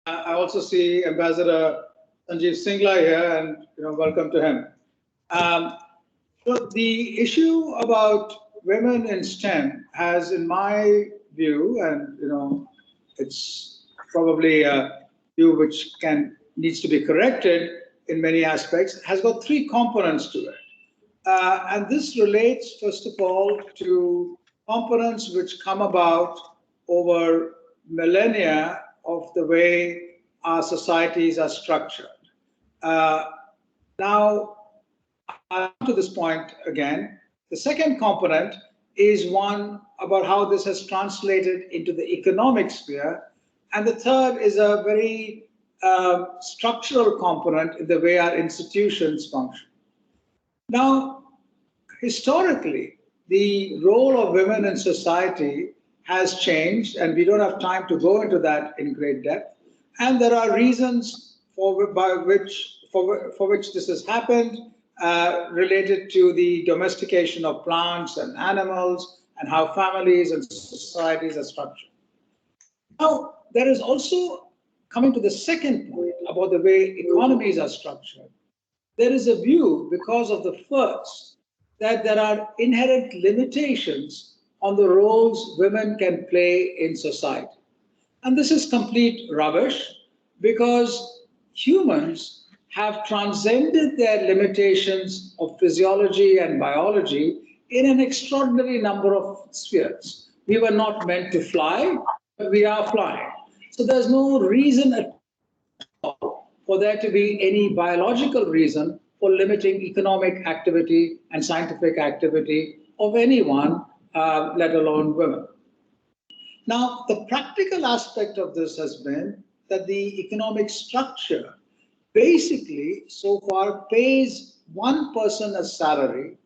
I also see Ambassador Sanjeev Singla here, and welcome to him. So the issue about women in STEM has, in my view, and it's probably a view which needs to be corrected in many aspects, has got three components to it. And this relates, first of all, to components which come about over millennia of the way our societies are structured. Now, I'll come to this point again. The second component is one about how this has translated into the economic sphere. And the third is a very structural component in the way our institutions function. Now, historically, the role of women in society has changed, and we don't have time to go into that in great depth. And there are reasons for which this has happened, related to the domestication of plants and animals and how families and societies are structured. Now, there is also, coming to the second point about the way economies are structured, there is a view, because of the first, that there are inherent limitations on the roles women can play in society. And this is complete rubbish, because humans have transcended their limitations of physiology and biology in an extraordinary number of spheres. We were not meant to fly, but we are flying. So there's no reason at all for there to be any biological reason for limiting economic activity and scientific activity of anyone, let alone women. Now, the practical aspect of this has been that the economic structure basically so far pays one person a salary,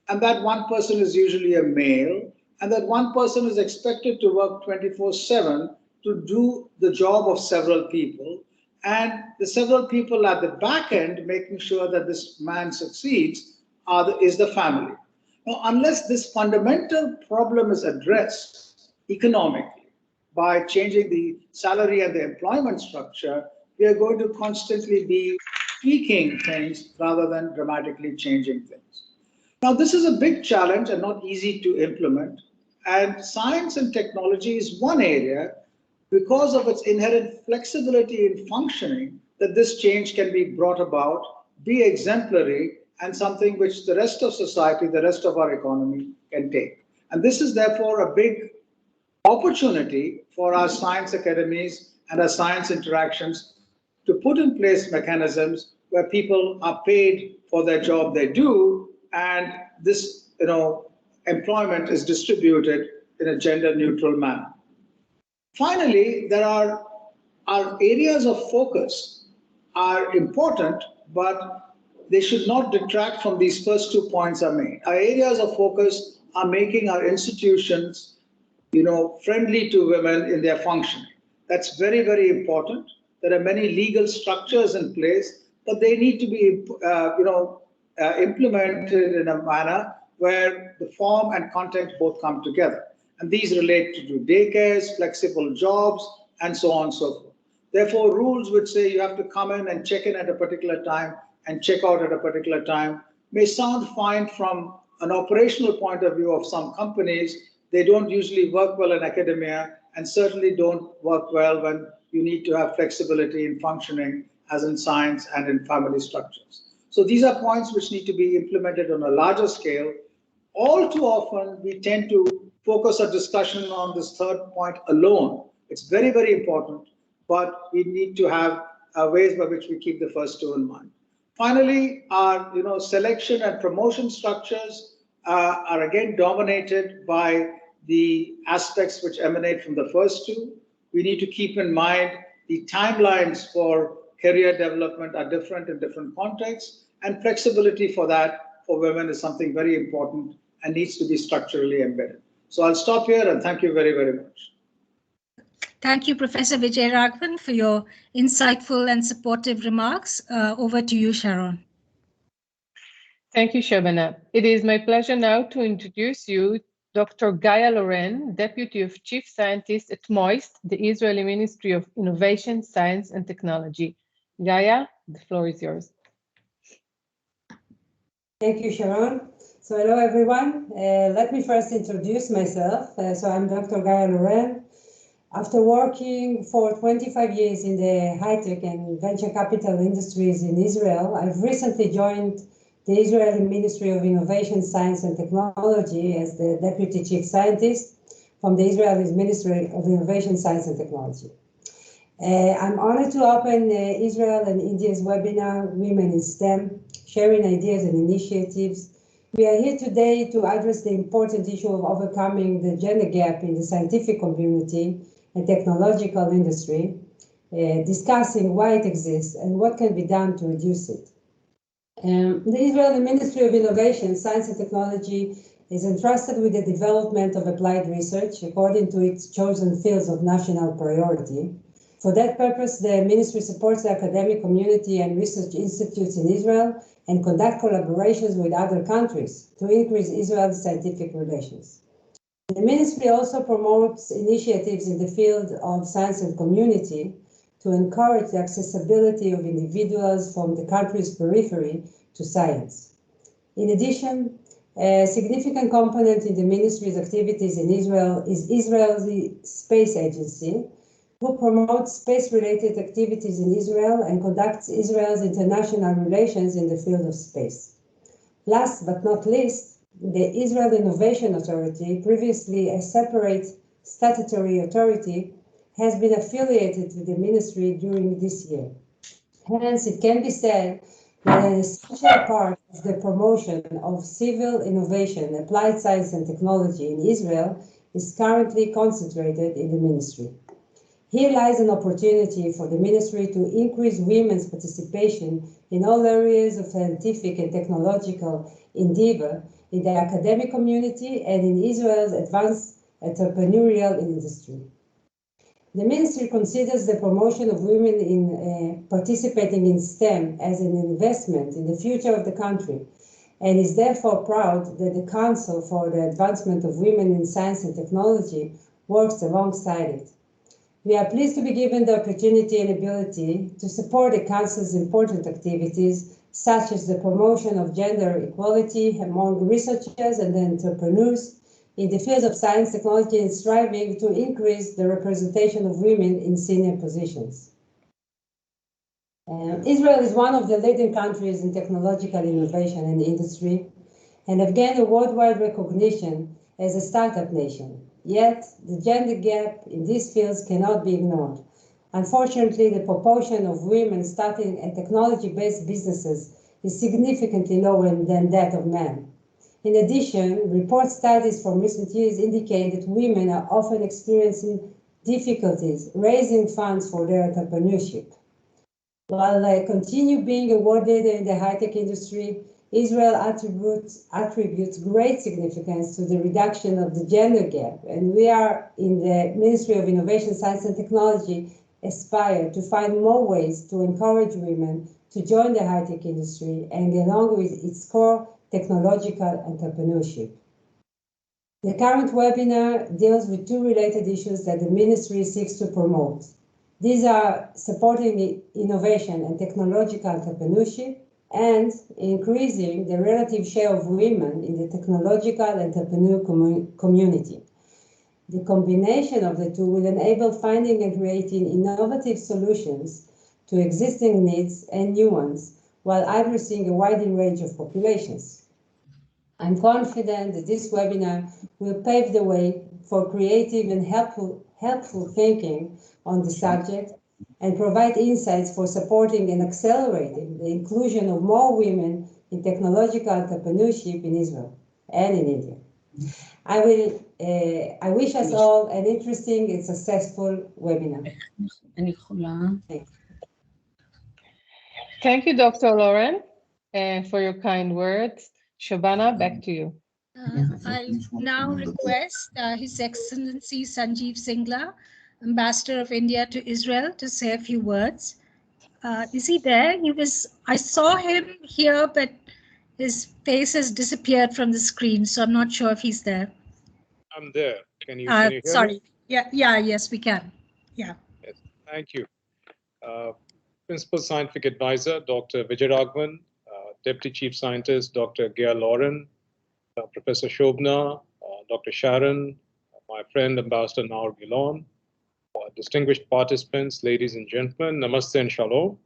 and that one person is usually a male, and that one person is expected to work 24/7 to do the job of several people, and the several people at the back end making sure that this man succeeds is the family. Now, unless this fundamental problem is addressed economically by changing the salary and the employment structure, we are going to constantly be tweaking things rather than dramatically changing things. Now, this is a big challenge and not easy to implement. And science and technology is one area, because of its inherent flexibility in functioning, that this change can be brought about, be exemplary, and something which the rest of society, the rest of our economy can take. And this is therefore a big opportunity for our science academies and our science interactions to put in place mechanisms where people are paid for their job they do, and this employment is distributed in a gender-neutral manner. Finally, there are our areas of focus are important, but they should not detract from these first 2 points I made. Our areas of focus are making our institutions, friendly to women in their functioning. That's very, very important. There are many legal structures in place, but they need to be, implemented in a manner where the form and content both come together. And these relate to daycares, flexible jobs, and so on and so forth. Therefore, rules which say you have to come in and check in at a particular time and check out at a particular time may sound fine from an operational point of view of some companies. They don't usually work well in academia, and certainly don't work well when you need to have flexibility in functioning, as in science and in family structures. So these are points which need to be implemented on a larger scale. All too often, we tend to focus our discussion on this third point alone. It's very, very important, but we need to have ways by which we keep the first two in mind. Finally, our selection and promotion structures are again dominated by the aspects which emanate from the first two. We need to keep in mind the timelines for career development are different in different contexts, and flexibility for that for women is something very important and needs to be structurally embedded. So I'll stop here and thank you very, very much. Thank you, Professor Vijayaraghavan, for your insightful and supportive remarks. Over to you, Sharon. Thank you, Shobana. It is my pleasure now to introduce you Dr. Gaia Loren, Deputy of Chief Scientist at MOIST, the Israeli Ministry of Innovation, Science and Technology. Gaia, the floor is yours. Thank you, Sharon. So hello, everyone. Let me first introduce myself. So I'm Dr. Gaia Loren. After working for 25 years in the high-tech and venture capital industries in Israel, I've recently joined the Israeli Ministry of Innovation, Science and Technology as the Deputy Chief Scientist from the Israeli Ministry of Innovation, Science and Technology. I'm honored to open Israel and India's webinar, Women in STEM, sharing ideas and initiatives. We are here today to address the important issue of overcoming the gender gap in the scientific community and technological industry, discussing why it exists and what can be done to reduce it. The Israeli Ministry of Innovation, Science and Technology is entrusted with the development of applied research according to its chosen fields of national priority. For that purpose, the ministry supports the academic community and research institutes in Israel and conduct collaborations with other countries to increase Israel's scientific relations. The ministry also promotes initiatives in the field of science and community to encourage the accessibility of individuals from the country's periphery to science. In addition, a significant component in the ministry's activities in Israel is Israeli Space Agency, who promotes space-related activities in Israel and conducts Israel's international relations in the field of space. Last but not least, the Israel Innovation Authority, previously a separate statutory authority, has been affiliated with the ministry during this year. Hence, it can be said that an essential part of the promotion of civil innovation, applied science and technology in Israel is currently concentrated in the ministry. Here lies an opportunity for the ministry to increase women's participation in all areas of scientific and technological endeavor in the academic community and in Israel's advanced entrepreneurial industry. The ministry considers the promotion of women in participating in STEM as an investment in the future of the country and is therefore proud that the Council for the Advancement of Women in Science and Technology works alongside it. We are pleased to be given the opportunity and ability to support the Council's important activities, such as the promotion of gender equality among researchers and entrepreneurs in the fields of science, technology, and striving to increase the representation of women in senior positions. Israel is one of the leading countries in technological innovation and industry and have gained a worldwide recognition as a startup nation. Yet, the gender gap in these fields cannot be ignored. Unfortunately, the proportion of women starting at technology-based businesses is significantly lower than that of men. In addition, report studies from recent years indicate that women are often experiencing difficulties raising funds for their entrepreneurship. While they continue being a world leader in the high-tech industry, Israel attributes great significance to the reduction of the gender gap, and we are in the Ministry of Innovation, Science and Technology aspire to find more ways to encourage women to join the high-tech industry and along with its core technological entrepreneurship. The current webinar deals with two related issues that the ministry seeks to promote. These are supporting innovation and technological entrepreneurship and increasing the relative share of women in the technological entrepreneur community. The combination of the two will enable finding and creating innovative solutions to existing needs and new ones while addressing a wide range of populations. I'm confident that this webinar will pave the way for creative and helpful thinking on the subject and provide insights for supporting and accelerating the inclusion of more women in technological entrepreneurship in Israel and in India. I wish us all an interesting and successful webinar. Thank you, Dr. Loren, for your kind words. Shabana, back to you. I now request His Excellency Sanjeev Singla, Ambassador of India to Israel, to say a few words. Is he there? I saw him here, but his face has disappeared from the screen, so I'm not sure if he's there. I'm there. Can you hear sorry. me? Yes, we can. Yeah. Yes, thank you. Principal Scientific Advisor, Dr. Vijayaraghavan, Deputy Chief Scientist, Dr. Gaia Loren, Professor Shobna, Dr. Sharon, my friend Ambassador Naur Gilon, distinguished participants, ladies and gentlemen, namaste and shalom.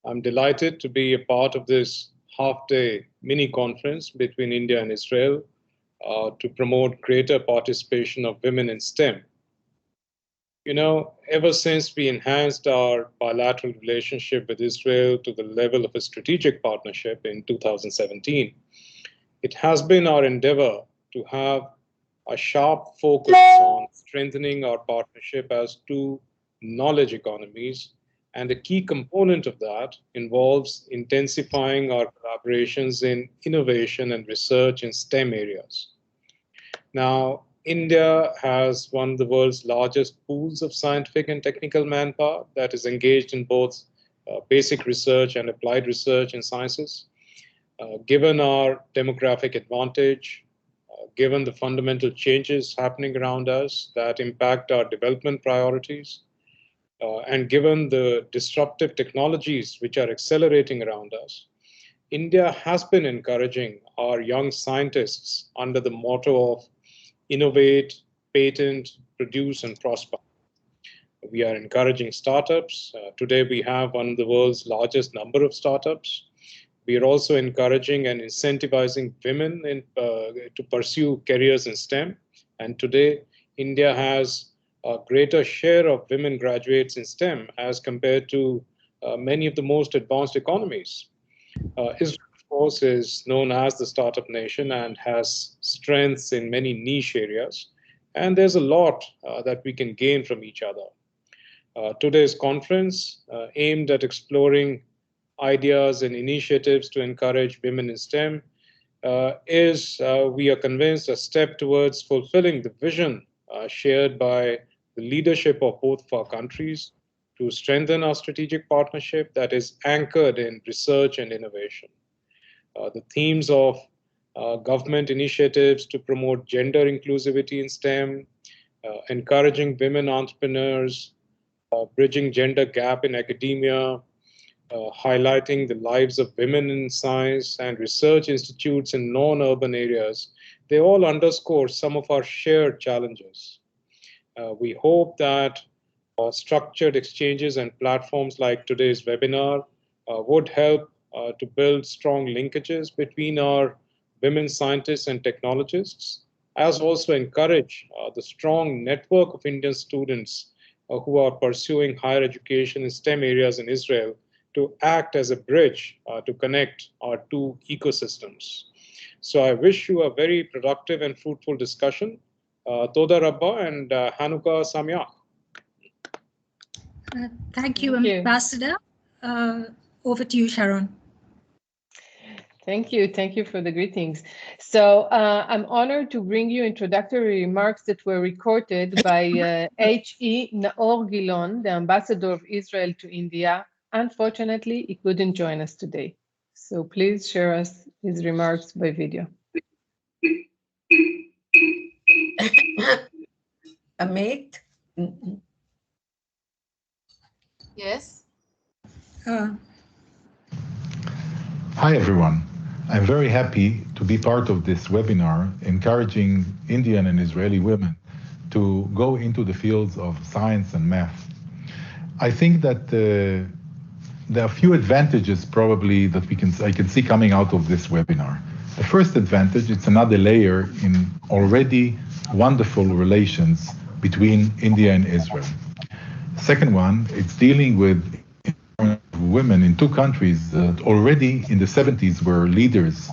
I'm delighted to be a part of this half-day mini conference between India and Israel to promote greater participation of women in STEM. You know, ever since we enhanced our bilateral relationship with Israel to the level of a strategic partnership in 2017, it has been our endeavor to have a sharp focus on strengthening our partnership as two knowledge economies, and a key component of that involves intensifying our collaborations in innovation and research in STEM areas. Now, India has one of the world's largest pools of scientific and technical manpower that is engaged in both basic research and applied research in sciences. Given our demographic advantage, given the fundamental changes happening around us that impact our development priorities, and given the disruptive technologies which are accelerating around us, India has been encouraging our young scientists under the motto of innovate, patent, produce, and prosper. We are encouraging startups. Today, we have one of the world's largest number of startups. We are also encouraging and incentivizing women to pursue careers in STEM. And today, India has a greater share of women graduates in STEM as compared to many of the most advanced economies. Israel, of course, is known as the startup nation and has strengths in many niche areas. And there's a lot that we can gain from each other. Today's conference, aimed at exploring ideas and initiatives to encourage women in STEM, is, we are convinced, a step towards fulfilling the vision shared by the leadership of both of our countries to strengthen our strategic partnership that is anchored in research and innovation. The themes of government initiatives to promote gender inclusivity in STEM, encouraging women entrepreneurs, bridging gender gap in academia, highlighting the lives of women in science and research institutes in non-urban areas, they all underscore some of our shared challenges. We hope that structured exchanges and platforms like today's webinar would help to build strong linkages between our women scientists and technologists, as also encourage the strong network of Indian students who are pursuing higher education in STEM areas in Israel to act as a bridge to connect our two ecosystems. So I wish you a very productive and fruitful discussion. Toda Rabba and Hanukkah Sameach. Thank you, Ambassador. Over to you, Sharon. Thank you for the greetings. So I'm honored to bring you introductory remarks that were recorded by H.E. Naor Gilon, the Ambassador of Israel to India. Unfortunately, he couldn't join us today. So please share us his remarks by video. Amit? Yes. Hi, everyone. I'm very happy to be part of this webinar encouraging Indian and Israeli women to go into the fields of science and math. I think that there are a few advantages probably that I can see coming out of this webinar. The first advantage, it's another layer in already wonderful relations between India and Israel. Second one, it's dealing with women in two countries that already in the 70s were leaders,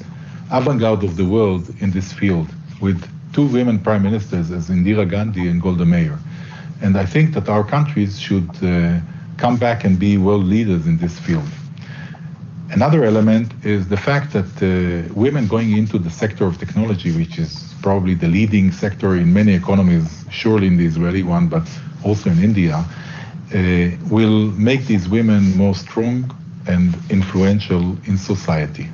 avant-garde of the world in this field, with two women prime ministers as Indira Gandhi and Golda Meir. And I think that our countries should come back and be world leaders in this field. Another element is the fact that women going into the sector of technology, which is probably the leading sector in many economies, surely in the Israeli one, but also in India, will make these women more strong and influential in society.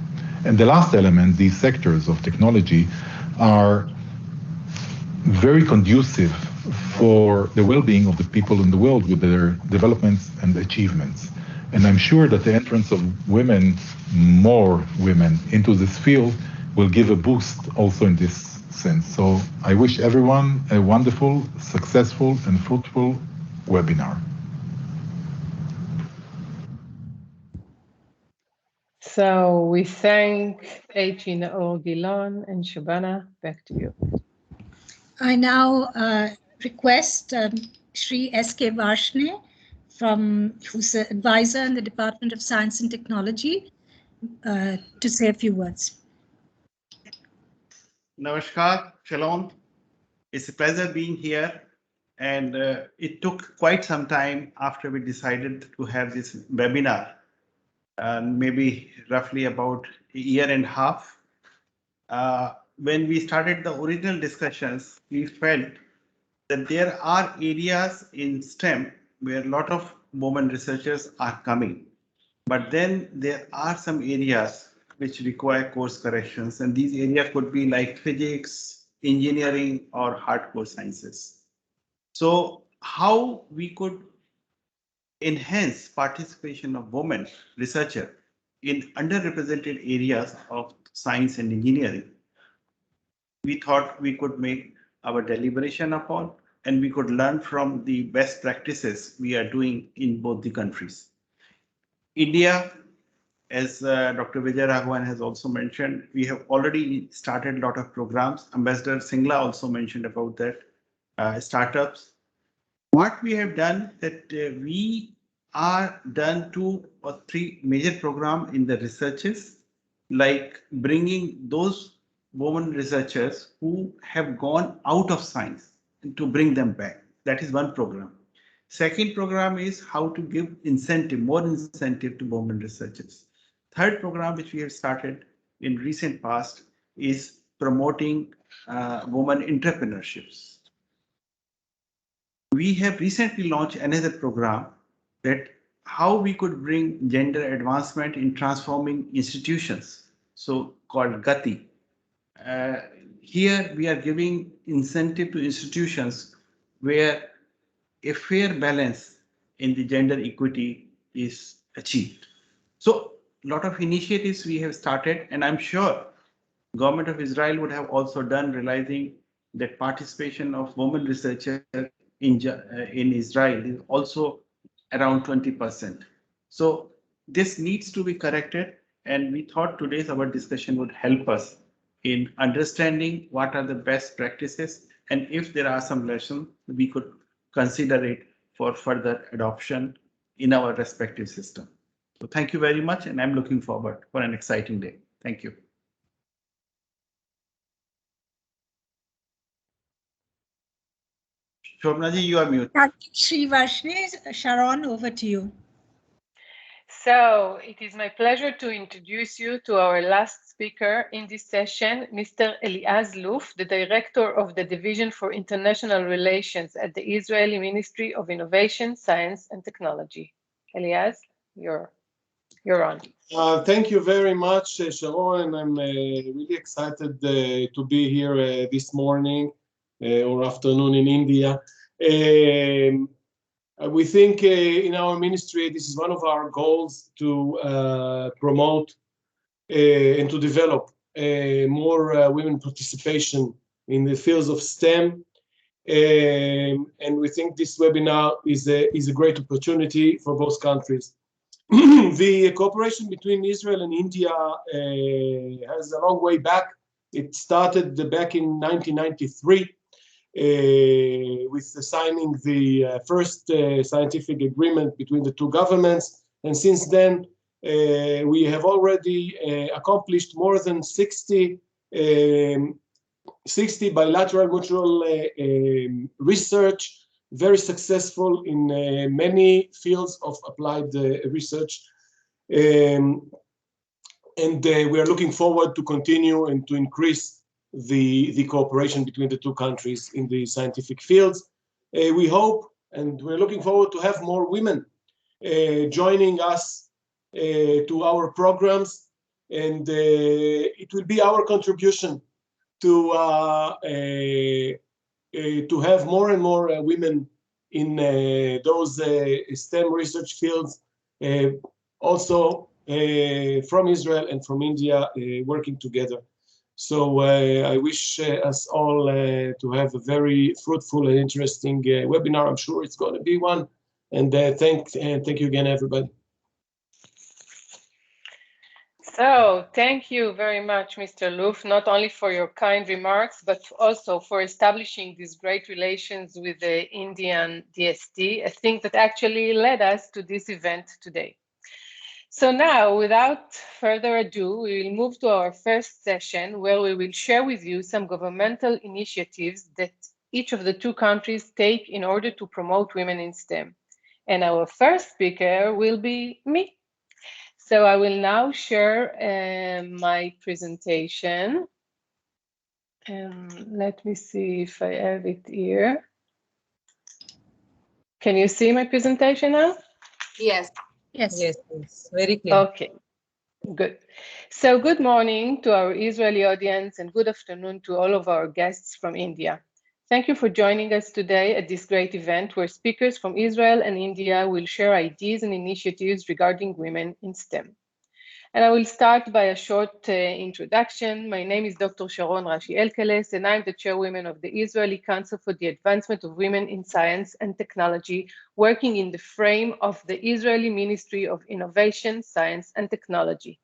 And the last element, these sectors of technology are very conducive for the well-being of the people in the world with their developments and achievements. And I'm sure that the entrance of women, more women, into this field will give a boost also in this sense. So I wish everyone a wonderful, successful, and fruitful webinar. So we thank H.E. Naor Gilon and Shabana. Back to you. I now request Shri S.K. Vaishnavi, who's an advisor in the Department of Science and Technology, to say a few words. Namaskar, Shalom. It's a pleasure being here. And it took quite some time after we decided to have this webinar, maybe roughly about a year and a half. When we started the original discussions, we felt that there are areas in STEM where a lot of women researchers are coming. But then there are some areas which require course corrections, and these areas could be like physics, engineering, or hardcore sciences. So how we could enhance participation of women researchers in underrepresented areas of science and engineering, we thought we could make our deliberation upon, and we could learn from the best practices we are doing in both the countries. India, as Dr. Vijay Raghavan has also mentioned, we have already started a lot of programs. Ambassador Singla also mentioned about that, startups. What we have done that we are done 2 or 3 major programs in the researches, like bringing those women researchers who have gone out of science and to bring them back. That is one program. Second program is how to give incentive, more incentive to women researchers. Third program, which we have started in recent past, is promoting women entrepreneurships. We have recently launched another program that how we could bring gender advancement in transforming institutions, so called Gati. Here we are giving incentive to institutions where a fair balance in the gender equity is achieved. So a lot of initiatives we have started, and I'm sure government of Israel would have also done, realizing that participation of women researchers in Israel is also around 20%. So this needs to be corrected, and we thought today's our discussion would help us in understanding what are the best practices, and if there are some lessons, we could consider it for further adoption in our respective system. So thank you very much, and I'm looking forward for an exciting day. Thank you. Shobnaji, you are mute. Thank you, Shri Vaishnavi. Sharon, over to you. So it is my pleasure to introduce you to our last speaker in this session, Mr. Elias Luff, the Director of the Division for International Relations at the Israeli Ministry of Innovation, Science and Technology. Elias, you're on. Thank you very much, Sharon. I'm really excited to be here this morning or afternoon in India. We think in our ministry, this is one of our goals to promote and to develop more women participation in the fields of STEM. And we think this webinar is a great opportunity for both countries. The cooperation between Israel and India has a long way back. It started back in 1993 with signing the first scientific agreement between the two governments. And since then, we have already accomplished more than 60 bilateral mutual research, very successful in many fields of applied research. And we are looking forward to continue and to increase the cooperation between the two countries in the scientific fields. We hope, and we're looking forward to have more women joining us to our programs, and it will be our contribution to to have more and more women in those STEM research fields, also from Israel and from India, working together. So I wish us all to have a very fruitful and interesting webinar. I'm sure it's going to be one. And thank you again, everybody. So thank you very much, Mr. Luff, not only for your kind remarks, but also for establishing these great relations with the Indian DST, a thing that actually led us to this event today. So now, without further ado, we will move to our first session, where we will share with you some governmental initiatives that each of the two countries take in order to promote women in STEM. And our first speaker will be me. So I will now share my presentation. Let me see if I have it here. Can you see my presentation now? Yes. Yes. Yes, yes, very clear. Okay, good. So good morning to our Israeli audience and good afternoon to all of our guests from India. Thank you for joining us today at this great event where speakers from Israel and India will share ideas and initiatives regarding women in STEM. And I will start by a short introduction. My name is Dr. Sharon Rashi-Elkeles, and I'm the chairwoman of the Israeli Council for the Advancement of Women in Science and Technology, working in the frame of the Israeli Ministry of Innovation, Science and Technology.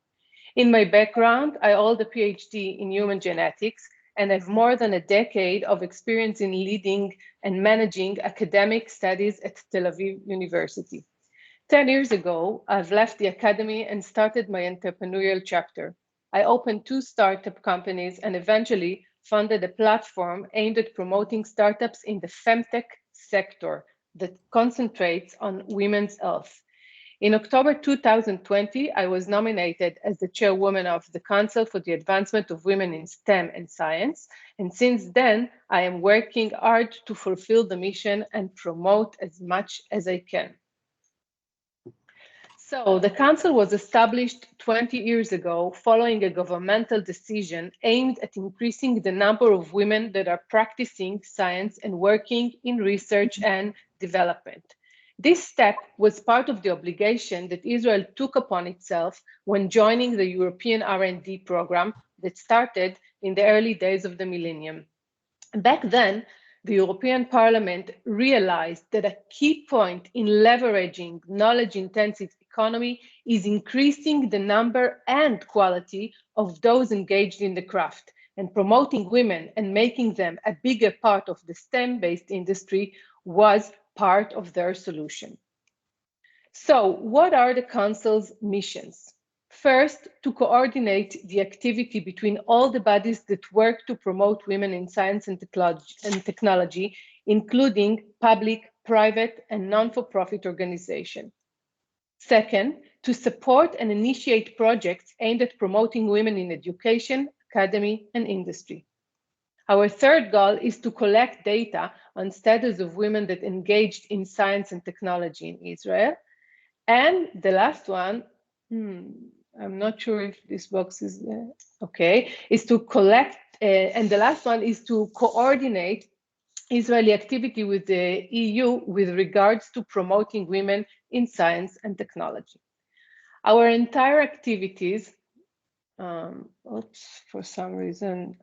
In my background, I hold a PhD in human genetics and have more than a decade of experience in leading and managing academic studies at Tel Aviv University. 10 years ago, I've left the academy and started my entrepreneurial chapter. I opened 2 startup companies and eventually funded a platform aimed at promoting startups in the femtech sector that concentrates on women's health. In October 2020, I was nominated as the chairwoman of the Council for the Advancement of Women in STEM and Science. And since then, I am working hard to fulfill the mission and promote as much as I can. So the Council was established 20 years ago following a governmental decision aimed at increasing the number of women that are practicing science and working in research and development. This step was part of the obligation that Israel took upon itself when joining the European R&D program that started in the early days of the millennium. Back then, the European Parliament realized that a key point in leveraging knowledge-intensive economy is increasing the number and quality of those engaged in the craft, and promoting women and making them a bigger part of the STEM-based industry was part of their solution. So what are the Council's missions? First, to coordinate the activity between all the bodies that work to promote women in science and technology, including public, private, and non-for-profit organizations. Second, to support and initiate projects aimed at promoting women in education, academy, and industry. Our third goal is to collect data on status of women that engaged in science and technology in Israel. And the last one, I'm not sure if this box is there. Okay, is to collect, and the last one is to coordinate Israeli activity with the EU with regards to promoting women in science and technology. Our entire activities, for some reason,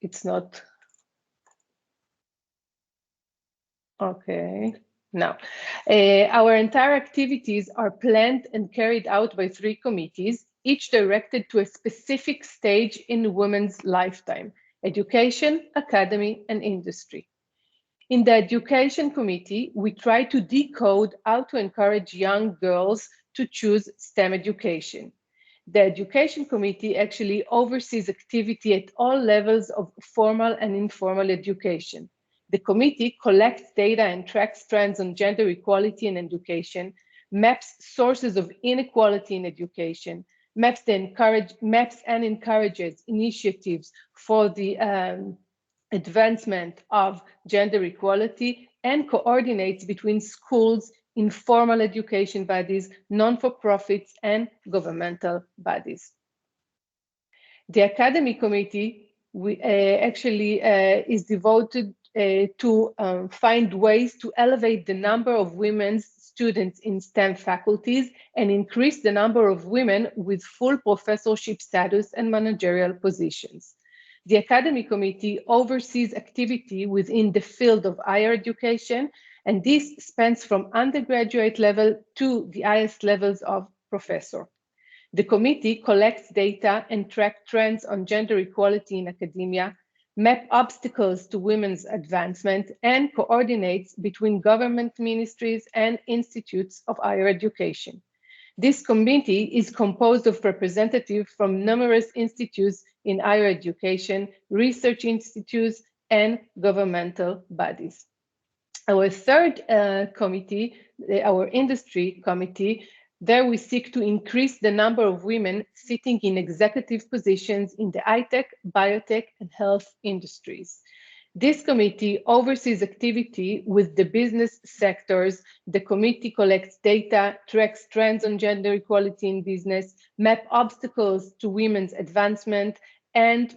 it's not, okay. Now, our entire activities are planned and carried out by 3 committees, each directed to a specific stage in women's lifetime: education, academy, and industry. In the Education Committee, we try to decode how to encourage young girls to choose STEM education. The Education Committee actually oversees activity at all levels of formal and informal education. The committee collects data and tracks trends on gender equality in education, maps sources of inequality in education, maps and encourages initiatives for the advancement of gender equality, and coordinates between schools, informal education bodies, non-for-profits, and governmental bodies. The Academy Committee actually is devoted to find ways to elevate the number of women students in STEM faculties and increase the number of women with full professorship status and managerial positions. The Academy Committee oversees activity within the field of higher education, and this spans from undergraduate level to the highest levels of professor. The committee collects data and tracks trends on gender equality in academia, map obstacles to women's advancement, and coordinates between government ministries and institutes of higher education. This committee is composed of representatives from numerous institutes in higher education, research institutes, and governmental bodies. Our third committee, our industry committee, there we seek to increase the number of women sitting in executive positions in the high-tech, biotech, and health industries. This committee oversees activity with the business sectors. The committee collects data, tracks trends on gender equality in business, map obstacles to women's advancement, and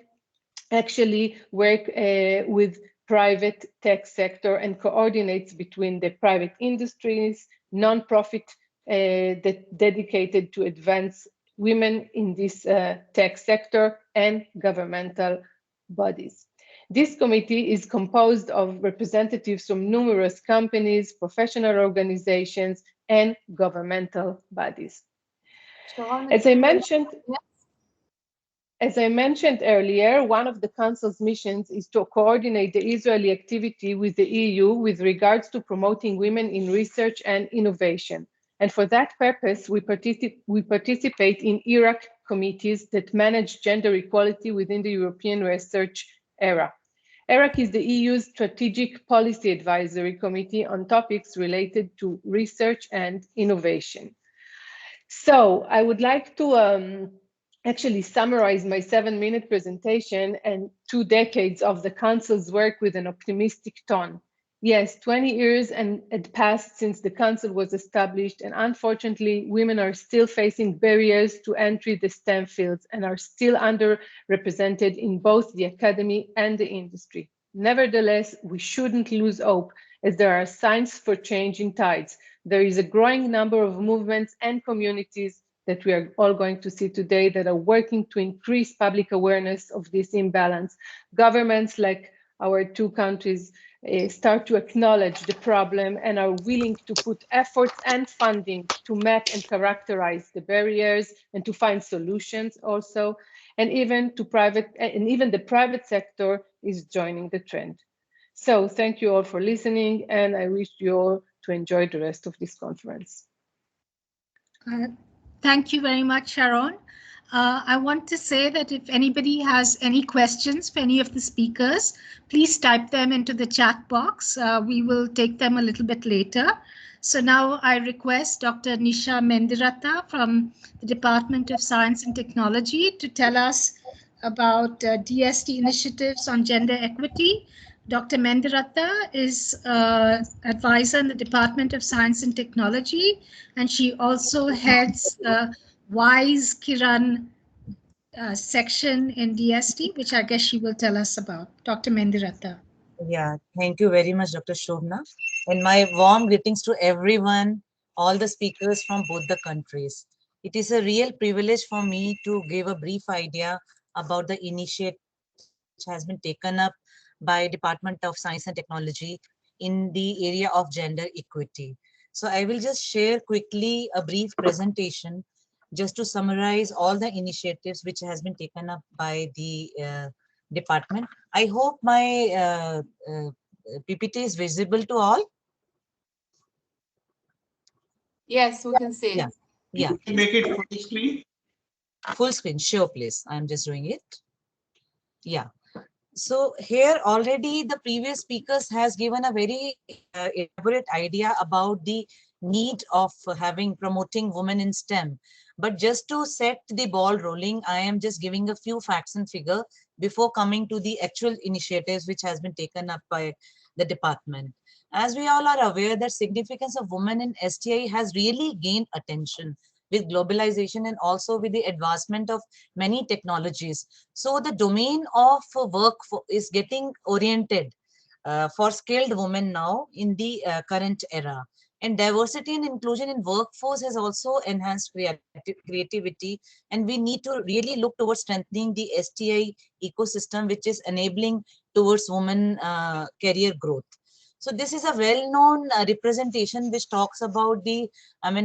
actually work with private tech sector and coordinates between the private industries, non-profit that dedicated to advance women in this tech sector, and governmental bodies. This committee is composed of representatives from numerous companies, professional organizations, and governmental bodies. As I mentioned earlier, one of the Council's missions is to coordinate the Israeli activity with the EU with regards to promoting women in research and innovation. And for that purpose, we participate in IRAC committees that manage gender equality within the European research era. ERAC is the EU's strategic policy advisory committee on topics related to research and innovation. So I would like to actually summarize my 7-minute presentation and 2 decades of the Council's work with an optimistic tone. Yes, 20 years had passed since the Council was established, and unfortunately, women are still facing barriers to entry the STEM fields and are still underrepresented in both the academy and the industry. Nevertheless, we shouldn't lose hope, as there are signs for changing tides. There is a growing number of movements and communities that we are all going to see today that are working to increase public awareness of this imbalance. Governments like our 2 countries start to acknowledge the problem and are willing to put efforts and funding to map and characterize the barriers and to find solutions also, and even the private sector is joining the trend. So thank you all for listening, and I wish you all to enjoy the rest of this conference. Thank you very much, Sharon. I want to say that if anybody has any questions for any of the speakers, please type them into the chat box. We will take them a little bit later. So now I request Dr. Nisha Mendiratha from the Department of Science and Technology to tell us about DST initiatives on gender equity. Dr. Mendiratha is advisor in the Department of Science and Technology, and she also heads WISE Kiran section in DST, which I guess she will tell us about. Dr. Mendiratha. Yeah, thank you very much, Dr. Shobna. And my warm greetings to everyone, all the speakers from both the countries. It is a real privilege for me to give a brief idea about the initiative which has been taken up by Department of Science and Technology in the area of gender equity. So I will just share quickly a brief presentation just to summarize all the initiatives which has been taken up by the department. I hope my PPT is visible to all. Yes, we can see. Yeah, yeah. You can make it full screen. Full screen, sure, please. I'm just doing it. Yeah. So here already the previous speakers has given a very elaborate idea about the need of promoting women in STEM. But just to set the ball rolling, I am just giving a few facts and figures before coming to the actual initiatives which has been taken up by the department. As we all are aware that significance of women in STI has really gained attention with globalization and also with the advancement of many technologies. So the domain of work is getting oriented for skilled women now in the current era. And diversity and inclusion in workforce has also enhanced creativity. And we need to really look towards strengthening the STI ecosystem, which is enabling towards women career growth. So this is a well-known representation which talks about the,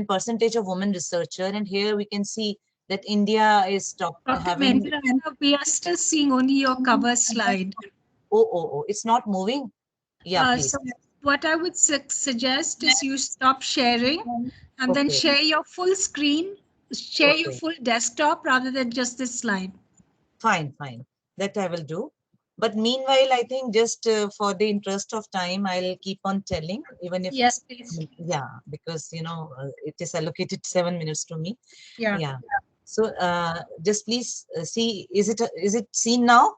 percentage of women researcher. And here we can see that India is having. We are still seeing only your cover slide. Oh, it's not moving. Yeah, please. So what I would suggest is you stop sharing and then share your full screen, share your full desktop rather than just this slide. Fine. That I will do. But meanwhile, I think just for the interest of time, I'll keep on telling, even if. Yes, please. Yeah, because, it is allocated 7 minutes to me. Yeah. So just please see, is it seen now?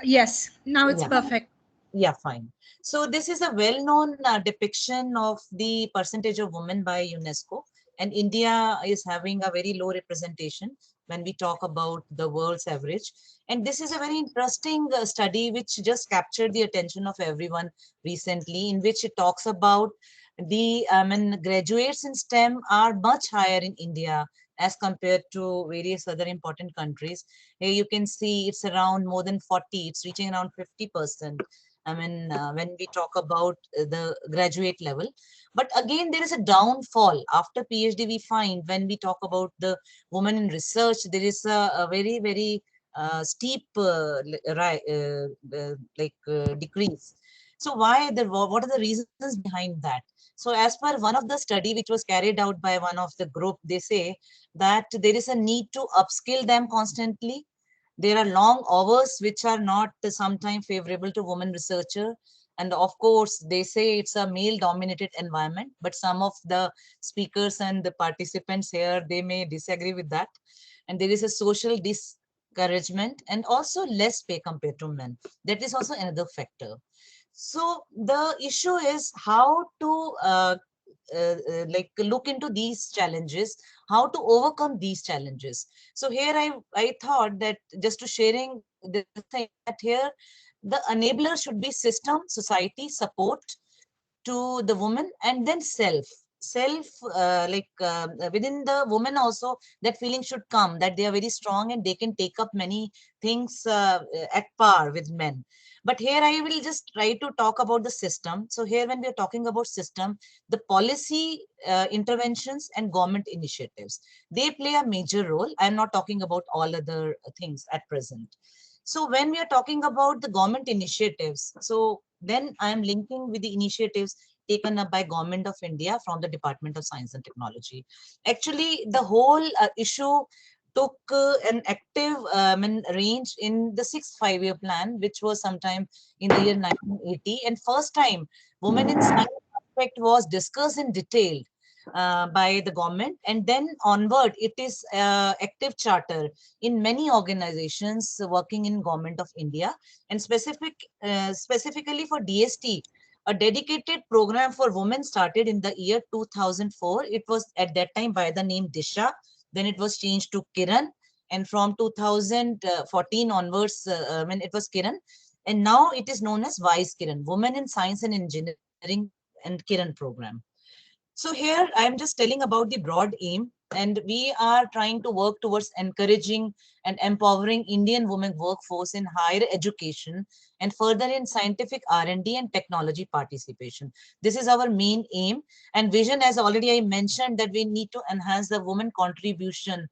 Yes, now it's perfect. Yeah, fine. So this is a well-known depiction of the percentage of women by UNESCO, and India is having a very low representation when we talk about the world's average. And this is a very interesting study which just captured the attention of everyone recently, in which it talks about the graduates in STEM are much higher in India as compared to various other important countries. Here you can see it's around more than 40, it's reaching around 50%. When we talk about the graduate level. But again, there is a downfall after PhD. We find when we talk about the women in research, there is a very, very steep decrease. So what are the reasons behind that? So as per one of the study which was carried out by one of the group, they say that there is a need to upskill them constantly. There are long hours which are not sometimes favorable to women researcher. And of course, they say it's a male-dominated environment, but some of the speakers and the participants here, they may disagree with that. And there is a social discouragement and also less pay compared to men. That is also another factor. So the issue is how to look into these challenges, how to overcome these challenges. So here I thought that just to sharing the thing that here the enabler should be system, society, support to the woman, and then self within the woman also that feeling should come that they are very strong and they can take up many things at par with men. But here I will just try to talk about the system. So here when we are talking about system, the policy interventions and government initiatives, they play a major role. I'm not talking about all other things at present. So when we are talking about the government initiatives, so then I am linking with the initiatives taken up by Government of India from the Department of Science and Technology. Actually, the whole issue took an active range in the 6th five-year plan, which was sometime in the year 1980. And first time, women in science aspect was discussed in detail by the government. And then onward, it is active charter in many organizations working in Government of India. And specifically for DST, a dedicated program for women started in the year 2004. It was at that time by the name Disha. Then it was changed to Kiran. And from 2014 onwards, it was Kiran. And now it is known as Vice Kiran, Women in Science and Engineering and Kiran program. So here I am just telling about the broad aim, and we are trying to work towards encouraging and empowering Indian women workforce in higher education and further in scientific R&D and technology participation. This is our main aim and vision. As already I mentioned, that we need to enhance the women contribution,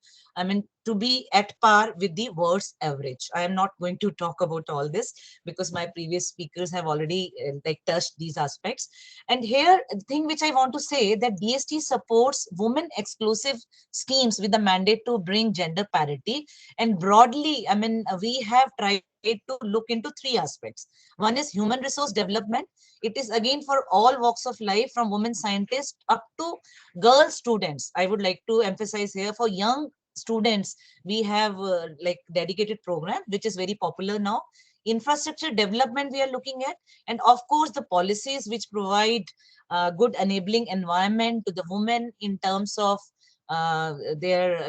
to be at par with the world's average. I am not going to talk about all this because my previous speakers have already touched these aspects. And here, the thing which I want to say that DST supports women exclusive schemes with the mandate to bring gender parity. And broadly, we have tried to look into 3 aspects. One is human resource development. It is again for all walks of life, from women scientists up to girl students. I would like to emphasize here, for young students, we have dedicated program, which is very popular now. Infrastructure development we are looking at, and of course the policies which provide good enabling environment to the women in terms of their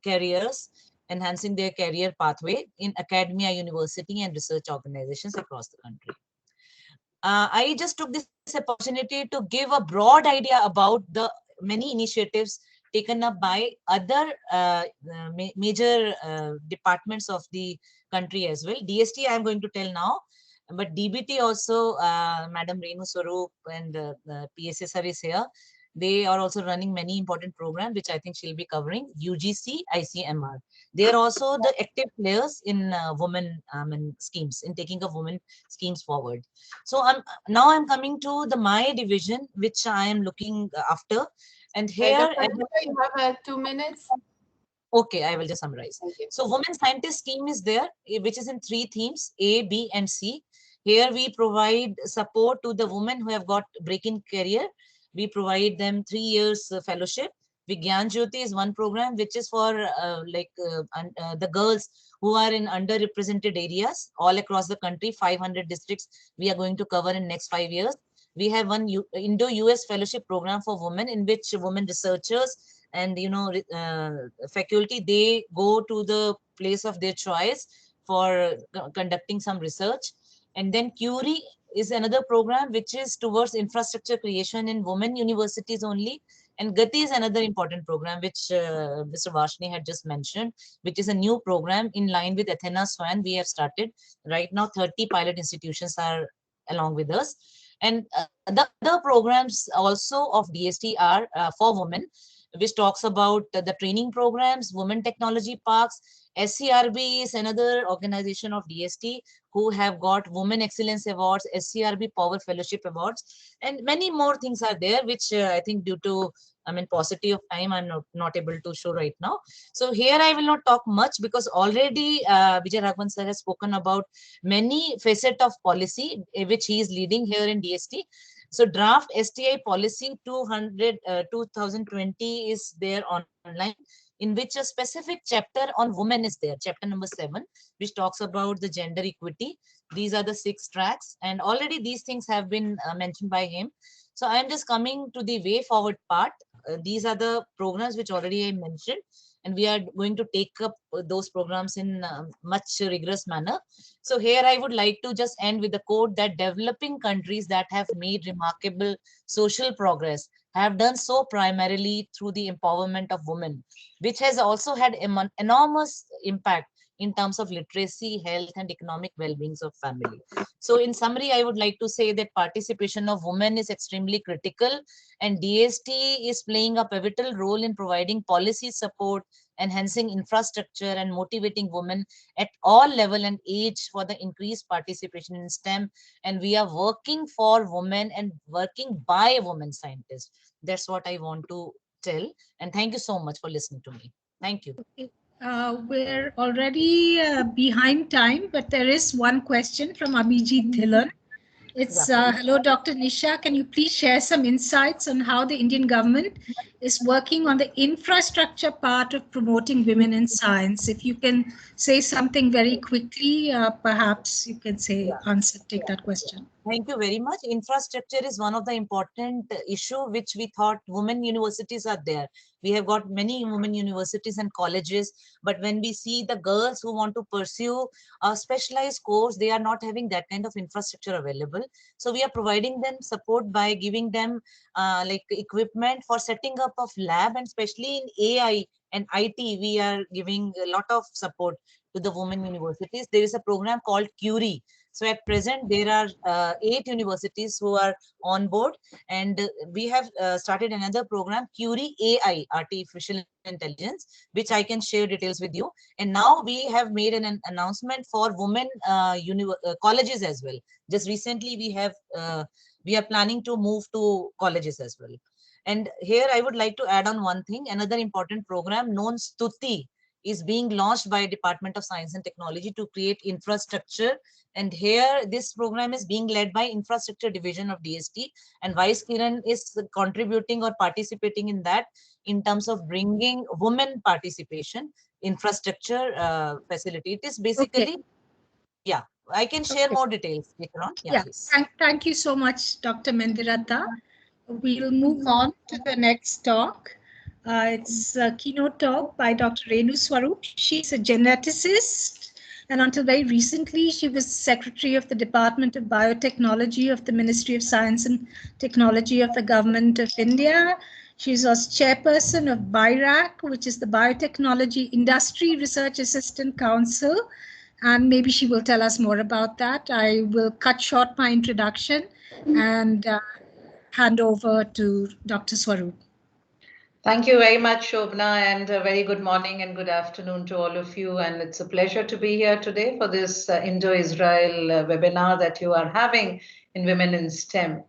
careers, enhancing their career pathway in academia, university and research organizations across the country. I just took this opportunity to give a broad idea about the many initiatives taken up by other major departments of the country as well. DST I am going to tell now, but DBT also, Madam Renu Swarup and PSA sir is here. They are also running many important programs, which I think she'll be covering. UGC, ICMR. They are also the active players in women schemes, in taking of women schemes forward. So now I'm coming to my division, which I am looking after. And here, you have 2 minutes. Okay, I will just summarize. So Women Scientist Scheme is there, which is in 3 themes, A, B, and C. Here we provide support to the women who have got break-in career. We provide them 3 years fellowship. Vigyan Jyoti is one program, which is for the girls who are in underrepresented areas all across the country. 500 districts we are going to cover in next 5 years. We have one Indo-US fellowship program for women, in which women researchers and faculty, they go to the place of their choice for conducting some research. And then Curie is another program which is towards infrastructure creation in women universities only. And Gati is another important program which Mr. Vaishnavi had just mentioned, which is a new program in line with Athena Swan. We have started right now. 30 pilot institutions are along with us. And the other programs also of DST are for women, which talks about the training programs, women technology parks. SCRB is another organization of DST who have got Women Excellence Awards, SCRB Power Fellowship Awards, and many more things are there, which I think due to paucity of time, I'm not able to show right now. So here I will not talk much because already Vijay Raghavan sir has spoken about many facets of policy, which he is leading here in DST. So draft STI policy 2020 is there online, in which a specific chapter on women is there, chapter number 7, which talks about the gender equity. These are the 6 tracks, and already these things have been mentioned by him. So I am just coming to the way forward part. These are the programs which already I mentioned, and we are going to take up those programs in much rigorous manner. So here I would like to just end with the quote that developing countries that have made remarkable social progress have done so primarily through the empowerment of women, which has also had enormous impact in terms of literacy, health, and economic well-being of family. So in summary, I would like to say that participation of women is extremely critical, and DST is playing a pivotal role in providing policy support, enhancing infrastructure, and motivating women at all level and age for the increased participation in STEM. And we are working for women and working by women scientists. That's what I want to tell. And thank you so much for listening to me. Thank you. We're already behind time, but there is one question from Abhijit Dhillon. It's, hello, Dr. Nisha. Can you please share some insights on how the Indian government is working on the infrastructure part of promoting women in science? If you can say something very quickly, perhaps you can say, take that question. Thank you very much. Infrastructure is one of the important issue which we thought women universities are there. We have got many women universities and colleges, but when we see the girls who want to pursue a specialized course, they are not having that kind of infrastructure available. So we are providing them support by giving them like equipment for setting up of lab, and especially in AI and IT, we are giving a lot of support to the women universities. There is a program called Curie. So at present, there are 8 universities who are on board, and we have started another program, Curie AI, Artificial Intelligence, which I can share details with you. And now we have made an announcement for women colleges as well. Just recently, we are planning to move to colleges as well. And here I would like to add on one thing. Another important program known Stuti is being launched by Department of Science and Technology to create infrastructure. And here this program is being led by Infrastructure Division of DST, and Vice Kiran is contributing or participating in that in terms of bringing women participation infrastructure facility. It is basically, I can share more details later on. Thank you so much, Dr. Mendiratha. We'll move on to the next talk. It's a keynote talk by Dr. Renu Swarup. She's a geneticist And until very recently, she was Secretary of the Department of Biotechnology of the Ministry of Science and Technology of the Government of India. She was chairperson of Birac, which is the Biotechnology Industry Research Assistant Council. And maybe she will tell us more about that. I will cut short my introduction and hand over to Dr. Swaroop. Thank you very much, Shobna, and a very good morning and good afternoon to all of you. And it's a pleasure to be here today for this Indo-Israel webinar that you are having in Women in STEM.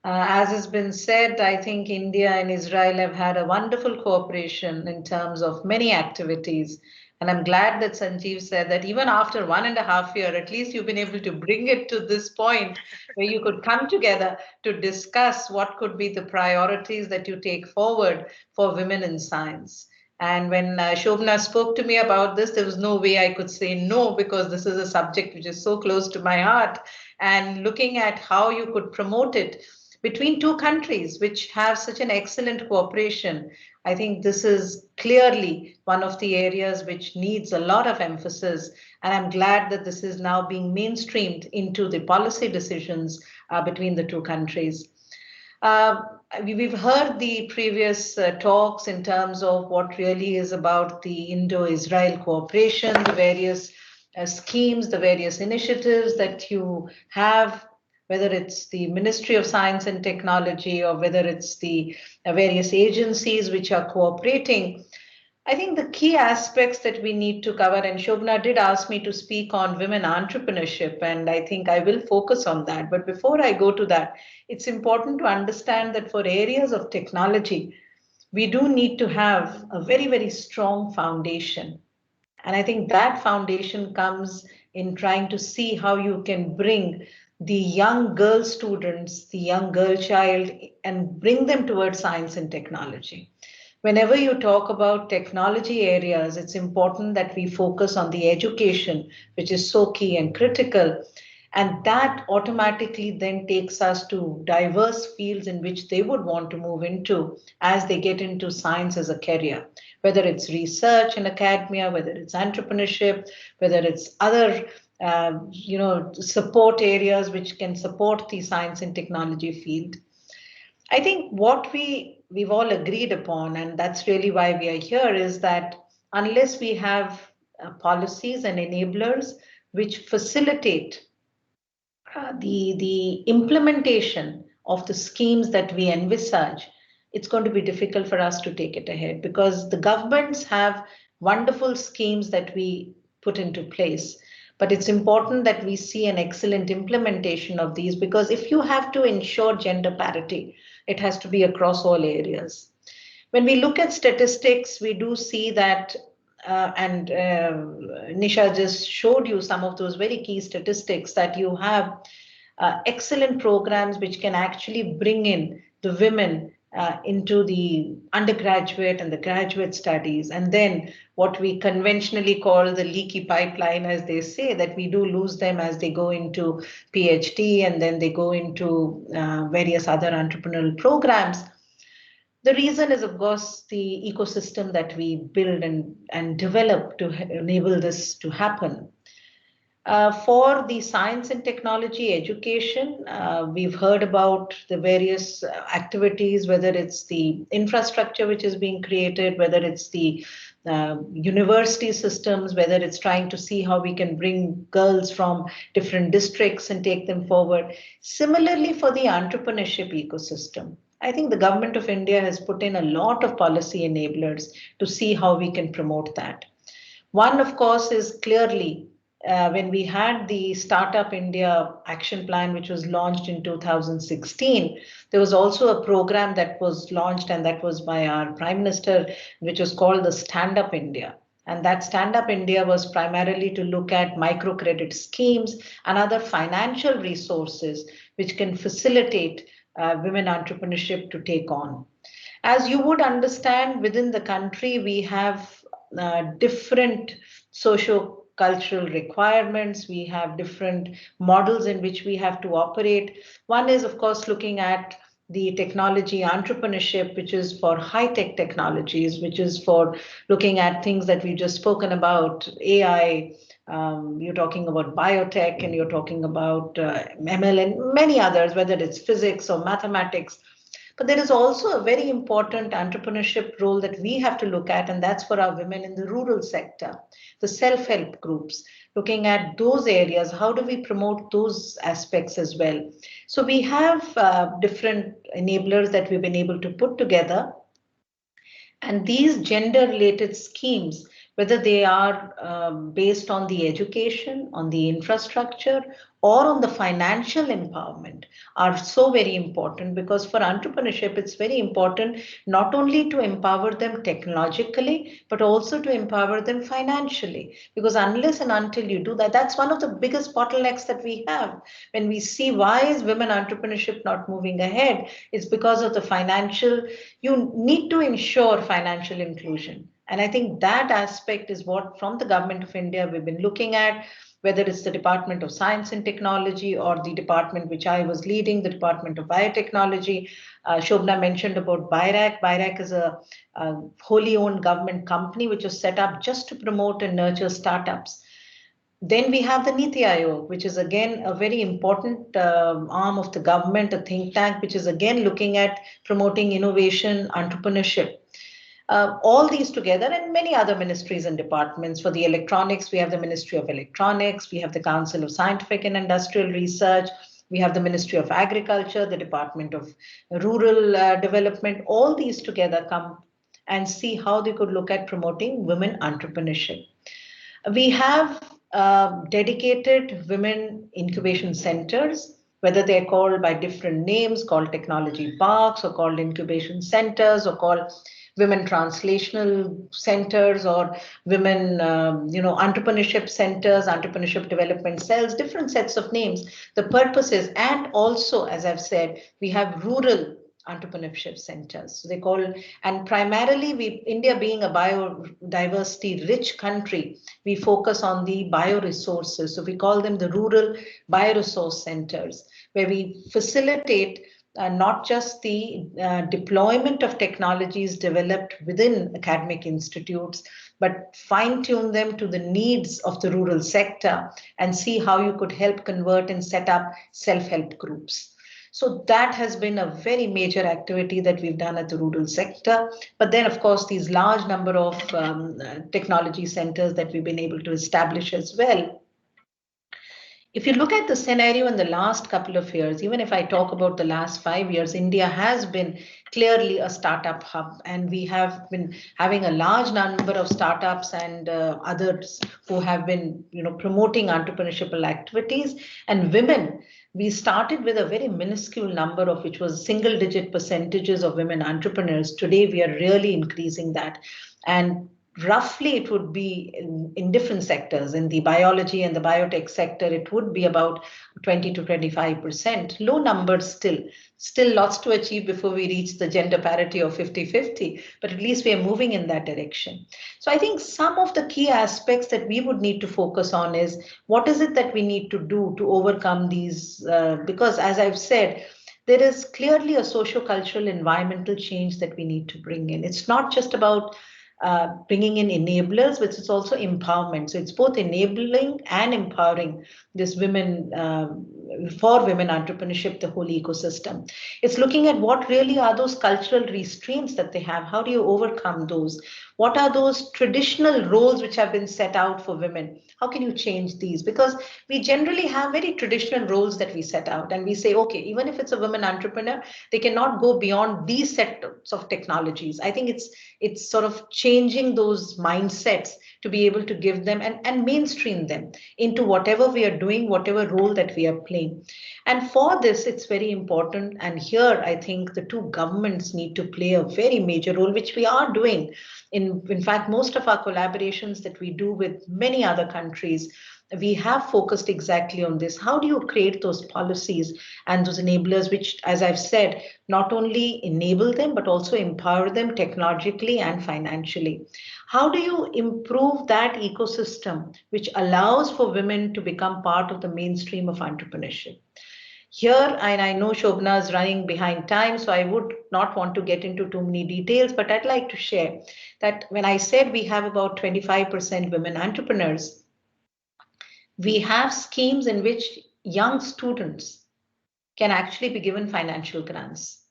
As has been said, I think India and Israel have had a wonderful cooperation in terms of many activities. And I'm glad that Sanjeev said that even after 1.5 years, at least you've been able to bring it to this point where you could come together to discuss what could be the priorities that you take forward for women in science. And when Shobna spoke to me about this, there was no way I could say no, because this is a subject which is so close to my heart. And looking at how you could promote it between two countries which have such an excellent cooperation, I think this is clearly one of the areas which needs a lot of emphasis. And I'm glad that this is now being mainstreamed into the policy decisions between the two countries. We've heard the previous talks in terms of what really is about the Indo-Israel cooperation, the various schemes, the various initiatives that you have, whether it's the Ministry of Science and Technology or whether it's the various agencies which are cooperating. I think the key aspects that we need to cover, and Shobna did ask me to speak on women entrepreneurship, and I think I will focus on that. But before I go to that, it's important to understand that for areas of technology, we do need to have a very, very strong foundation. And I think that foundation comes in trying to see how you can bring the young girl students, the young girl child, and bring them towards science and technology. Whenever you talk about technology areas, it's important that we focus on the education, which is so key and critical. And that automatically then takes us to diverse fields in which they would want to move into as they get into science as a career, whether it's research in academia, whether it's entrepreneurship, whether it's other support areas which can support the science and technology field. I think what we've all agreed upon, and that's really why we are here, is that unless we have policies and enablers which facilitate the implementation of the schemes that we envisage, it's going to be difficult for us to take it ahead, because the governments have wonderful schemes that we put into place. But it's important that we see an excellent implementation of these, because if you have to ensure gender parity, it has to be across all areas. When we look at statistics, we do see that, and Nisha just showed you some of those very key statistics, that you have excellent programs which can actually bring in the women into the undergraduate and the graduate studies, and then what we conventionally call the leaky pipeline, as they say, that we do lose them as they go into PhD and then they go into various other entrepreneurial programs. The reason is, of course, the ecosystem that we build and develop to enable this to happen. For the science and technology education, we've heard about the various activities, whether it's the infrastructure which is being created, whether it's the university systems, whether it's trying to see how we can bring girls from different districts and take them forward. Similarly, for the entrepreneurship ecosystem, I think the government of India has put in a lot of policy enablers to see how we can promote that. One, of course, is clearly when we had the Startup India action plan, which was launched in 2016, there was also a program that was launched, and that was by our Prime Minister, which was called the Stand Up India. And that Stand Up India was primarily to look at microcredit schemes and other financial resources which can facilitate women entrepreneurship to take on. As you would understand, within the country, we have different socio-cultural requirements. We have different models in which we have to operate. One is, of course, looking at the technology entrepreneurship, which is for high-tech technologies, which is for looking at things that we've just spoken about, AI, You're talking about biotech, and you're talking about ML and many others, whether it's physics or mathematics. But there is also a very important entrepreneurship role that we have to look at, and that's for our women in the rural sector, the self-help groups, looking at those areas. How do we promote those aspects as well? So we have different enablers that we've been able to put together. And these gender-related schemes, whether they are based on the education, on the infrastructure, or on the financial empowerment, are so very important, because for entrepreneurship, it's very important not only to empower them technologically, but also to empower them financially. Because unless and until you do that, that's one of the biggest bottlenecks that we have. When we see why is women entrepreneurship not moving ahead, it's because of the financial. You need to ensure financial inclusion. And I think that aspect is what, from the government of India, we've been looking at, whether it's the Department of Science and Technology or the department which I was leading, the Department of Biotechnology. Shobna mentioned about Birac. Birac is a wholly owned government company which was set up just to promote and nurture startups. Then we have the Niti Aayog, which is again a very important arm of the government, a think tank, which is again looking at promoting innovation, entrepreneurship. All these together, and many other ministries and departments. For the electronics, we have the Ministry of Electronics, we have the Council of Scientific and Industrial Research, we have the Ministry of Agriculture, the Department of Rural Development. All these together come and see how they could look at promoting women entrepreneurship. We have dedicated women incubation centers, whether they're called by different names, called technology parks, or called incubation centers, or called women translational centers, or women, entrepreneurship centers, entrepreneurship development cells, different sets of names. The purpose is, and also, as I've said, we have rural entrepreneurship centers. So they call, and primarily India being a biodiversity rich country, we focus on the bioresources. So we call them the rural bioresource centers, where we facilitate not just the deployment of technologies developed within academic institutes, but fine-tune them to the needs of the rural sector and see how you could help convert and set up self-help groups. So that has been a very major activity that we've done at the rural sector. But then, of course, these large number of technology centers that we've been able to establish as well. If you look at the scenario in the last couple of years, even if I talk about the last 5 years, India has been clearly a startup hub, and we have been having a large number of startups and others who have been, promoting entrepreneurship activities. And women, we started with a very minuscule number of which was single-digit percentages of women entrepreneurs. Today, we are really increasing that. And roughly, it would be in different sectors. In the biology and the biotech sector, it would be about 20 to 25%. Low numbers still lots to achieve before we reach the gender parity of 50-50, but at least we are moving in that direction. So I think some of the key aspects that we would need to focus on is what is it that we need to do to overcome these, because as I've said, there is clearly a socio-cultural environmental change that we need to bring in. It's not just about bringing in enablers, but it's also empowerment. So it's both enabling and empowering this women, for women entrepreneurship, the whole ecosystem. It's looking at what really are those cultural restraints that they have. How do you overcome those? What are those traditional roles which have been set out for women? How can you change these? Because we generally have very traditional roles that we set out, and we say, okay, even if it's a woman entrepreneur, they cannot go beyond these sets of technologies. I think it's sort of changing those mindsets to be able to give them and mainstream them into whatever we are doing, whatever role that we are playing. And for this, it's very important. And here, I think the two governments need to play a very major role, which we are doing. In fact, most of our collaborations that we do with many other countries, we have focused exactly on this. How do you create those policies and those enablers, which, as I've said, not only enable them, but also empower them technologically and financially? How do you improve that ecosystem, which allows for women to become part of the mainstream of entrepreneurship? Here, and I know Shobna is running behind time, so I would not want to get into too many details, but I'd like to share that when I said we have about 25% women entrepreneurs, we have schemes in which young students can actually be given financial grants.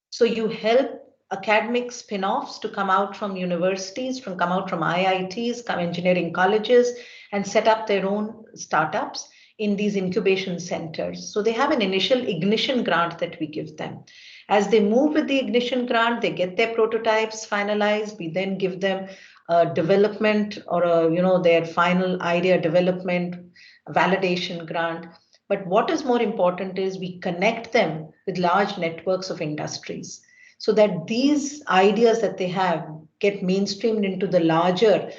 So you help academic spin-offs to come out from universities, come out from IITs, engineering colleges, and set up their own startups in these incubation centers. So they have an initial ignition grant that we give them. As they move with the ignition grant, they get their prototypes finalized. We then give them a development or their final idea development validation grant. But what is more important is we connect them with large networks of industries so that these ideas that they have get mainstreamed into the larger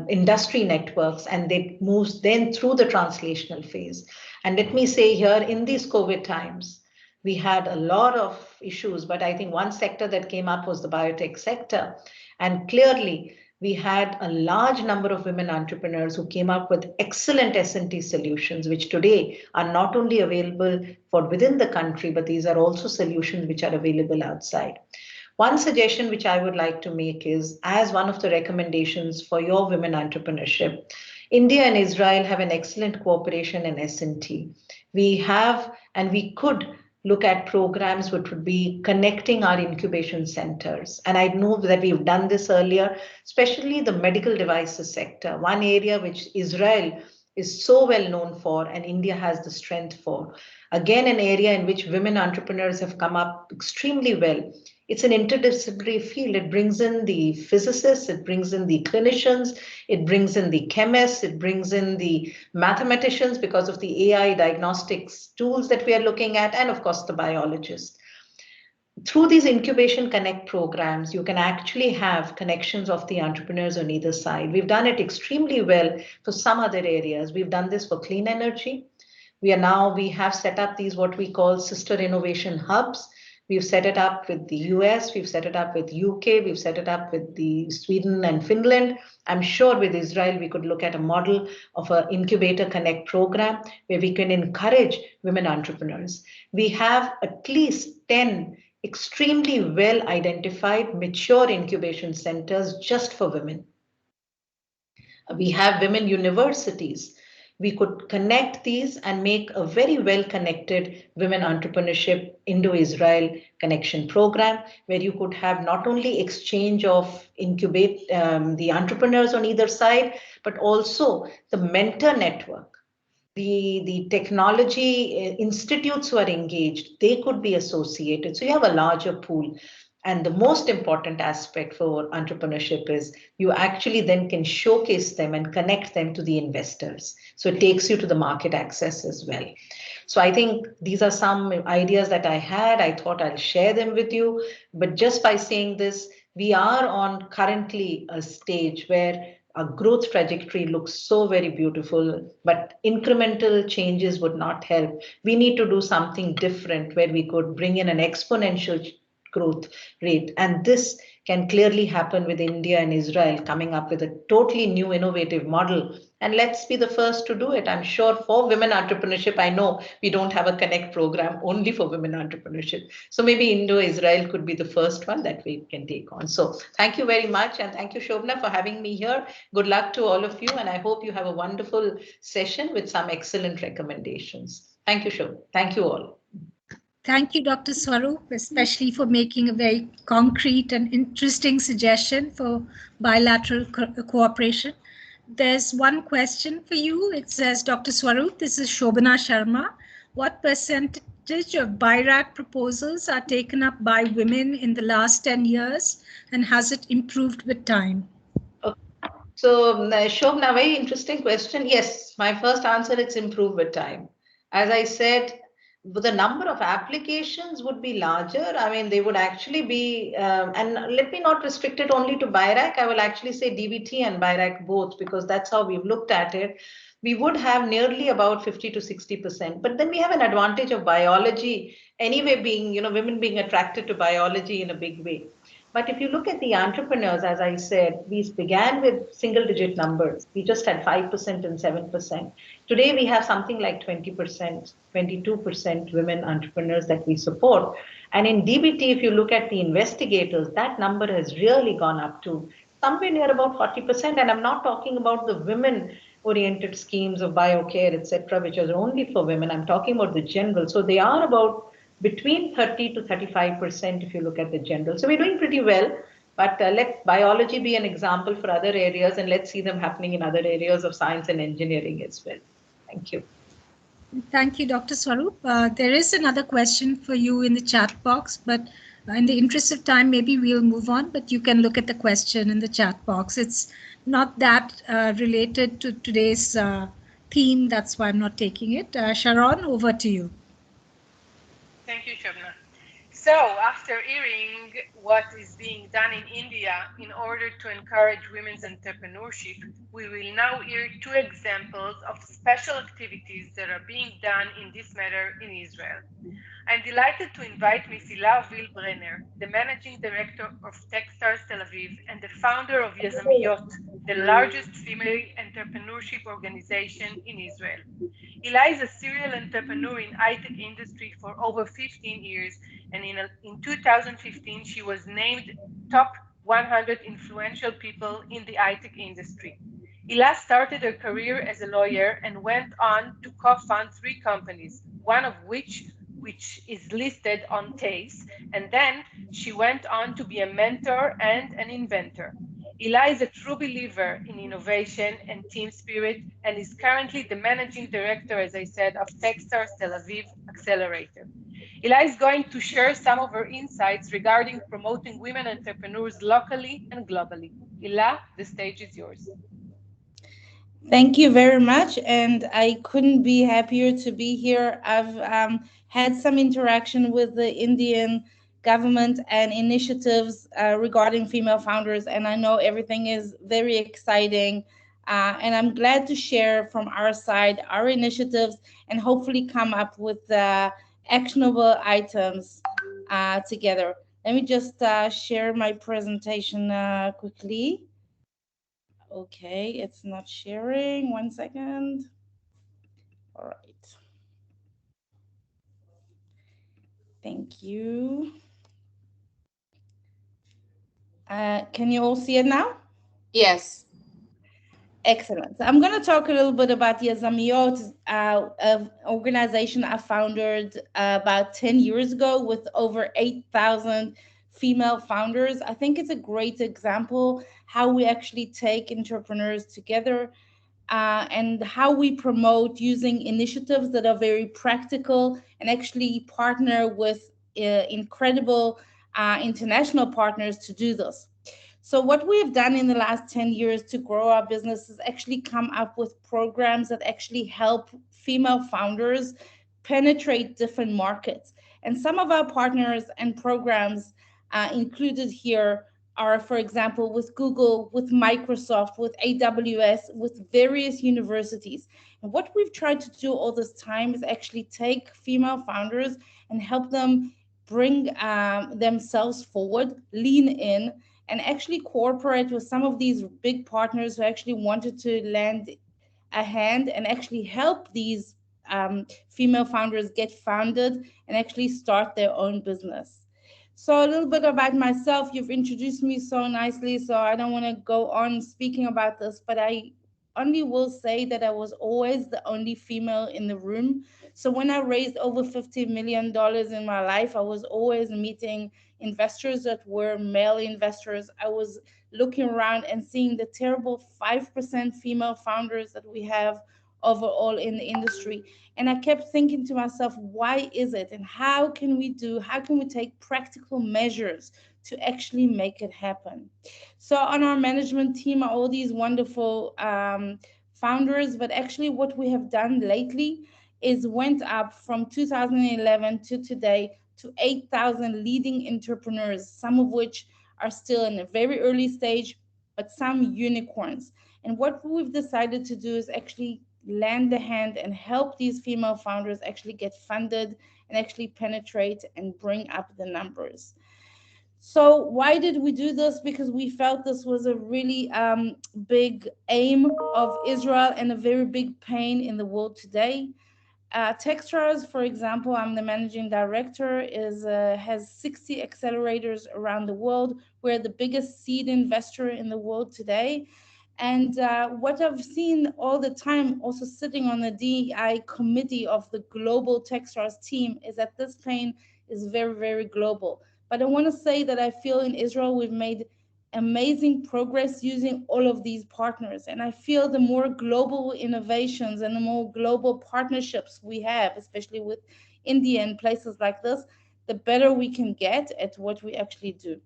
industry networks, and they move then through the translational phase. And let me say here, in these COVID times, we had a lot of issues, but I think one sector that came up was the biotech sector. And clearly, we had a large number of women entrepreneurs who came up with excellent S&T solutions, which today are not only available for within the country, but these are also solutions which are available outside. One suggestion which I would like to make is, as one of the recommendations for your women entrepreneurship, India and Israel have an excellent cooperation in S&T. We have, and we could look at programs which would be connecting our incubation centers. And I know that we've done this earlier, especially the medical devices sector, one area which Israel is so well known for and India has the strength for. Again, an area in which women entrepreneurs have come up extremely well. It's an interdisciplinary field. It brings in the physicists, it brings in the clinicians, it brings in the chemists, it brings in the mathematicians because of the AI diagnostics tools that we are looking at, and of course the biologists. Through these Incubation Connect programs, you can actually have connections of the entrepreneurs on either side. We've done it extremely well for some other areas. We've done this for clean energy. We have set up these what we call sister innovation hubs. We've set it up with the US, we've set it up with UK, we've set it up with the Sweden and Finland. I'm sure with Israel, we could look at a model of an Incubator Connect program where we can encourage women entrepreneurs. We have at least 10 extremely well identified mature incubation centers just for women. We have women universities. We could connect these and make a very well-connected women entrepreneurship Indo-Israel connection program, where you could have not only exchange of incubate the entrepreneurs on either side, but also the mentor network. The technology institutes who are engaged, they could be associated. So you have a larger pool. And the most important aspect for entrepreneurship is you actually then can showcase them and connect them to the investors. So it takes you to the market access as well. So I think these are some ideas that I had. I thought I'll share them with you. But just by saying this, we are on currently a stage where our growth trajectory looks so very beautiful, but incremental changes would not help. We need to do something different where we could bring in an exponential growth rate. And this can clearly happen with India and Israel coming up with a totally new innovative model. And let's be the first to do it. I'm sure for women entrepreneurship, I know we don't have a Connect program only for women entrepreneurship. So maybe Indo-Israel could be the first one that we can take on. So thank you very much. And thank you, Shobna, for having me here. Good luck to all of you. And I hope you have a wonderful session with some excellent recommendations. Thank you, Shobna. Thank you all. Thank you, Dr. Swaroop, especially for making a very concrete and interesting suggestion for bilateral cooperation. There's one question for you. It says, Dr. Swaroop, this is Shobana Sharma. What percentage of Birac proposals are taken up by women in the last 10 years, and has it improved with time? Okay. So, Shobana, very interesting question. Yes, my first answer, it's improved with time. As I said, the number of applications would be larger. I mean, they would actually be, and let me not restrict it only to Birac. I will actually say DVT and Birac both, because that's how we've looked at it. We would have nearly about 50 to 60%. But then we have an advantage of biology anyway being, women being attracted to biology in a big way. But if you look at the entrepreneurs, as I said, we began with single-digit numbers. We just had 5% and 7%. Today, we have something like 20%, 22% women entrepreneurs that we support. And in DBT, if you look at the investigators, that number has really gone up to somewhere near about 40%. And I'm not talking about the women oriented schemes of biocare, etc., which are only for women. I'm talking about the general. So they are about between 30 to 35% if you look at the general. So we're doing pretty well, but let biology be an example for other areas, and let's see them happening in other areas of science and engineering as well. Thank you. Thank you, Dr. Swaroop. There is another question for you in the chat box, but in the interest of time, maybe we'll move on, but you can look at the question in the chat box. It's not that related to today's theme. That's why I'm not taking it. Sharon, over to you. Thank you, Shobna. So after hearing what is being done in India in order to encourage women's entrepreneurship, we will now hear two examples of special activities that are being done in this matter in Israel. I'm delighted to invite Ms. Hilah Wilbrenner, the Managing Director of Techstars Tel Aviv and the founder of Yazamiyot, the largest female entrepreneurship organization in Israel. Hilah is a serial entrepreneur in high-tech industry for over 15 years, and in 2015, she was named top 100 influential people in the high-tech industry. Hilah started her career as a lawyer and went on to co-found 3 companies, one of which is listed on TASE, and then she went on to be a mentor and an inventor. Hilah is a true believer in innovation and team spirit and is currently the managing director, as I said, of Techstars Tel Aviv Accelerator. Hilah is going to share some of her insights regarding promoting women entrepreneurs locally and globally. Hilah, the stage is yours. Thank you very much, and I couldn't be happier to be here. I've had some interaction with the Indian government and initiatives regarding female founders, and I know everything is very exciting, and I'm glad to share from our side our initiatives and hopefully come up with actionable items together. Let me just share my presentation quickly. Okay, it's not sharing. 1 second. All right. Thank you. Can you all see it now? Yes. Excellent. So I'm going to talk a little bit about Yazamiyot, an organization I founded about 10 years ago with over 8,000 female founders. I think it's a great example how we actually take entrepreneurs together and how we promote using initiatives that are very practical and actually partner with incredible international partners to do this. So what we have done in the last 10 years to grow our business is actually come up with programs that actually help female founders penetrate different markets. And some of our partners and programs included here are, for example, with Google, with Microsoft, with AWS, with various universities. And what we've tried to do all this time is actually take female founders and help them bring themselves forward, lean in, and actually cooperate with some of these big partners who actually wanted to lend a hand and actually help these female founders get founded and actually start their own business. So a little bit about myself. You've introduced me so nicely, so I don't want to go on speaking about this, but I only will say that I was always the only female in the room. So when I raised over $50 million in my life, I was always meeting investors that were male investors. I was looking around and seeing the terrible 5% female founders that we have overall in the industry. And I kept thinking to myself, why is it? And how can we take practical measures to actually make it happen? So on our management team are all these wonderful founders, but actually what we have done lately is went up from 2011 to today to 8,000 leading entrepreneurs, some of which are still in a very early stage, but some unicorns. And what we've decided to do is actually lend a hand and help these female founders actually get funded and actually penetrate and bring up the numbers. So why did we do this? Because we felt this was a really big aim of Israel and a very big pain in the world today. Techstars, for example, I'm the managing director, has 60 accelerators around the world. We're the biggest seed investor in the world today. And what I've seen all the time, also sitting on the DEI committee of the global Techstars team, is that this pain is very, very global. But I want to say that I feel in Israel we've made amazing progress using all of these partners. And I feel the more global innovations and the more global partnerships we have, especially with India and places like this, the better we can get at what we actually do.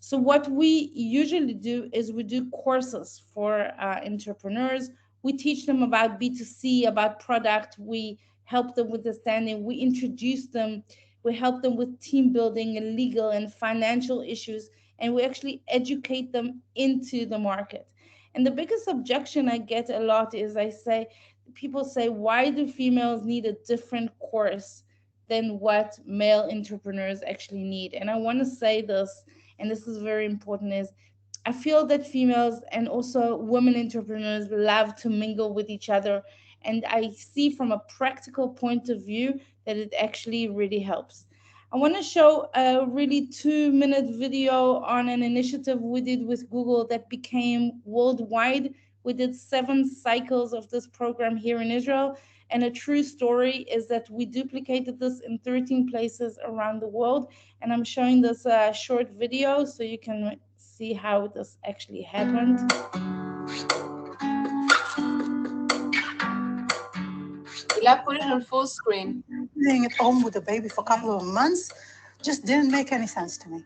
So what we usually do is we do courses for entrepreneurs. We teach them about B2C, about product. We help them with understanding. We introduce them. We help them with team building and legal and financial issues. And we actually educate them into the market. And the biggest objection I get a lot is people say, why do females need a different course than what male entrepreneurs actually need? And I want to say this, and this is very important, is I feel that females and also women entrepreneurs love to mingle with each other. And I see from a practical point of view that it actually really helps. I want to show a really 2-minute video on an initiative we did with Google that became worldwide. We did 7 cycles of this program here in Israel. And a true story is that we duplicated this in 13 places around the world. And I'm showing this short video so you can see how this actually happened. Put it on full screen. Being at home with a baby for a couple of months just didn't make any sense to me.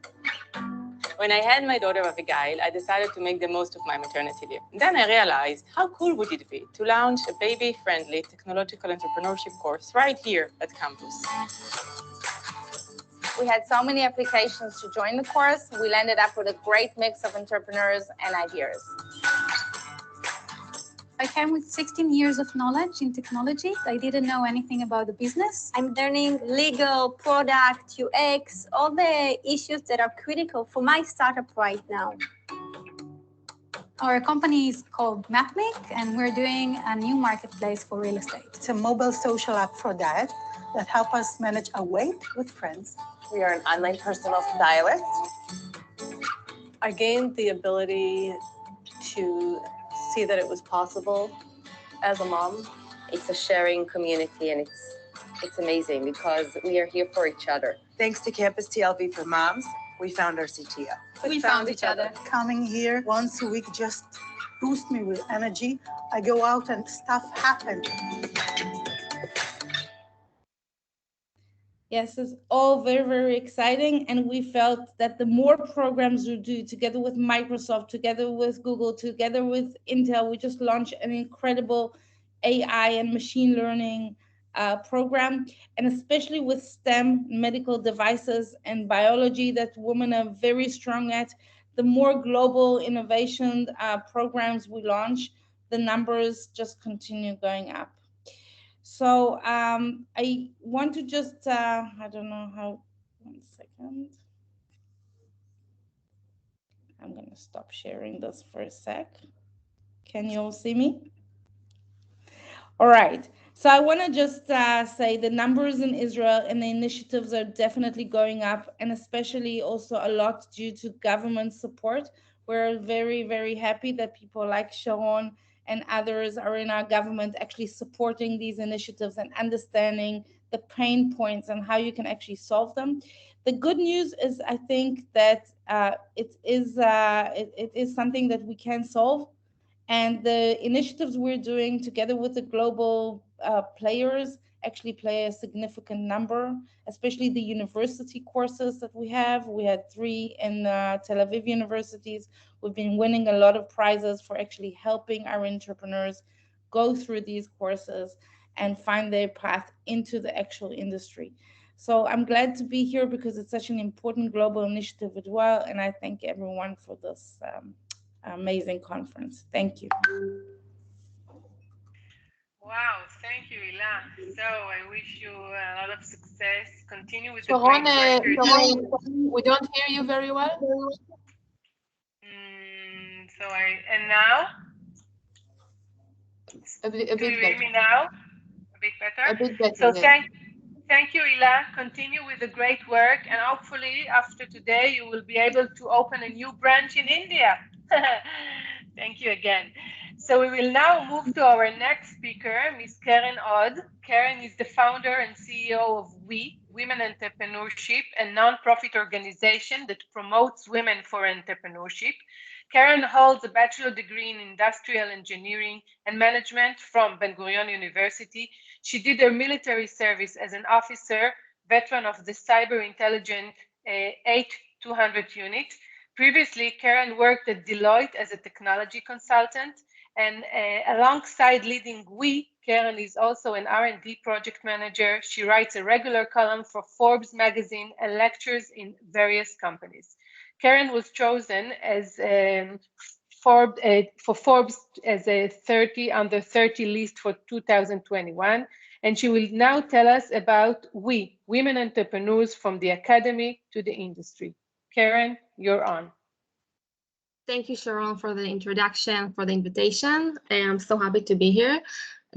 When I had my daughter Abigail, I decided to make the most of my maternity leave. Then I realized how cool would it be to launch a baby-friendly technological entrepreneurship course right here at campus. We had so many applications to join the course. We landed up with a great mix of entrepreneurs and ideas. I came with 16 years of knowledge in technology. I didn't know anything about the business. I'm learning legal, product, UX, all the issues that are critical for my startup right now. Our company is called Mapmic, and we're doing a new marketplace for real estate. It's a mobile social app for that helps us manage our weight with friends. We are an online personal stylist. I gained the ability to see that it was possible as a mom. It's a sharing community, and it's amazing because we are here for each other. Thanks to Campus TLV for Moms, we found our CTO. We found each other. Coming here once a week just boosts me with energy. I go out and stuff happens. Yes, it's all very, very exciting. And we felt that the more programs we do together with Microsoft, together with Google, together with Intel, we just launched an incredible AI and machine learning program. And especially with STEM, medical devices and biology that women are very strong at, the more global innovation programs we launch, the numbers just continue going up. So I want to just, I don't know how, 1 second. I'm going to stop sharing this for a sec. Can you all see me? All right. So I want to just say the numbers in Israel and the initiatives are definitely going up, and especially also a lot due to government support. We're very, very happy that people like Sharon and others are in our government actually supporting these initiatives and understanding the pain points and how you can actually solve them. The good news is, I think that it is something that we can solve. And the initiatives we're doing together with the global players actually play a significant number, especially the university courses that we have. We had 3 in Tel Aviv universities. We've been winning a lot of prizes for actually helping our entrepreneurs go through these courses and find their path into the actual industry. So I'm glad to be here because it's such an important global initiative as well. And I thank everyone for this amazing conference. Thank you. Wow, thank you, Ila. So I wish you a lot of success. Continue with the Sharon, great work. we don't hear you very well. And now? A bit Do you hear better. me now? A bit better? A bit better, So yeah. thank you, Ila. Continue with the great work, and hopefully after today you will be able to open a new branch in India. Thank you again. So we will now move to our next speaker, Ms. Karen Odd. Karen is the founder and CEO of WE, Women Entrepreneurship, a non-profit organization that promotes women for entrepreneurship. Karen holds a bachelor degree in industrial engineering and management from Ben-Gurion University. She did her military service as an officer, veteran of the Cyber Intelligence 8200 unit. Previously, Karen worked at Deloitte as a technology consultant, and alongside leading WE, Karen is also an R&D project manager. She writes a regular column for Forbes magazine and lectures in various companies. Karen was chosen as for Forbes as a 30 under 30 list for 2021, and she will now tell us about WE, Women Entrepreneurs from the Academy to the Industry. Karen, you're on. Thank you, Sharon, for the introduction, for the invitation. I'm so happy to be here.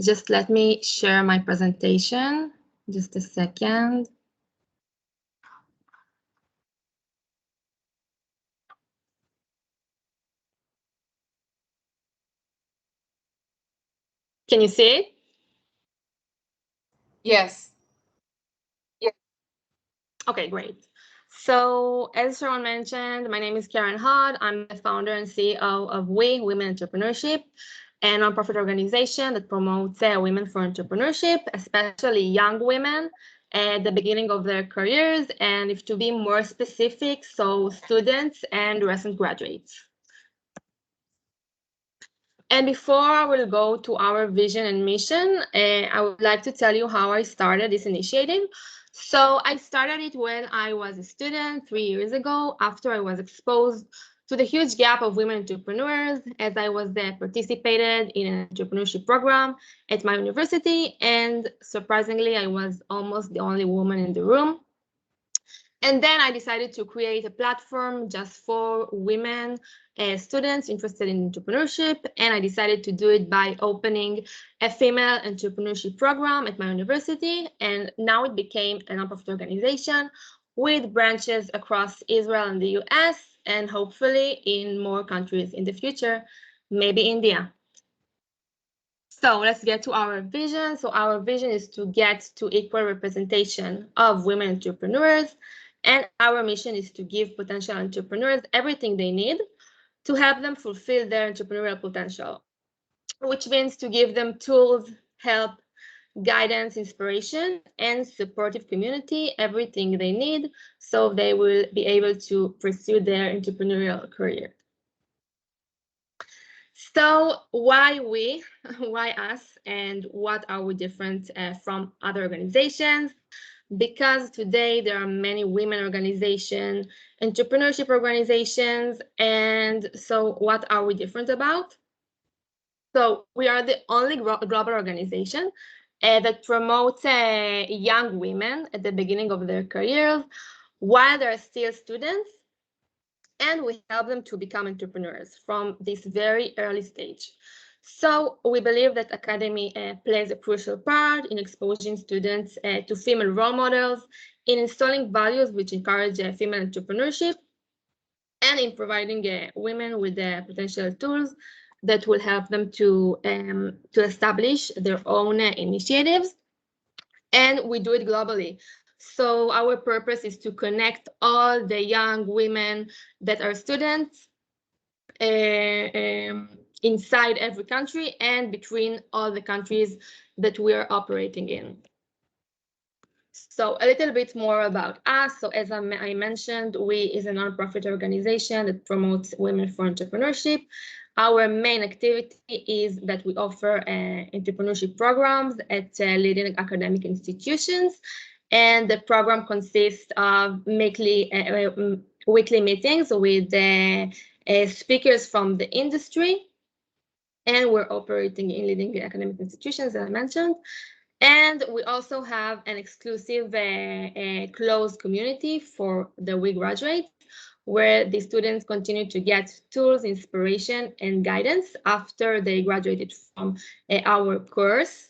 Just let me share my presentation. Just a second. Can you see it? Yes. Yeah. Okay, great. So as Sharon mentioned, my name is Karen Odd. I'm the founder and CEO of WE, Women Entrepreneurship, a nonprofit organization that promotes women for entrepreneurship, especially young women at the beginning of their careers, and if to be more specific, so students and recent graduates. And before I will go to our vision and mission, I would like to tell you how I started this initiative. So I started it when I was a student 3 years ago, after I was exposed to the huge gap of women entrepreneurs, as I was participated in an entrepreneurship program at my university, and surprisingly, I was almost the only woman in the room. And then I decided to create a platform just for women students interested in entrepreneurship, and I decided to do it by opening a female entrepreneurship program at my university, and now it became a nonprofit organization with branches across Israel and the US, and hopefully in more countries in the future, maybe India. So let's get to our vision. So our vision is to get to equal representation of women entrepreneurs, and our mission is to give potential entrepreneurs everything they need to help them fulfill their entrepreneurial potential, which means to give them tools, help, guidance, inspiration, and supportive community, everything they need, so they will be able to pursue their entrepreneurial career. So why we, why us, and what are we different from other organizations? Because today there are many women organizations, entrepreneurship organizations, and so what are we different about? So we are the only global organization that promotes young women at the beginning of their careers while they're still students, and we help them to become entrepreneurs from this very early stage. So we believe that Academy plays a crucial part in exposing students to female role models, in installing values which encourage female entrepreneurship, and in providing women with the potential tools that will help them to establish their own initiatives. And we do it globally. So our purpose is to connect all the young women that are students inside every country and between all the countries that we are operating in. So a little bit more about us. So as I mentioned, WE is a nonprofit organization that promotes women for entrepreneurship. Our main activity is that we offer entrepreneurship programs at leading academic institutions. And the program consists of weekly meetings with speakers from the industry. And we're operating in leading academic institutions, as I mentioned. And we also have an exclusive closed community for the WE graduates, where the students continue to get tools, inspiration, and guidance after they graduated from our course.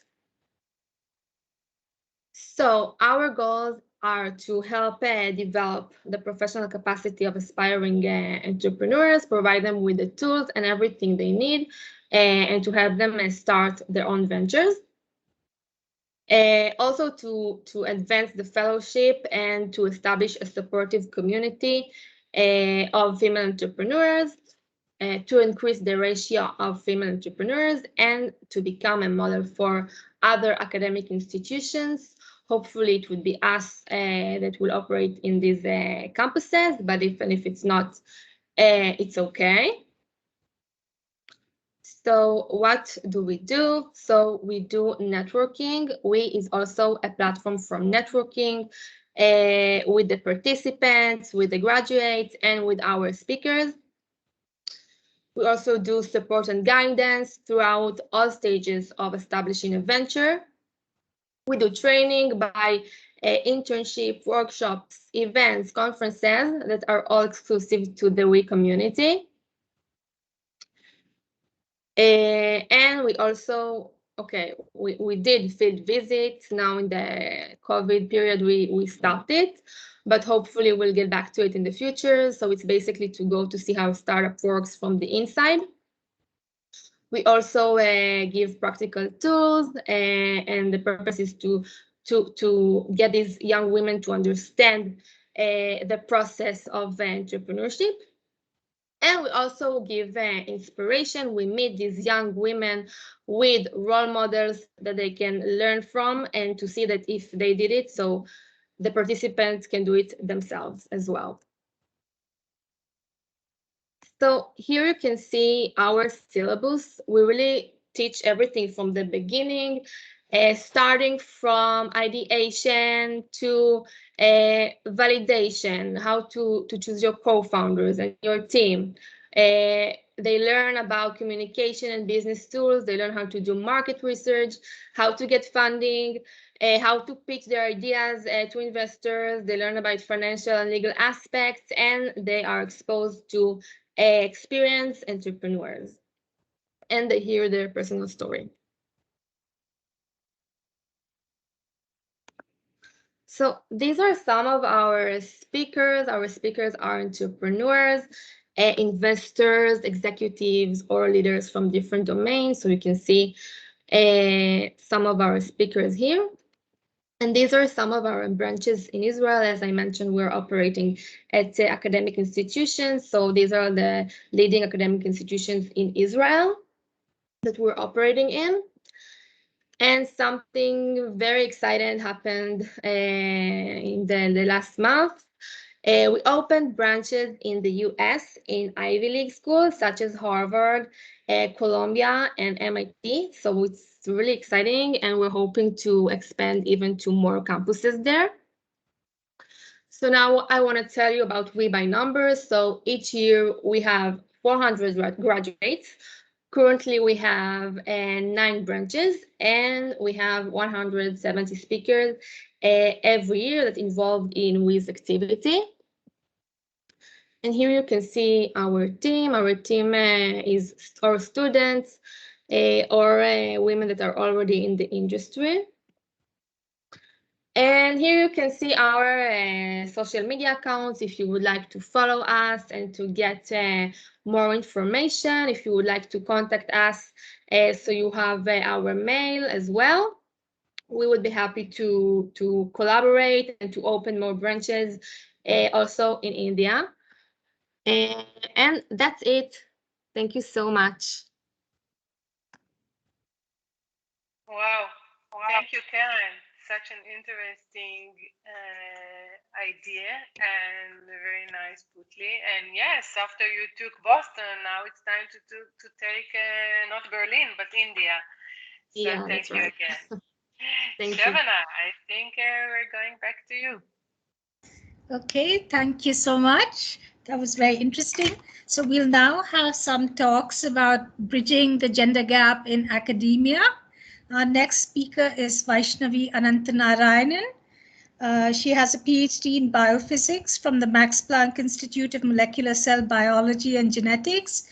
So our goals are to help develop the professional capacity of aspiring entrepreneurs, provide them with the tools and everything they need, and to help them start their own ventures. Also to advance the fellowship and to establish a supportive community of female entrepreneurs, to increase the ratio of female entrepreneurs, and to become a model for other academic institutions. Hopefully it would be us that will operate in these campuses, but if it's not, it's okay. So what do we do? So we do networking. We is also a platform for networking with the participants, with the graduates, and with our speakers. We also do support and guidance throughout all stages of establishing a venture. We do training by internship, workshops, events, conferences that are all exclusive to the WE community. And we also, we did field visits. Now in the COVID period, we stopped it, but hopefully we'll get back to it in the future. So it's basically to go to see how a startup works from the inside. We also give practical tools, and the purpose is to get these young women to understand the process of entrepreneurship. And we also give inspiration. We meet these young women with role models that they can learn from, and to see that if they did it, so the participants can do it themselves as well. So here you can see our syllabus. We really teach everything from the beginning, starting from ideation to validation, how to choose your co-founders and your team. They learn about communication and business tools. They learn how to do market research, how to get funding, how to pitch their ideas to investors. They learn about financial and legal aspects, and they are exposed to experienced entrepreneurs, and they hear their personal story. So these are some of our speakers. Our speakers are entrepreneurs, investors, executives, or leaders from different domains. So you can see some of our speakers here. And these are some of our branches in Israel. As I mentioned, we're operating at academic institutions. So these are the leading academic institutions in Israel that we're operating in. And something very exciting happened in the last month. We opened branches in the US in Ivy League schools such as Harvard, Columbia, and MIT. So it's really exciting, and we're hoping to expand even to more campuses there. So now I want to tell you about WE by numbers. So each year we have 400 graduates. Currently we have 9 branches, and we have 170 speakers every year that involved in WE's activity. And here you can see our team. Our team is our students or women that are already in the industry. And here you can see our social media accounts if you would like to follow us and to get more information, if you would like to contact us. So you have our mail as well. We would be happy to collaborate and to open more branches also in India. And that's it. Thank you so much. Wow. Thank you, Karen. Such an interesting idea and very nice, Putli. And yes, after you took Boston, now it's time to take not Berlin, but India. So Yeah, thank that's you right. again. Thank you. Shavana, I think we're going back to you. Okay, thank you so much. That was very interesting. So we'll now have some talks about bridging the gender gap in academia. Our next speaker is Vaishnavi Ananthana. She has a PhD in biophysics from the Max Planck Institute of Molecular Cell Biology and Genetics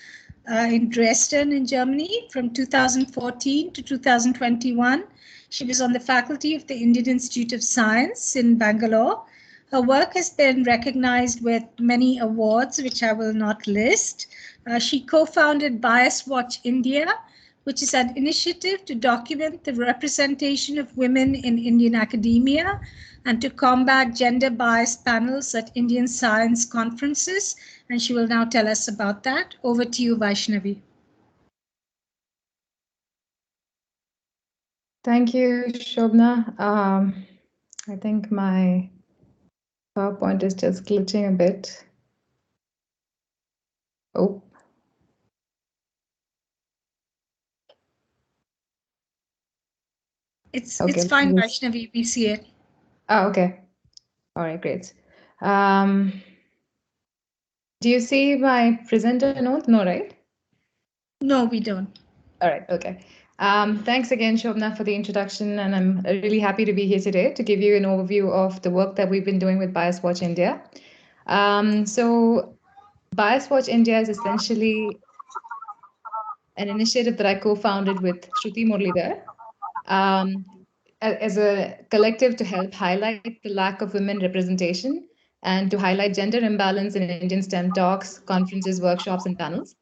in Dresden in Germany from 2014 to 2021. She was on the faculty of the Indian Institute of Science in Bangalore. Her work has been recognized with many awards, which I will not list. She co-founded Bias Watch India, which is an initiative to document the representation of women in Indian academia and to combat gender-biased panels at Indian science conferences. And she will now tell us about that. Over to you, Vaishnavi. Thank you, Shobna. I think my PowerPoint is just glitching a bit. Oh. It's Okay, fine, yes. Vaishnavi, we see it. Oh, okay. All right, great. Do you see my presenter note? No, right? No, we don't. All right, okay. Thanks again, Shobna, for the introduction, and I'm really happy to be here today to give you an overview of the work that we've been doing with Bias Watch India. So Bias Watch India is essentially an initiative that I co-founded with Shruti Muralidhar as a collective to help highlight the lack of women representation and to highlight gender imbalance in Indian STEM talks, conferences, workshops, and panels.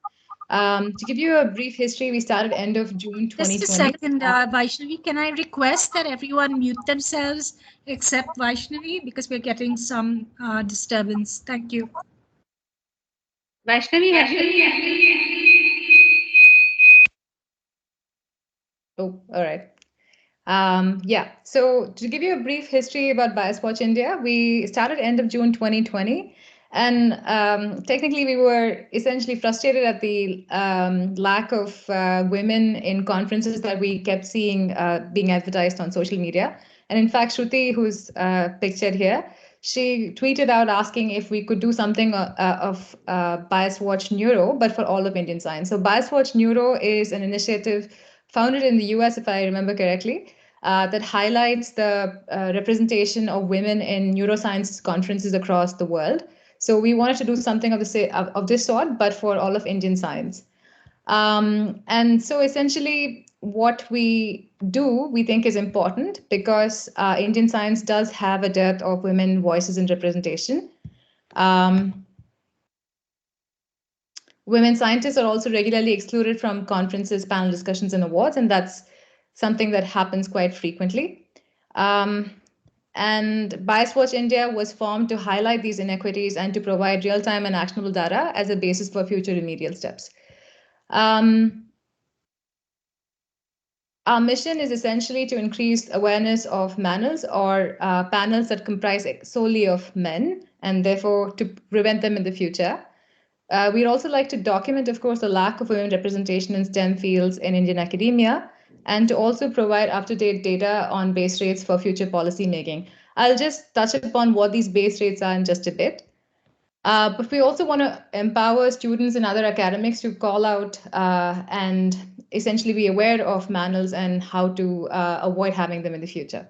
To give you a brief history, we started end of June 2020. Just a second, Vaishnavi, can I request that everyone mute themselves except Vaishnavi because we're getting some disturbance. Thank you. Vaishnavi. Oh, all right. Yeah, so to give you a brief history about Bias Watch India, we started end of June 2020. And technically, we were essentially frustrated at the lack of women in conferences that we kept seeing being advertised on social media. And in fact, Shruti, who's pictured here, she tweeted out asking if we could do something of Bias Watch Neuro, but for all of Indian science. So Bias Watch Neuro is an initiative founded in the US, if I remember correctly, that highlights the representation of women in neuroscience conferences across the world. So we wanted to do something of this sort, but for all of Indian science. And so essentially what we do, we think is important because Indian science does have a dearth of women voices and representation. Women scientists are also regularly excluded from conferences, panel discussions, and awards, and that's something that happens quite frequently. And Bias Watch India was formed to highlight these inequities and to provide real-time and actionable data as a basis for future remedial steps. Our mission is essentially to increase awareness of panels or panels that comprise solely of men, and therefore to prevent them in the future. We'd also like to document, of course, the lack of women representation in STEM fields in Indian academia, and to also provide up-to-date data on base rates for future policy making. I'll just touch upon what these base rates are in just a bit. But we also want to empower students and other academics to call out and essentially be aware of manels and how to avoid having them in the future.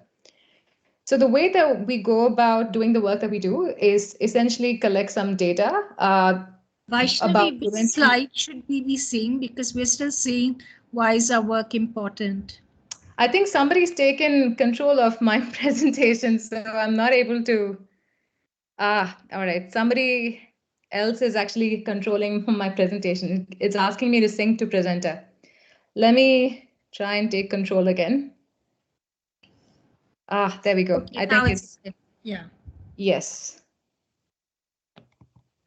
So the way that we go about doing the work that we do is essentially collect some data Vaishnavi, which slide should we be seeing? Because we're still seeing why is our work important. I think somebody's taken control of my presentation, so I'm not able to. All right. Somebody else is actually controlling my presentation. It's asking me to sync to presenter. Let me try and take control again. There we go. Okay, I think it's yeah. Yes.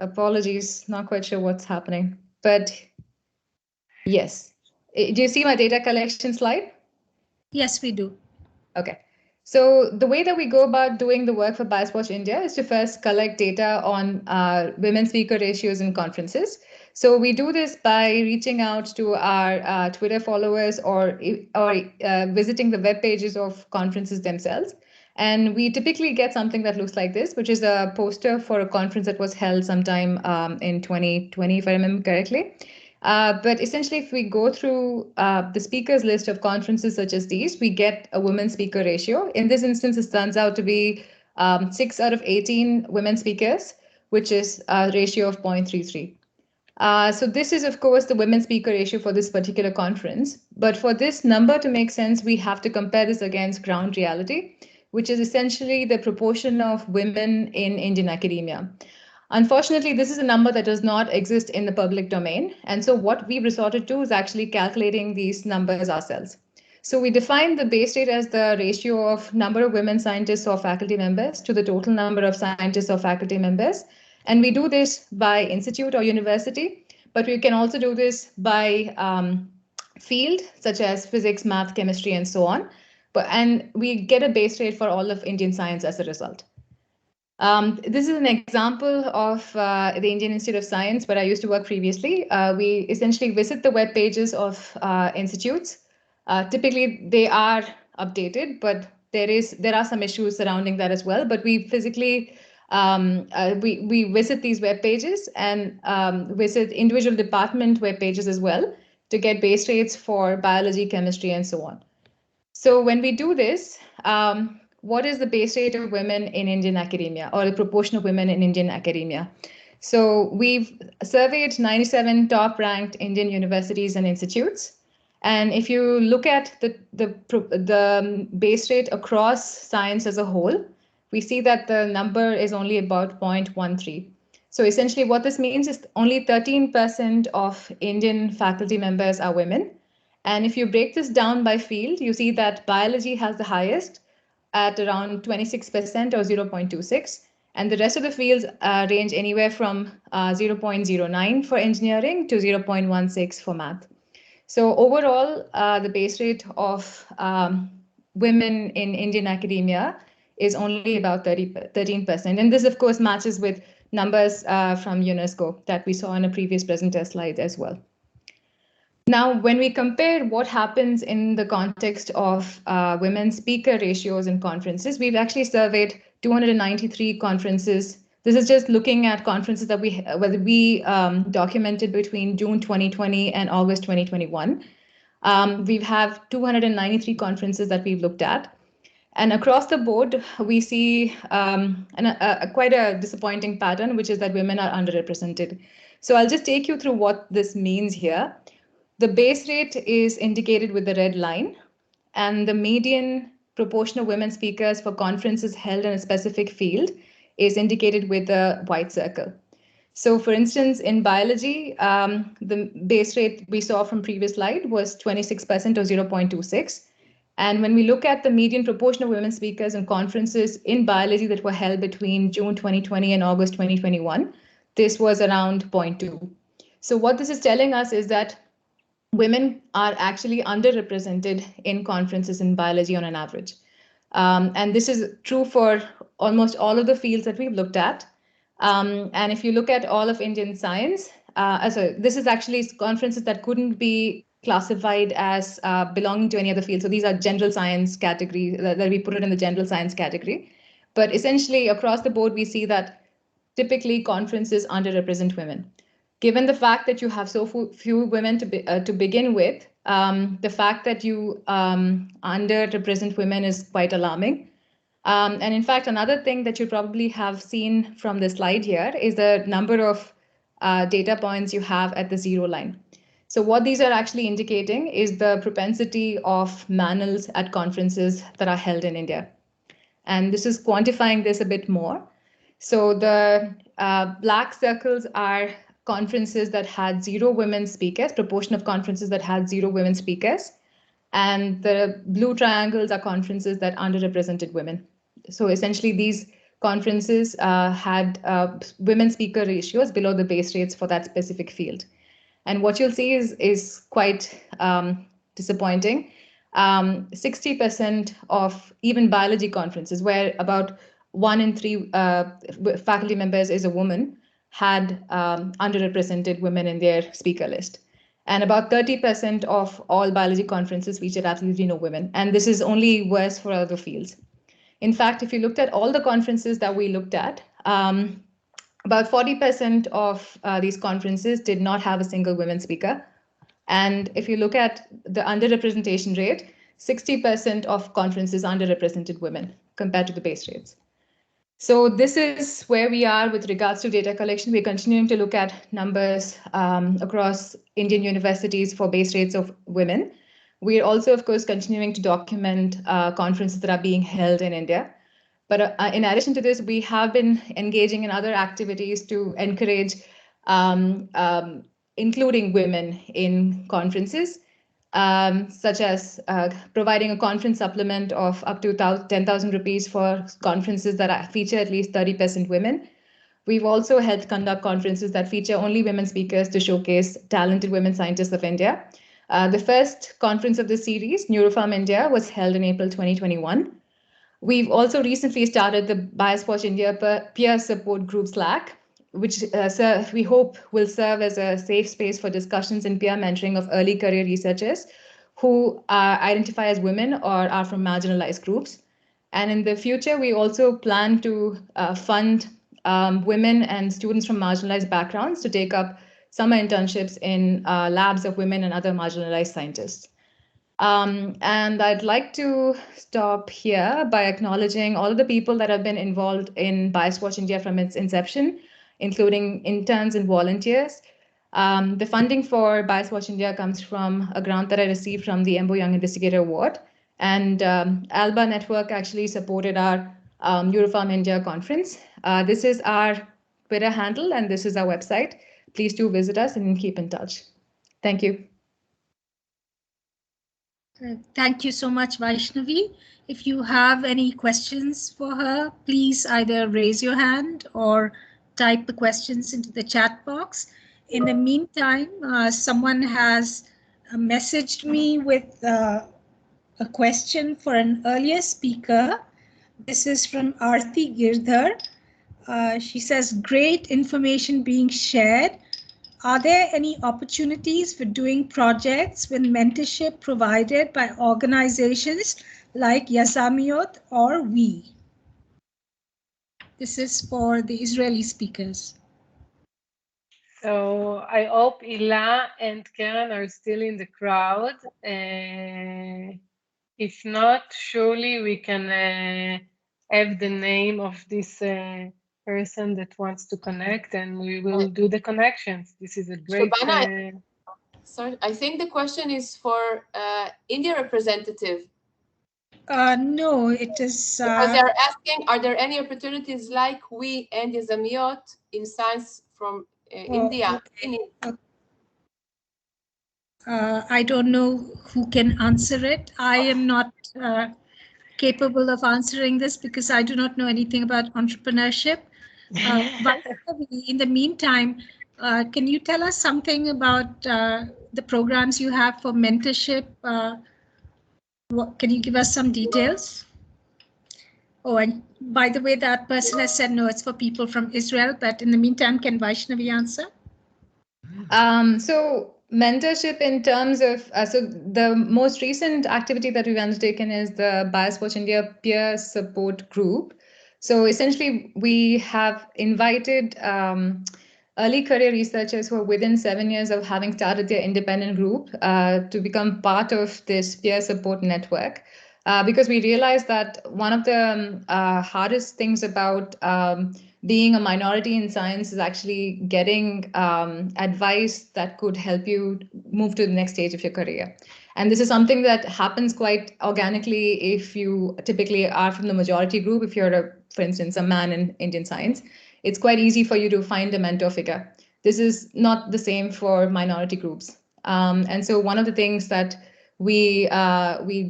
Apologies, not quite sure what's happening, but yes. Do you see my data collection slide? Yes, we do. Okay. So the way that we go about doing the work for Bias Watch India is to first collect data on women speaker ratios in conferences. So we do this by reaching out to our Twitter followers or visiting the web pages of conferences themselves. And we typically get something that looks like this, which is a poster for a conference that was held sometime in 2020, if I remember correctly. But essentially, if we go through the speakers list of conferences such as these, we get a women speaker ratio. In this instance, it turns out to be 6 out of 18 women speakers, which is a ratio of 0.33. So this is, of course, the women speaker ratio for this particular conference. But for this number to make sense, we have to compare this against ground reality, which is essentially the proportion of women in Indian academia. Unfortunately, this is a number that does not exist in the public domain. And so what we resorted to is actually calculating these numbers ourselves. So we define the base rate as the ratio of number of women scientists or faculty members to the total number of scientists or faculty members. And we do this by institute or university, but we can also do this by field, such as physics, math, chemistry, and so on. And we get a base rate for all of Indian science as a result. This is an example of the Indian Institute of Science, where I used to work previously. We essentially visit the web pages of institutes. Typically, they are updated, but there are some issues surrounding that as well. But we physically we visit these web pages and visit individual department web pages as well to get base rates for biology, chemistry, and so on. So when we do this, what is the base rate of women in Indian academia, or the proportion of women in Indian academia? So we've surveyed 97 top-ranked Indian universities and institutes. And if you look at the base rate across science as a whole, we see that the number is only about 0.13. So essentially what this means is only 13% of Indian faculty members are women. And if you break this down by field, you see that biology has the highest at around 26% or 0.26. And the rest of the fields range anywhere from 0.09 for engineering to 0.16 for math. So overall, the base rate of women in Indian academia is only about 13%. And this, of course, matches with numbers from UNESCO that we saw in a previous presenter slide as well. Now, when we compare what happens in the context of women speaker ratios in conferences, we've actually surveyed 293 conferences. This is just looking at conferences that we documented between June 2020 and August 2021. We have 293 conferences that we've looked at. And across the board, we see quite a disappointing pattern, which is that women are underrepresented. So I'll just take you through what this means here. The base rate is indicated with the red line, and the median proportion of women speakers for conferences held in a specific field is indicated with the white circle. So for instance, in biology, the base rate we saw from previous slide was 26% or 0.26. And when we look at the median proportion of women speakers in conferences in biology that were held between June 2020 and August 2021, this was around 0.2. So what this is telling us is that women are actually underrepresented in conferences in biology on an average. And this is true for almost all of the fields that we've looked at. And if you look at all of Indian science, this is actually conferences that couldn't be classified as belonging to any other field. So these are general science category that we put it in the general science category. But essentially across the board, we see that typically conferences underrepresent women. Given the fact that you have so few women to begin with, the fact that you underrepresent women is quite alarming. And in fact, another thing that you probably have seen from the slide here is the number of data points you have at the 0 line. So what these are actually indicating is the propensity of males at conferences that are held in India. And this is quantifying this a bit more. So the black circles are conferences that had 0 women speakers, proportion of conferences that had 0 women speakers. And the blue triangles are conferences that underrepresented women. So essentially these conferences had women speaker ratios below the base rates for that specific field. And what you'll see is quite disappointing. 60% of even biology conferences, where about 1 in 3 faculty members is a woman, had underrepresented women in their speaker list. And about 30% of all biology conferences featured absolutely no women. And this is only worse for other fields. In fact, if you looked at all the conferences that we looked at, about 40% of these conferences did not have a single women speaker. And if you look at the underrepresentation rate, 60% of conferences underrepresented women compared to the base rates. So this is where we are with regards to data collection. We're continuing to look at numbers across Indian universities for base rates of women. We're also, of course, continuing to document conferences that are being held in India. But in addition to this, we have been engaging in other activities to encourage including women in conferences, such as providing a conference supplement of up to 10,000 rupees for conferences that feature at least 30% women. We've also helped conduct conferences that feature only women speakers to showcase talented women scientists of India. The first conference of the series, Neurofarm India, was held in April 2021. We've also recently started the BiasWatch India Peer Support Group Slack, which we hope will serve as a safe space for discussions and peer mentoring of early career researchers who identify as women or are from marginalized groups. And in the future, we also plan to fund women and students from marginalized backgrounds to take up summer internships in labs of women and other marginalized scientists. And I'd like to stop here by acknowledging all of the people that have been involved in BiasWatch India from its inception, including interns and volunteers. The funding for BiasWatch India comes from a grant that I received from the Embo Young Investigator Award. And ALBA Network actually supported our Neurofarm India conference. This is our Twitter handle, and this is our website. Please do visit us and keep in touch. Thank you. Thank you so much, Vaishnavi. If you have any questions for her, please either raise your hand or type the questions into the chat box. In the meantime, someone has messaged me with a question for an earlier speaker. This is from Aarti Girdhar. She says, great information being shared. Are there any opportunities for doing projects with mentorship provided by organizations like Yazamiot or We? This is for the Israeli speakers. So I hope Ila and Karen are still in the crowd. If not, surely we can have the name of this person that wants to connect, and we will do the connections. This is a great... Sorry, I think the question is for India representative. No, it is... Because they're asking, are there any opportunities like We and Yazamiot in science from India? Okay. I don't know who can answer it. I am not capable of answering this because I do not know anything about entrepreneurship. But in the meantime, can you tell us something about the programs you have for mentorship? Can you give us some details? Oh, and by the way, that person has said no, it's for people from Israel. But in the meantime, can Vaishnavi answer? So mentorship in terms of, so the most recent activity that we've undertaken is the BiasWatch India Peer Support Group. So essentially, we have invited early career researchers who are within 7 years of having started their independent group to become part of this peer support network. Because we realized that one of the hardest things about being a minority in science is actually getting advice that could help you move to the next stage of your career. And this is something that happens quite organically if you typically are from the majority group. If you're, for instance, a man in Indian science, it's quite easy for you to find a mentor figure. This is not the same for minority groups. And so one of the things that we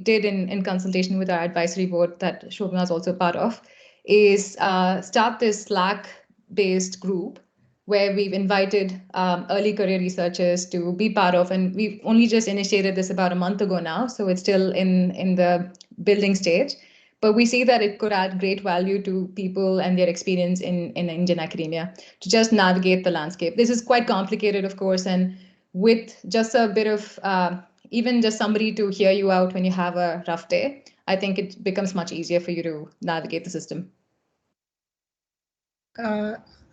did in consultation with our advisory board that Shobna is also part of is start this Slack-based group where we've invited early career researchers to be part of, and we've only just initiated this about a month ago now, so it's still in the building stage. But we see that it could add great value to people and their experience in Indian academia to just navigate the landscape. This is quite complicated, of course, and with just a bit of even just somebody to hear you out when you have a rough day, I think it becomes much easier for you to navigate the system.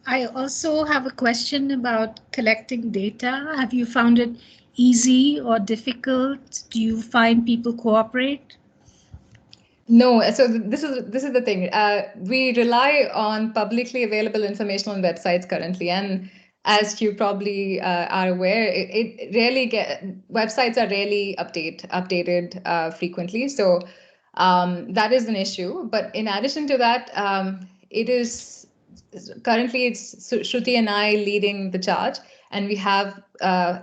I also have a question about collecting data. Have you found it easy or difficult? Do you find people cooperate? No, so this is the thing. We rely on publicly available information on websites currently, and as you probably are aware, websites are rarely updated frequently. So that is an issue. But in addition to that, currently it's Shruti and I leading the charge, and we have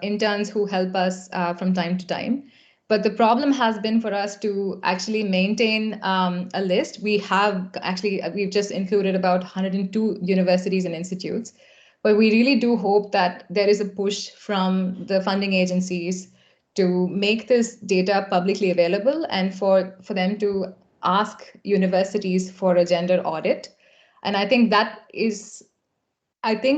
interns who help us from time to time. But the problem has been for us to actually maintain a list. We've just included about 102 universities and institutes. But we really do hope that there is a push from the funding agencies to make this data publicly available and for them to ask universities for a gender audit. And I think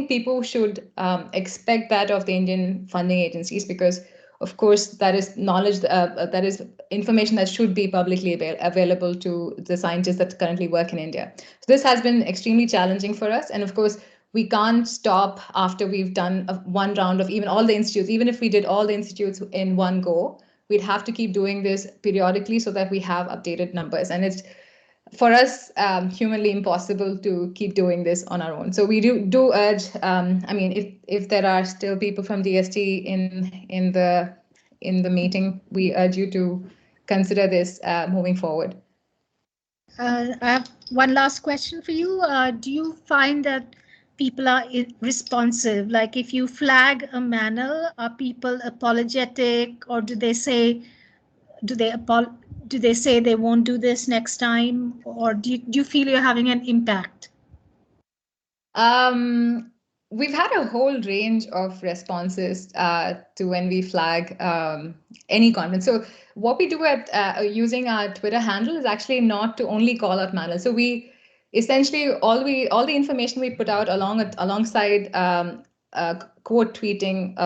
people should expect that of the Indian funding agencies, because of course that is knowledge, that is information that should be publicly available to the scientists that currently work in India. So this has been extremely challenging for us. And of course, we can't stop after we've done one round of even all the institutes. Even if we did all the institutes in one go, we'd have to keep doing this periodically so that we have updated numbers. And it's, for us, humanly impossible to keep doing this on our own. So we do urge, if there are still people from DST in the meeting, we urge you to consider this moving forward. I have one last question for you. Do you find that people are responsive? Like if you flag a manner, are people apologetic, or do they say they won't do this next time, or do you feel you're having an impact? We've had a whole range of responses to when we flag any conference. So what we do at using our Twitter handle is actually not to only call out manner. So we essentially all the information we put out alongside quote tweeting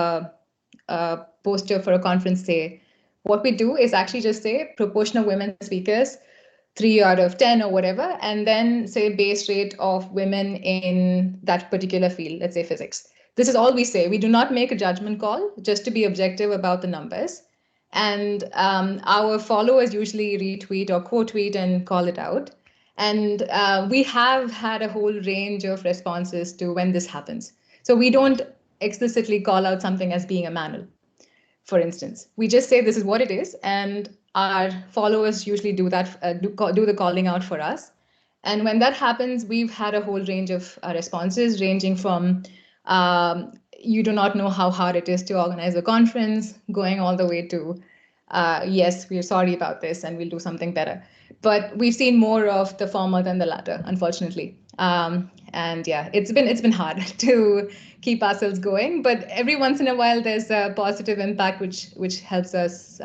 a poster for a conference day. What we do is actually just say proportion of women speakers, 3 out of 10 or whatever, and then say base rate of women in that particular field, let's say physics. This is all we say. We do not make a judgment call, just to be objective about the numbers. And our followers usually retweet or quote tweet and call it out. And we have had a whole range of responses to when this happens. So we don't explicitly call out something as being a manner, for instance. We just say this is what it is, and our followers usually do that, do the calling out for us. And when that happens, we've had a whole range of responses, ranging from you do not know how hard it is to organize a conference, going all the way to yes, we're sorry about this and we'll do something better. But we've seen more of the former than the latter, unfortunately. And yeah, it's been hard to keep ourselves going, but every once in a while there's a positive impact which helps us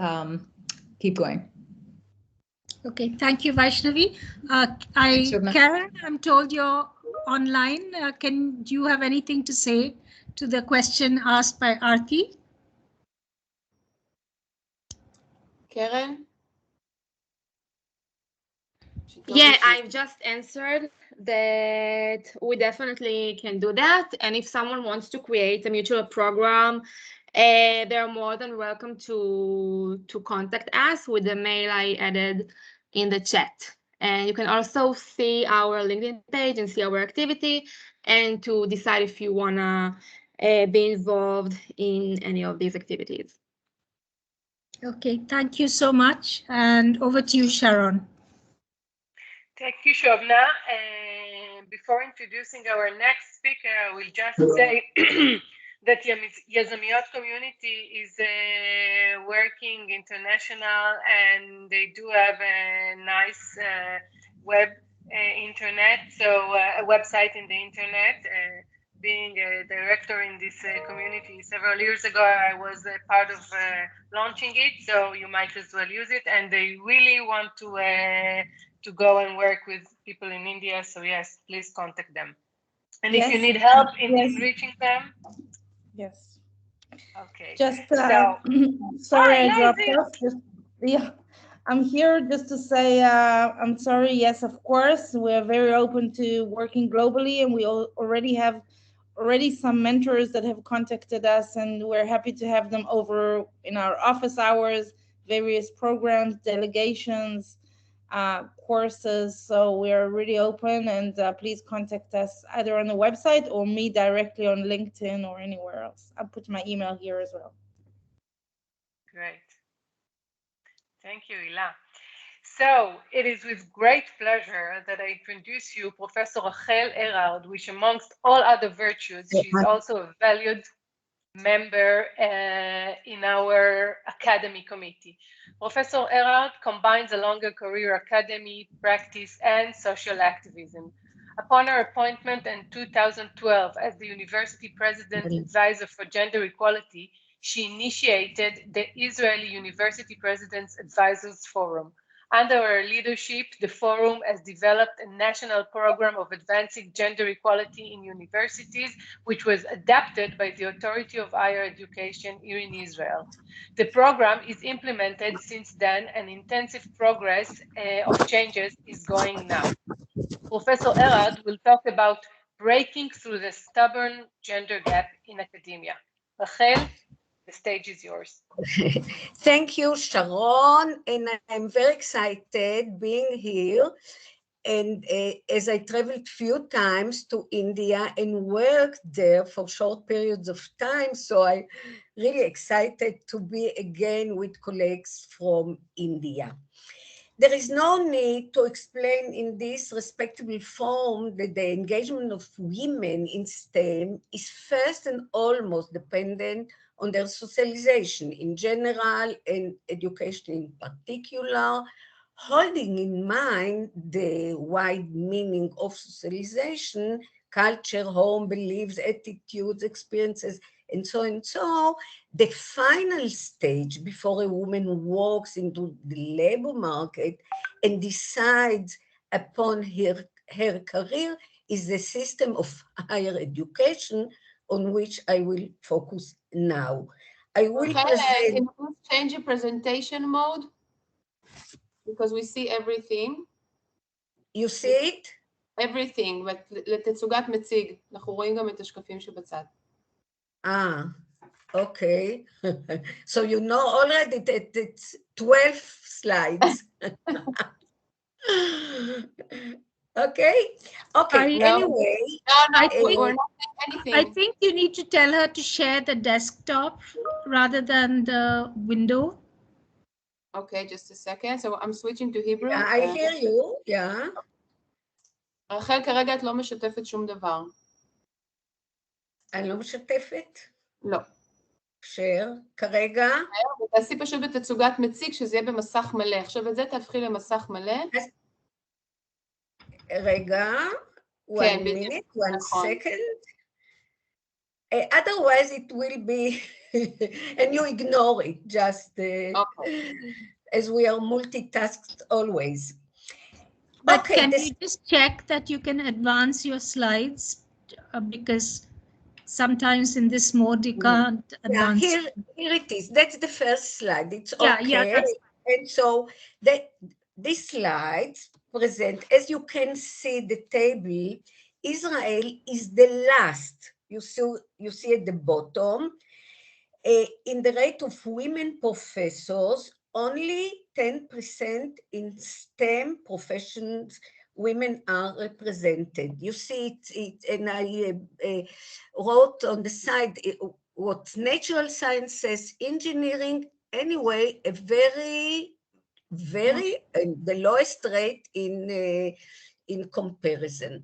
keep going. Okay, thank you, Vaishnavi. Karen, I'm told you're online. Do you have anything to say to the question asked by Aarti? Karen? Yeah, I've just answered that we definitely can do that. And if someone wants to create a mutual program, they're more than welcome to contact us with the mail I added in the chat. And you can also see our LinkedIn page and see our activity, and to decide if you want to be involved in any of these activities. Okay, thank you so much. And over to you, Sharon. Thank you, Shobna. And before introducing our next speaker, I will just say that Yazamiyot community is working international, and they do have a nice web internet, so a website in the internet. Being a director in this community several years ago, I was a part of launching it, so you might as well use it. And they really want to go and work with people in India, so yes, please contact them. And Yes. if you need help in Yes. reaching them, Yes. okay. Just So, sorry, hi, I dropped Liza. off. Yeah, I'm here just to say I'm sorry. Yes, of course, we're very open to working globally, and we already have some mentors that have contacted us, and we're happy to have them over in our office hours, various programs, delegations. courses. So we're really open, and please contact us either on the website or me directly on LinkedIn or anywhere else. I'll put my email here as well. Great. Thank you, Ila. So it is with great pleasure that I introduce you Professor Rachel Erard, which amongst all other virtues, she's also a valued member in our academy committee. Professor Erard combines a longer career academy, practice, and social activism. Upon her appointment in 2012 as the University President Advisor for Gender Equality, she initiated the Israeli University President's Advisors Forum. Under her leadership, the forum has developed a national program of advancing gender equality in universities, which was adapted by the Authority of Higher Education here in Israel. The program is implemented since then, and intensive progress of changes is going now. Professor Erard will talk about breaking through the stubborn gender gap in academia. Rachel, the stage is yours. Thank you, Sharon, and I'm very excited being here. And as I traveled few times to India and worked there for short periods of time, so I'm really excited to be again with colleagues from India. There is no need to explain in this respectable form that the engagement of women in STEM is first and almost dependent on their socialization in general and education in particular, holding in mind the wide meaning of socialization, culture, home, beliefs, attitudes, experiences, and so on. So the final stage before a woman walks into the labor market and decides upon her career is the system of higher education, on which I will focus now. I will present... Can you change your presentation mode? Because we see everything. You see it? Everything, לתצוגת מציג. אנחנו רואים גם את השקפים שבצד. Okay. So you know already that it's 12 slides. Okay. Anyway, I think you need to tell her to share the desktop rather than the window. Okay, just a second. So I'm switching to Hebrew. Yeah, I hear you. Yeah. רחל, כרגע את לא משתפת שום דבר. אני לא משתפת? לא. כרגע? תעשי פשוט בתצוגת מציג, שזה יהיה במסך מלא. עכשיו את זה תהפכי למסך מלא. רגע, one minute, one second. Otherwise it will be, and you ignore it, just as we are multitasked always. But can you just check that you can advance your slides? Because sometimes in this mode you can't advance. Here it is. That's the first slide. It's okay. And so these slides present, as you can see the table, Israel is the last. You see at the bottom. In the rate of women professors, only 10% in STEM professions women are represented. You see it, and I wrote on the side what natural sciences, engineering, anyway, a very the lowest rate in comparison.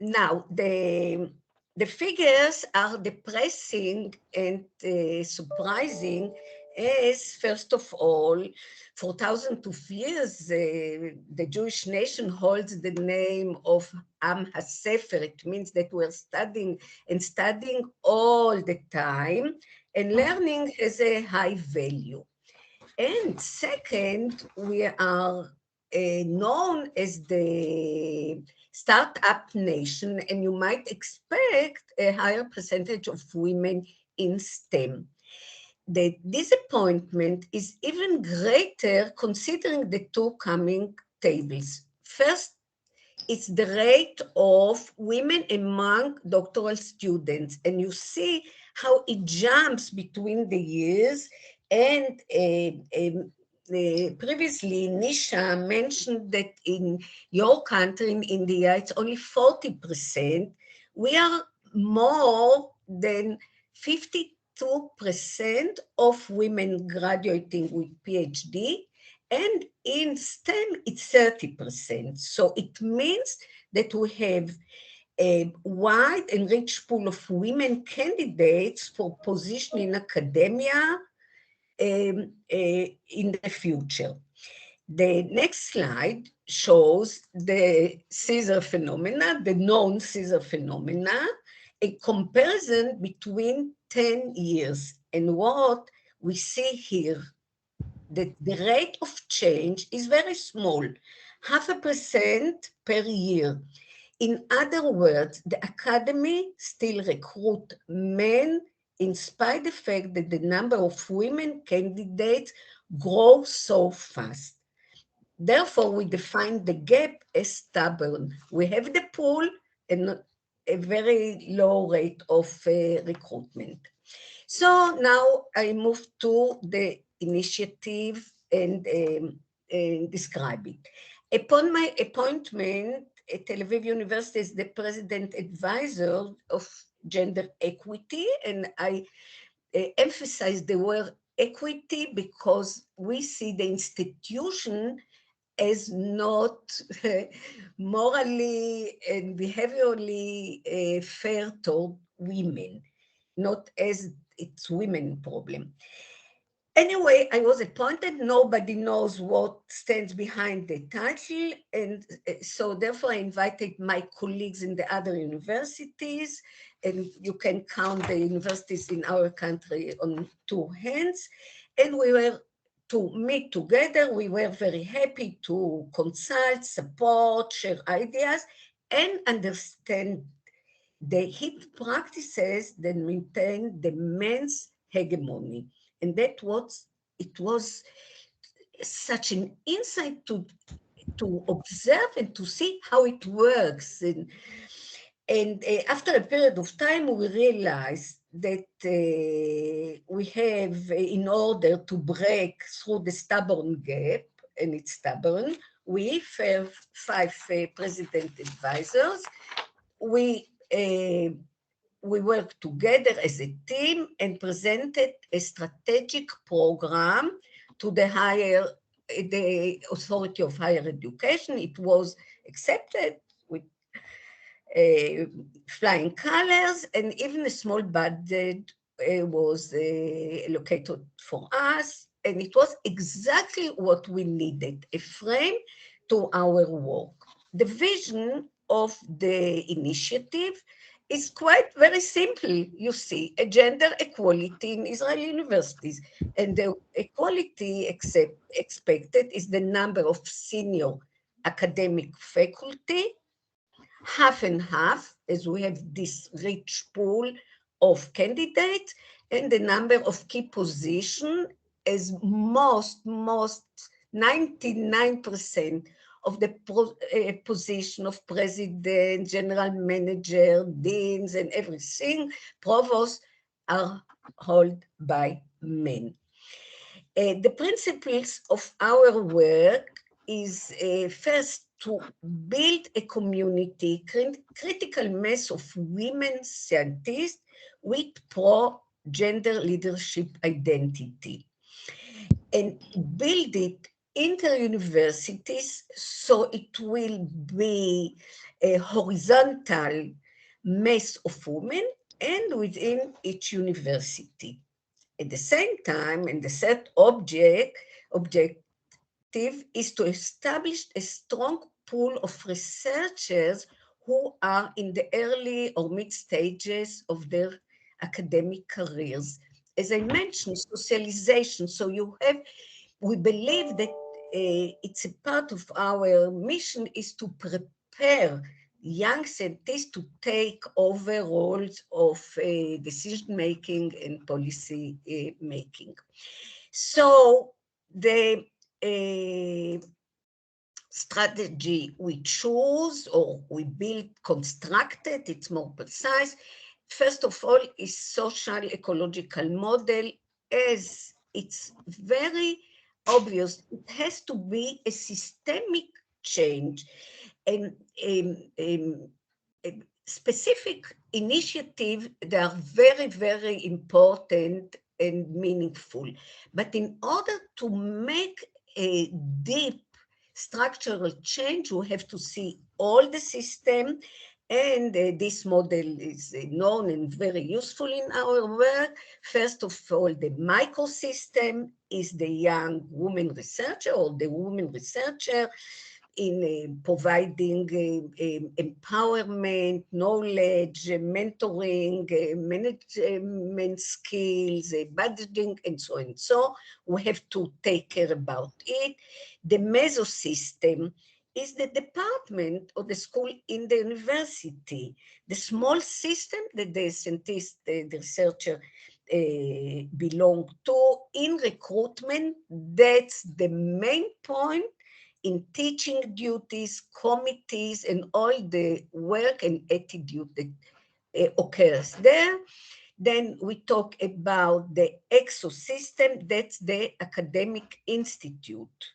Now, the figures are depressing and surprising, as first of all, for thousands of years, the Jewish nation holds the name of Am HaSefer. It means that we're studying all the time, and learning has a high value. And second, we are known as the startup nation, and you might expect a higher percentage of women in STEM. The disappointment is even greater considering the two coming tables. First, it's the rate of women among doctoral students, and you see how it jumps between the years, and previously, Nisha mentioned that in your country, in India, it's only 40%. We are more than 52% of women graduating with PhD, and in STEM, it's 30%. So it means that we have a wide and rich pool of women candidates for position in academia in the future. The next slide shows the scissor phenomena, the known scissor phenomena, a comparison between 10 years. And what we see here, that the rate of change is very small, 0.5% per year. In other words, the academy still recruit men in spite of the fact that the number of women candidates grow so fast. Therefore, we define the gap as stubborn. We have the pool and a very low rate of recruitment. So now I move to the initiative and describe it. Upon my appointment at Tel Aviv University as the president advisor of gender equity, and I emphasize the word equity because we see the institution as not morally and behaviorally fair toward women, not as it's women problem. Anyway, I was appointed. Nobody knows what stands behind the title. And so therefore I invited my colleagues in the other universities, and you can count the universities in our country on 2 hands. And we were to meet together. We were very happy to consult, support, share ideas, and understand the hip practices that maintain the men's hegemony. And it was such an insight to observe and to see how it works. And after a period of time, we realized that we have, in order to break through the stubborn gap, and it's stubborn, we have 5 president advisors. We worked together as a team and presented a strategic program to the Authority of Higher Education. It was accepted with flying colors, and even a small budget was allocated for us, and it was exactly what we needed, a frame to our work. The vision of the initiative is quite very simple. You see, a gender equality in Israeli universities, and the equality expected is the number of senior academic faculty, half and half, as we have this rich pool of candidates, and the number of key positions, as most 99% of the position of president, general manager, deans, and everything, provosts are held by men. The principles of our work is first to build a community, critical mass of women scientists with pro-gender leadership identity, and build it inter-universities so it will be a horizontal mass of women and within each university. At the same time, and the third objective is to establish a strong pool of researchers who are in the early or mid stages of their academic careers. As I mentioned, socialization. So we believe that it's a part of our mission is to prepare young scientists to take over roles of decision-making and policy making. So the strategy we choose or we build, constructed, it's more precise. First of all is social ecological model, as it's very obvious. It has to be a systemic change, and specific initiatives that are very, very important and meaningful. But in order to make a deep structural change, we have to see all the system, and this model is known and very useful in our work. First of all, the microsystem is the young woman researcher or the woman researcher in providing empowerment, knowledge, mentoring, management skills, budgeting, and so on. So we have to take care about it. The mesosystem is the department or the school in the university, the small system that the scientist, the researcher belong to in recruitment. That's the main point in teaching duties, committees, and all the work and attitude that occurs there. Then we talk about the exosystem, that's the academic institute,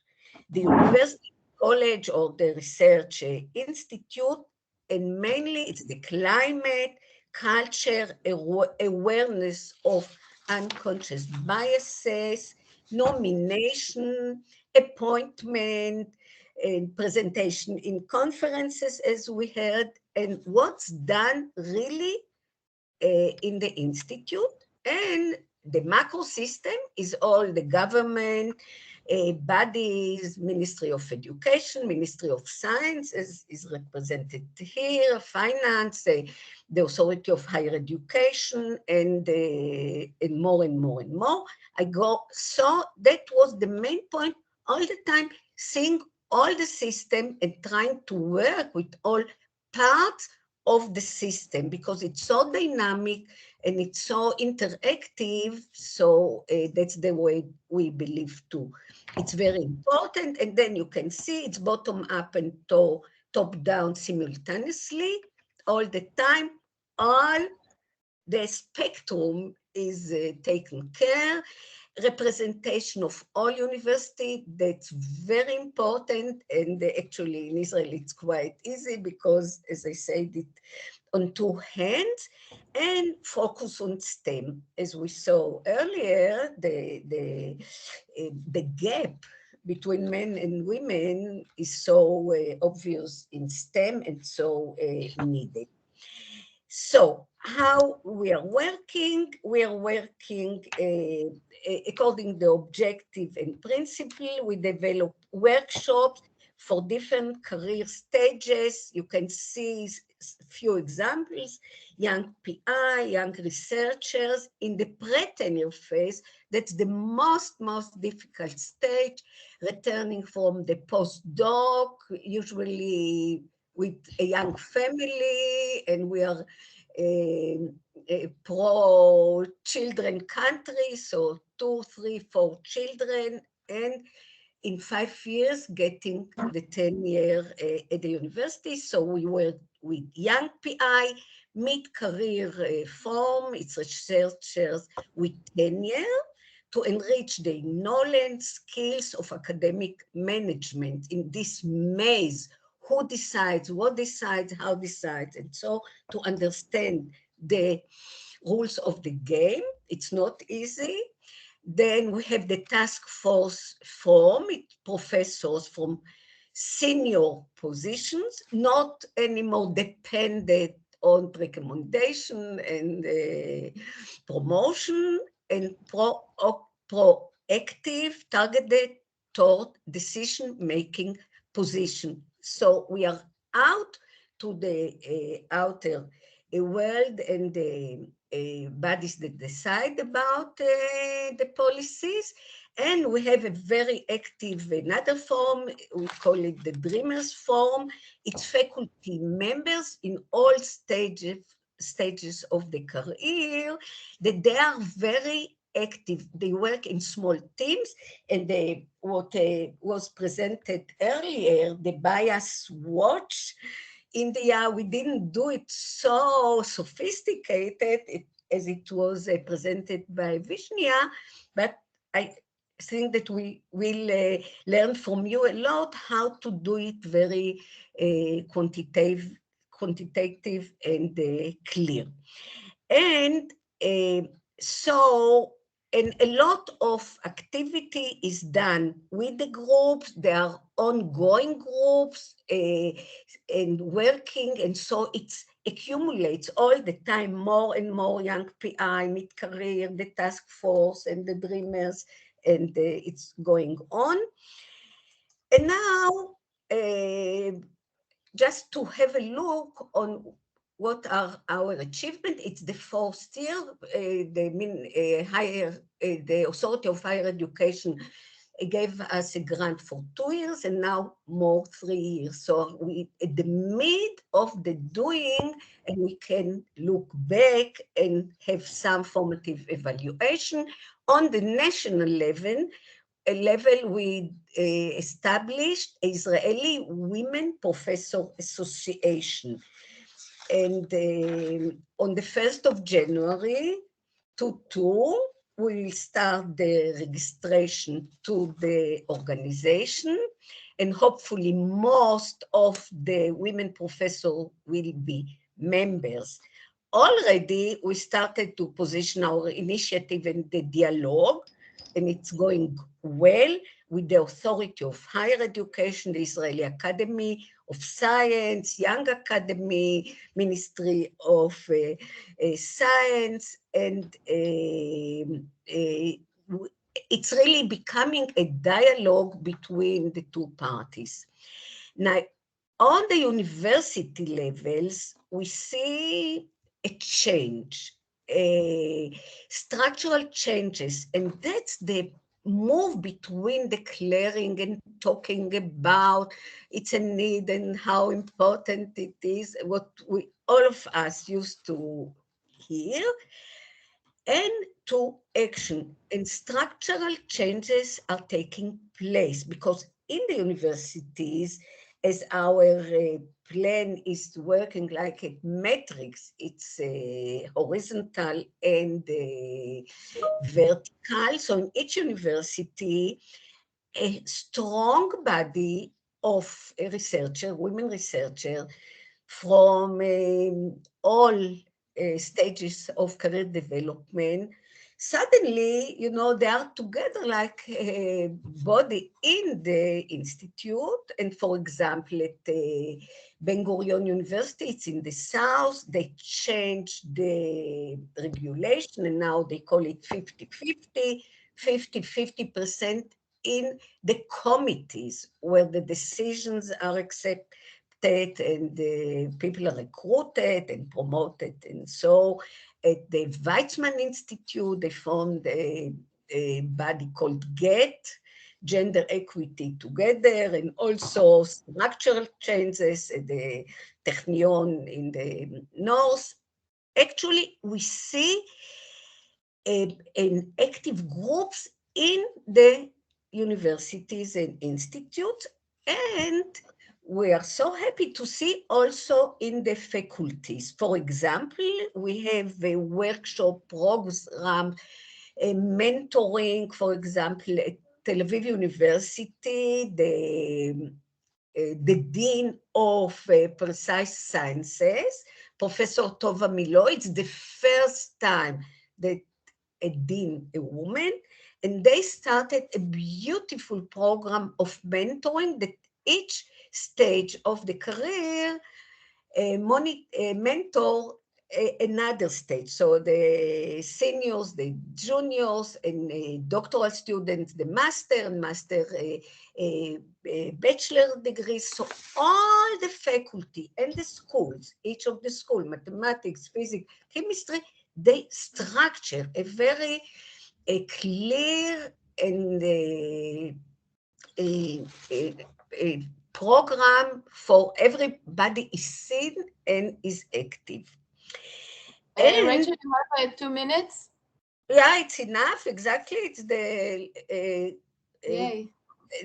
the university, college, or the research institute, and mainly it's the climate, culture, awareness of unconscious biases, nomination, appointment, and presentation in conferences, as we heard, and what's done really in the institute. And the macro system is all the government bodies, Ministry of Education, Ministry of Science, as is represented here, Finance, the Authority of Higher Education, and more and more and more. So that was the main point all the time, seeing all the system and trying to work with all parts of the system, because it's so dynamic and it's so interactive. So that's the way we believe too. It's very important. And then you can see it's bottom up and top down simultaneously all the time. All the spectrum is taken care. Representation of all universities, that's very important. And actually in Israel, it's quite easy because, as I said, it on two hands, and focus on STEM. As we saw earlier, the gap between men and women is so obvious in STEM and so needed. So how we are working? We are working according to the objective and principle. We develop workshops for different career stages. You can see a few examples: young PI, young researchers in the pre-tenure phase. That's the most difficult stage, returning from the postdoc, usually with a young family, and we are a pro-children country, so 2, 3, 4 children, and in 5 years getting the tenure at the university. So we work with young PI, mid-career form, it's researchers with tenure, to enrich the knowledge, skills of academic management in this maze. Who decides, what decides, how decides, and so to understand the rules of the game. It's not easy. Then we have the task force form, professors from senior positions, not anymore dependent on recommendation and promotion, and proactive, targeted toward decision-making position. So we are out to the outer world and the bodies that decide about the policies. And we have a very active another form, we call it the Dreamers Forum. It's faculty members in all stages of the career, that they are very active. They work in small teams, and what was presented earlier, the bias watch. India, we didn't do it so sophisticated as it was presented by Vaishnavi, but think that we will learn from you a lot how to do it very quantitative and clear. And so, and a lot of activity is done with the groups. There are ongoing groups and working, and so it accumulates all the time more and more young PI, mid-career, the task force, and the dreamers, and it's going on. And now, just to have a look on what are our achievements, it's the fourth year. The Authority of Higher Education gave us a grant for 2 years, and now more 3 years. So we at the mid of the doing, and we can look back and have some formative evaluation. On the national level, we established Israeli Women Professor Association. And on the 1st of January, we will start the registration to the organization, and hopefully most of the women professors will be members. Already, we started to position our initiative in the dialogue, and it's going well with the Authority of Higher Education, the Israeli Academy of Science, Young Academy, Ministry of Science, and it's really becoming a dialogue between the two parties. Now, on the university levels, we see a change, structural changes, and that's the move between declaring and talking about it's a need and how important it is, what we all of us used to hear, and to action. And structural changes are taking place because in the universities, as our plan is working like a matrix, it's horizontal and vertical. So in each university, a strong body of a researcher, women researcher, from all stages of career development, suddenly, you know, they are together like a body in the institute. And for example, at Ben Gurion University, it's in the south, they changed the regulation and now they call it 50-50, 50% in the committees where the decisions are accepted and people are recruited and promoted. And so at the Weizmann Institute, they formed a body called GET, Gender Equity Together, and also structural changes at the Technion in the north. Actually, we see an active groups in the universities and institutes, and we are so happy to see also in the faculties. For example, we have a workshop program, a mentoring, for example, at Tel Aviv University, the Dean of Precise Sciences, Professor Tova Milo. It's the first time that a dean, a woman, and they started a beautiful program of mentoring that each stage of the career mentor another stage. So the seniors, the juniors, and doctoral students, the master and master bachelor degrees. So all the faculty and the schools, each of the school, mathematics, physics, chemistry, they structure a very clear and a program for everybody is seen and is active. And Rachel, you have 2 minutes? Yeah, it's enough. Exactly. It's the Yay.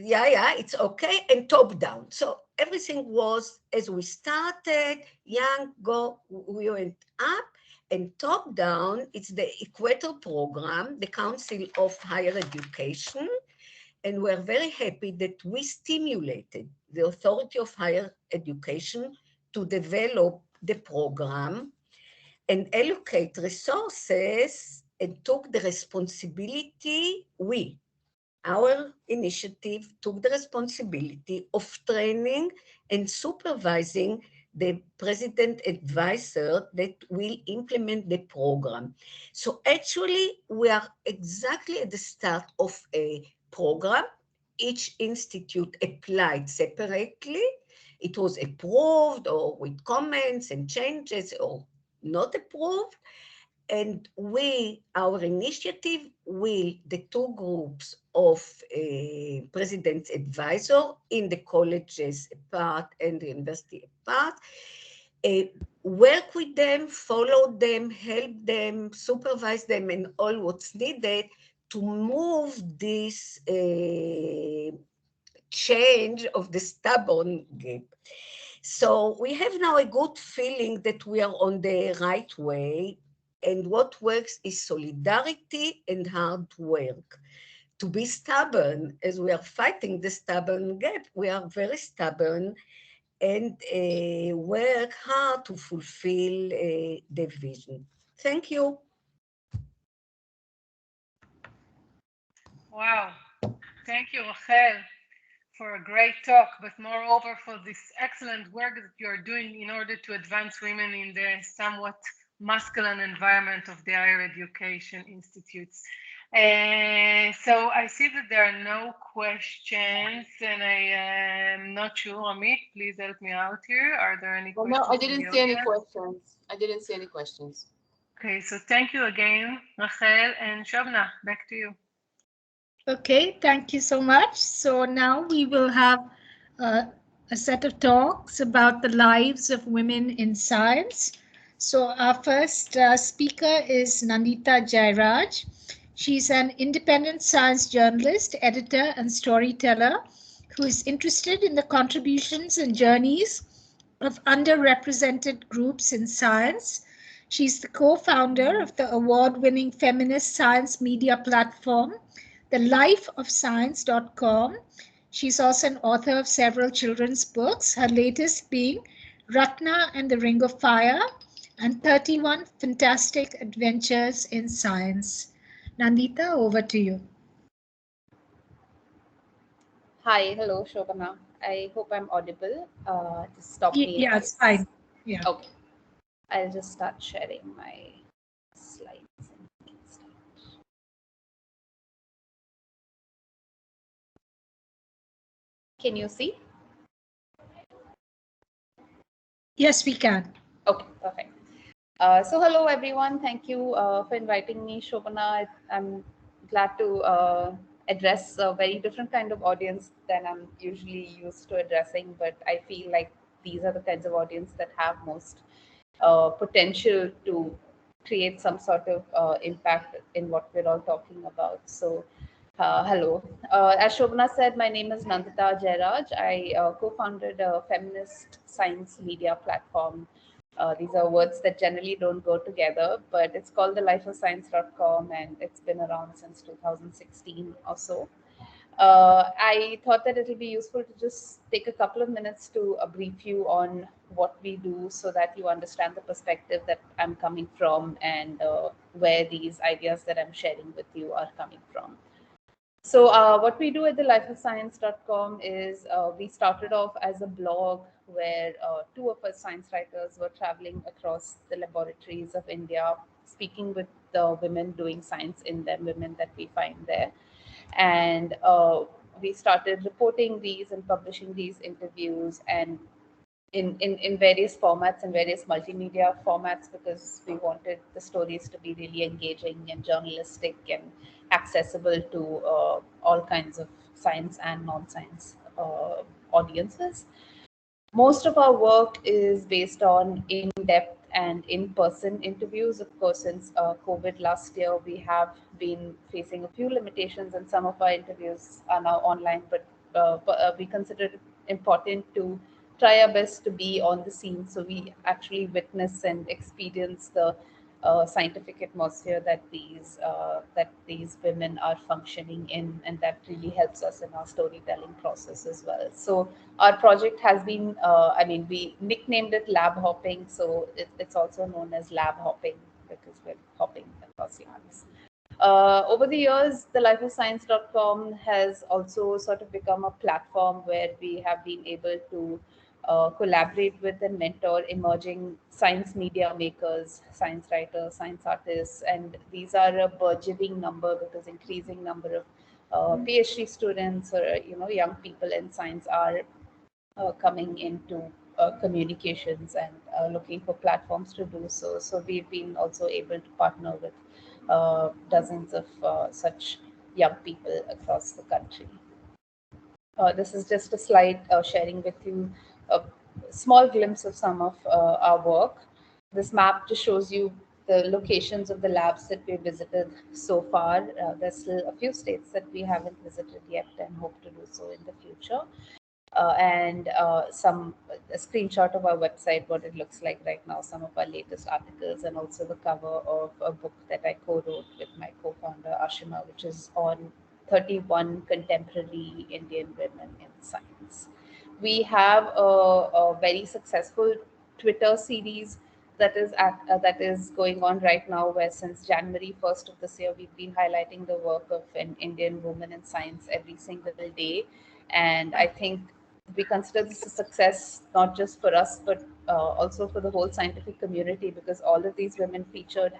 Yeah, it's okay. And top down. So everything was as we started, young, we went up, and top down, it's the Equator program, the Council of Higher Education. And we're very happy that we stimulated the Authority of Higher Education to develop the program and allocate resources and took the responsibility, our initiative took the responsibility of training and supervising the president advisor that will implement the program. So actually, we are exactly at the start of a program. Each institute applied separately. It was approved or with comments and changes or not approved. And our initiative will, the two groups of president's advisor in the colleges apart and the university apart, work with them, follow them, help them, supervise them, and all what's needed to move this change of the stubborn gap. So we have now a good feeling that we are on the right way. And what works is solidarity and hard work. To be stubborn, as we are fighting the stubborn gap, we are very stubborn and work hard to fulfill the vision. Thank you. Wow, thank you, Rachel, for a great talk, but moreover for this excellent work that you're doing in order to advance women in the somewhat masculine environment of the higher education institutes. So I see that there are no questions, and I am not sure. Amit, please help me out here. Are there any questions? No, I didn't see any questions. I didn't see any questions. Okay, so thank you again, Rachel, and Shobna, back to you. Okay, thank you so much. So now we will have a set of talks about the lives of women in science. So our first speaker is Nanita Jairaj. She's an independent science journalist, editor, and storyteller who is interested in the contributions and journeys of underrepresented groups in science. She's the co-founder of the award-winning feminist science media platform, thelifeofscience.com. She's also an author of several children's books, her latest being Ratna and the Ring of Fire, and 31 Fantastic Adventures in Science. Nandita, over to you. Hi, hello, Shobana. I hope I'm audible. Just stop me. Yeah, it's fine. Yeah. Okay. I'll just start sharing my slides. Can you see? Yes, we can. Okay, perfect. So hello, everyone. Thank you for inviting me, Shobana. I'm glad to address a very different kind of audience than I'm usually used to addressing, but I feel like these are the kinds of audience that have most potential to create some sort of impact in what we're all talking about. So hello. As Shobana said, my name is Nanita Jairaj. I co-founded a feminist science media platform. These are words that generally don't go together, but it's called thelifeofscience.com, and it's been around since 2016 or so. I thought that it'll be useful to just take a couple of minutes to brief you on what we do so that you understand the perspective that I'm coming from and where these ideas that I'm sharing with you are coming from. So what we do at thelifeofscience.com is we started off as a blog where two of us science writers were traveling across the laboratories of India, speaking with the women doing science in them, women that we find there. And we started reporting these and publishing these interviews and in various formats and various multimedia formats, because we wanted the stories to be really engaging and journalistic and accessible to all kinds of science and non-science audiences. Most of our work is based on in-depth and in-person interviews. Of course, since COVID last year, we have been facing a few limitations and some of our interviews are now online, but we consider it important to try our best to be on the scene so we actually witness and experience the scientific atmosphere that these women are functioning in, and that really helps us in our storytelling process as well. So our project has been, I mean, we nicknamed it lab hopping, so it's also known as lab hopping because we're hopping across labs. Over the years, the lifeofscience.com has also sort of become a platform where we have been able to collaborate with and mentor emerging science media makers, science writers, science artists, and these are a burgeoning number because increasing number of PhD students or young people in science are coming into communications and looking for platforms to do so. So we've been also able to partner with dozens of such young people across the country. This is just a slide sharing with you a small glimpse of some of our work. This map just shows you the locations of the labs that we visited so far. There's still a few states that we haven't visited yet and hope to do so in the future. And a screenshot of our website, what it looks like right now, some of our latest articles, and also the cover of a book that I co-wrote with my co-founder Ashima, which is on 31 contemporary Indian women in science. We have a very successful Twitter series that is going on right now, where since January 1st of this year, we've been highlighting the work of an Indian woman in science every single day. And I think we consider this a success, not just for us, but also for the whole scientific community, because all of these women featured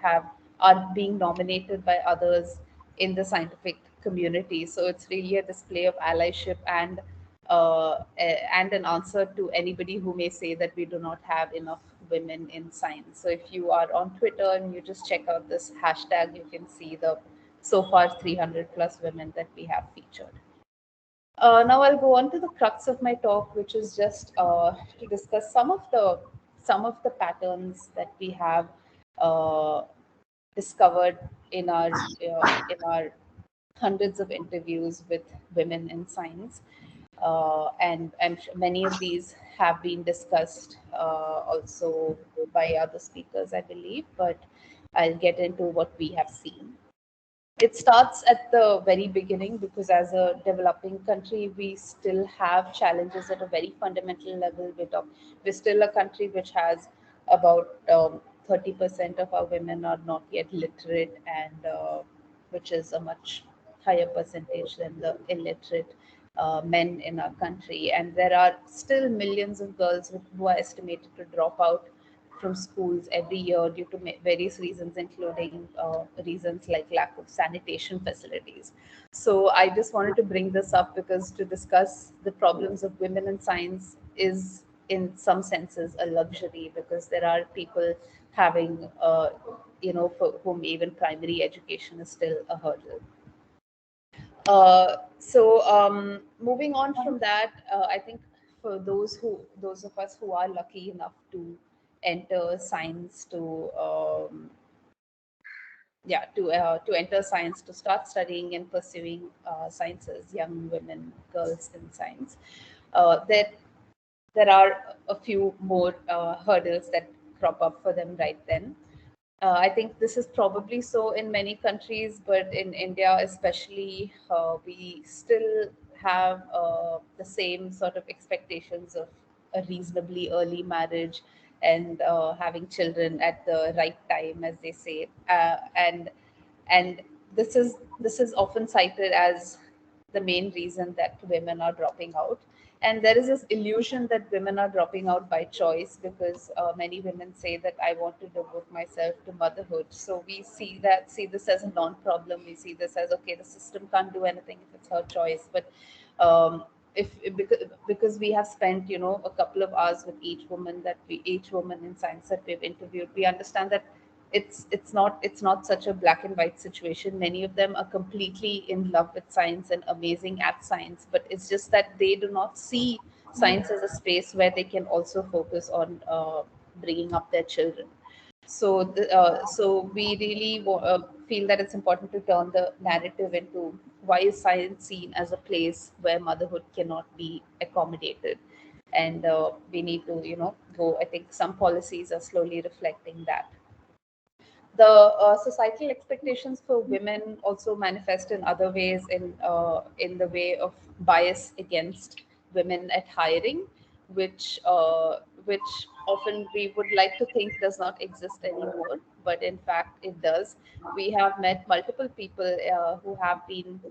are being nominated by others in the scientific community. So it's really a display of allyship and an answer to anybody who may say that we do not have enough women in science. So if you are on Twitter and you just check out this hashtag, you can see the so far 300 plus women that we have featured. Now I'll go on to the crux of my talk, which is just to discuss some of the patterns that we have discovered in our hundreds of interviews with women in science, and I'm sure many of these have been discussed also by other speakers, I believe, but I'll get into what we have seen. It starts at the very beginning because as a developing country, we still have challenges at a very fundamental level. We're still a country which has about 30% of our women are not yet literate, and which is a much higher percentage than the illiterate men in our country. And there are still millions of girls who are estimated to drop out from schools every year due to various reasons, including reasons like lack of sanitation facilities. So I just wanted to bring this up because to discuss the problems of women in science is in some senses a luxury, because there are people having, for whom even primary education is still a hurdle. Moving on from that, I think for those of us who are lucky enough to enter science, to enter science, to start studying and pursuing sciences, young women, girls in science, there are a few more hurdles that crop up for them right then. I think this is probably so in many countries, but in India especially, we still have the same sort of expectations of a reasonably early marriage and having children at the right time, as they say, and this is often cited as the main reason that women are dropping out. And there is this illusion that women are dropping out by choice, because many women say that I want to devote myself to motherhood. So we see this as a non-problem. We see this as, okay, the system can't do anything if it's her choice. But because we have spent a couple of hours with each woman in science that we've interviewed, we understand that it's not such a black and white situation. Many of them are completely in love with science and amazing at science, but it's just that they do not see science as a space where they can also focus on bringing up their children. So we really feel that it's important to turn the narrative into why is science seen as a place where motherhood cannot be accommodated, and we need to go. I think some policies are slowly reflecting that. The societal expectations for women also manifest in other ways, in the way of bias against women at hiring, which often we would like to think does not exist anymore, but in fact it does. We have met multiple people who have been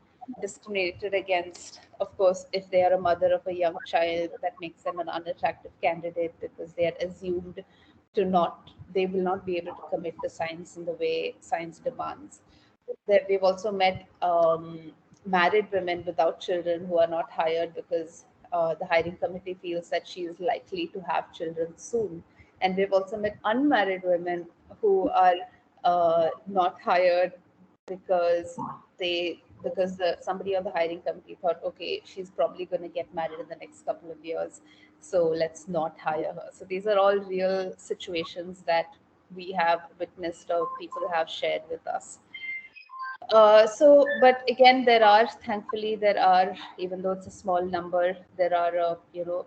discriminated against. Of course, if they are a mother of a young child, that makes them an unattractive candidate because they are assumed to not, they will not be able to commit to science in the way science demands. We've also met married women without children who are not hired because the hiring committee feels that she is likely to have children soon. And we've also met unmarried women who are not hired because somebody on the hiring committee thought, okay, she's probably going to get married in the next couple of years, so let's not hire her. So these are all real situations that we have witnessed or people have shared with us. But again, thankfully, even though it's a small number, there are,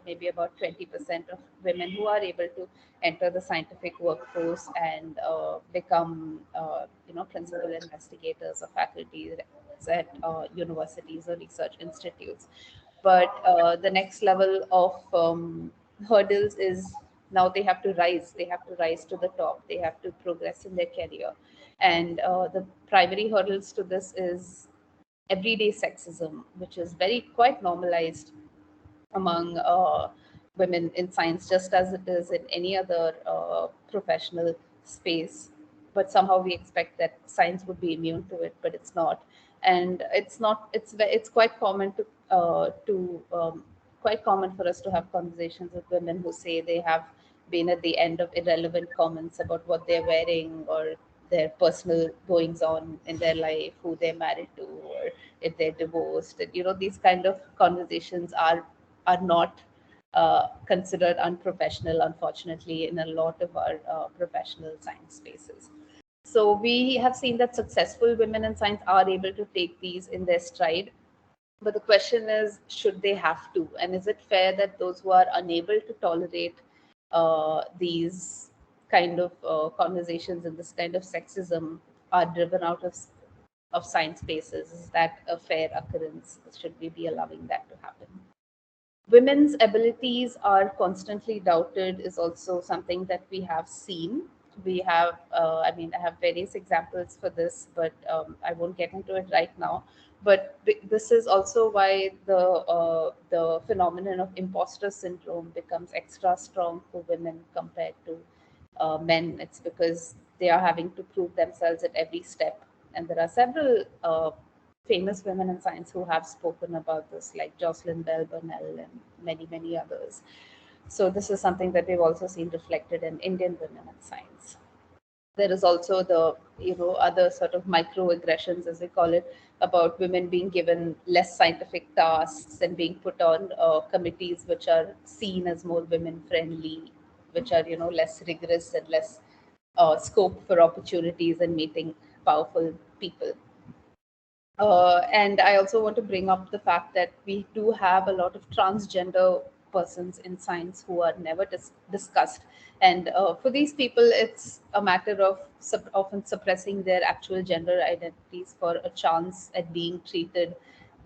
maybe about 20% of women who are able to enter the scientific workforce and become, principal investigators or faculty at universities or research institutes. But the next level of hurdles is now they have to rise. They have to rise to the top. They have to progress in their career. And the primary hurdles to this is everyday sexism, which is quite normalized among women in science, just as it is in any other professional space. But somehow we expect that science would be immune to it, but it's not. And it's quite common quite common for us to have conversations with women who say they have been at the end of irrelevant comments about what they're wearing or their personal goings on in their life, who they're married to, or if they're divorced. And, these kind of conversations are not considered unprofessional, unfortunately, in a lot of our professional science spaces. So we have seen that successful women in science are able to take these in their stride. But the question is, should they have to? And is it fair that those who are unable to tolerate these kind of conversations and this kind of sexism are driven out of science spaces? Is that a fair occurrence? Should we be allowing that to happen? Women's abilities are constantly doubted is also something that we have seen. We have, I have various examples for this, but I won't get into it right now. But this is also why the phenomenon of imposter syndrome becomes extra strong for women compared to men. It's because they are having to prove themselves at every step. And there are several famous women in science who have spoken about this, like Jocelyn Bell Burnell and many, many others. So this is something that we've also seen reflected in Indian women in science. There is also the other sort of microaggressions, as we call it, about women being given less scientific tasks and being put on committees which are seen as more women friendly, which are less rigorous and less scope for opportunities and meeting powerful people. And I also want to bring up the fact that we do have a lot of transgender persons in science who are never discussed. And for these people, it's a matter of often suppressing their actual gender identities for a chance at being treated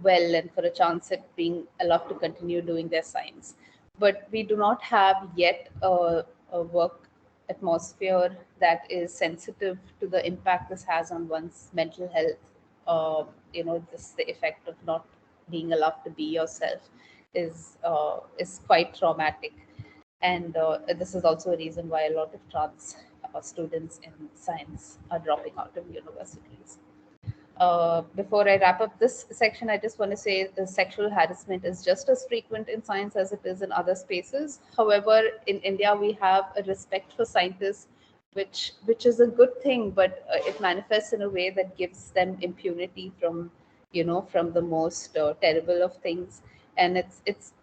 well and for a chance at being allowed to continue doing their science. But we do not have yet a work atmosphere that is sensitive to the impact this has on one's mental health. The effect of not being allowed to be yourself is quite traumatic, and this is also a reason why a lot of trans students in science are dropping out of universities. Before I wrap up this section, I just want to say the sexual harassment is just as frequent in science as it is in other spaces. However, in India, we have a respect for scientists which is a good thing, but it manifests in a way that gives them impunity from the most terrible of things. And it's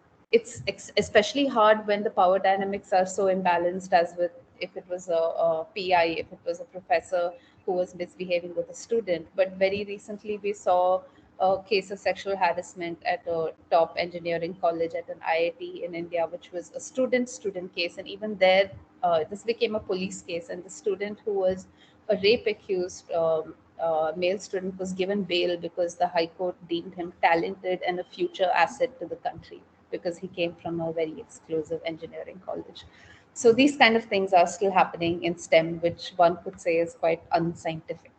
especially hard when the power dynamics are so imbalanced, as with if it was a PI, if it was a professor who was misbehaving with a student. But very recently we saw a case of sexual harassment at a top engineering college at an IIT in India, which was a student case. And even there, this became a police case, and the student who was a rape accused male student was given bail because the High Court deemed him talented and a future asset to the country because he came from a very exclusive engineering college. So these kind of things are still happening in STEM, which one could say is quite unscientific.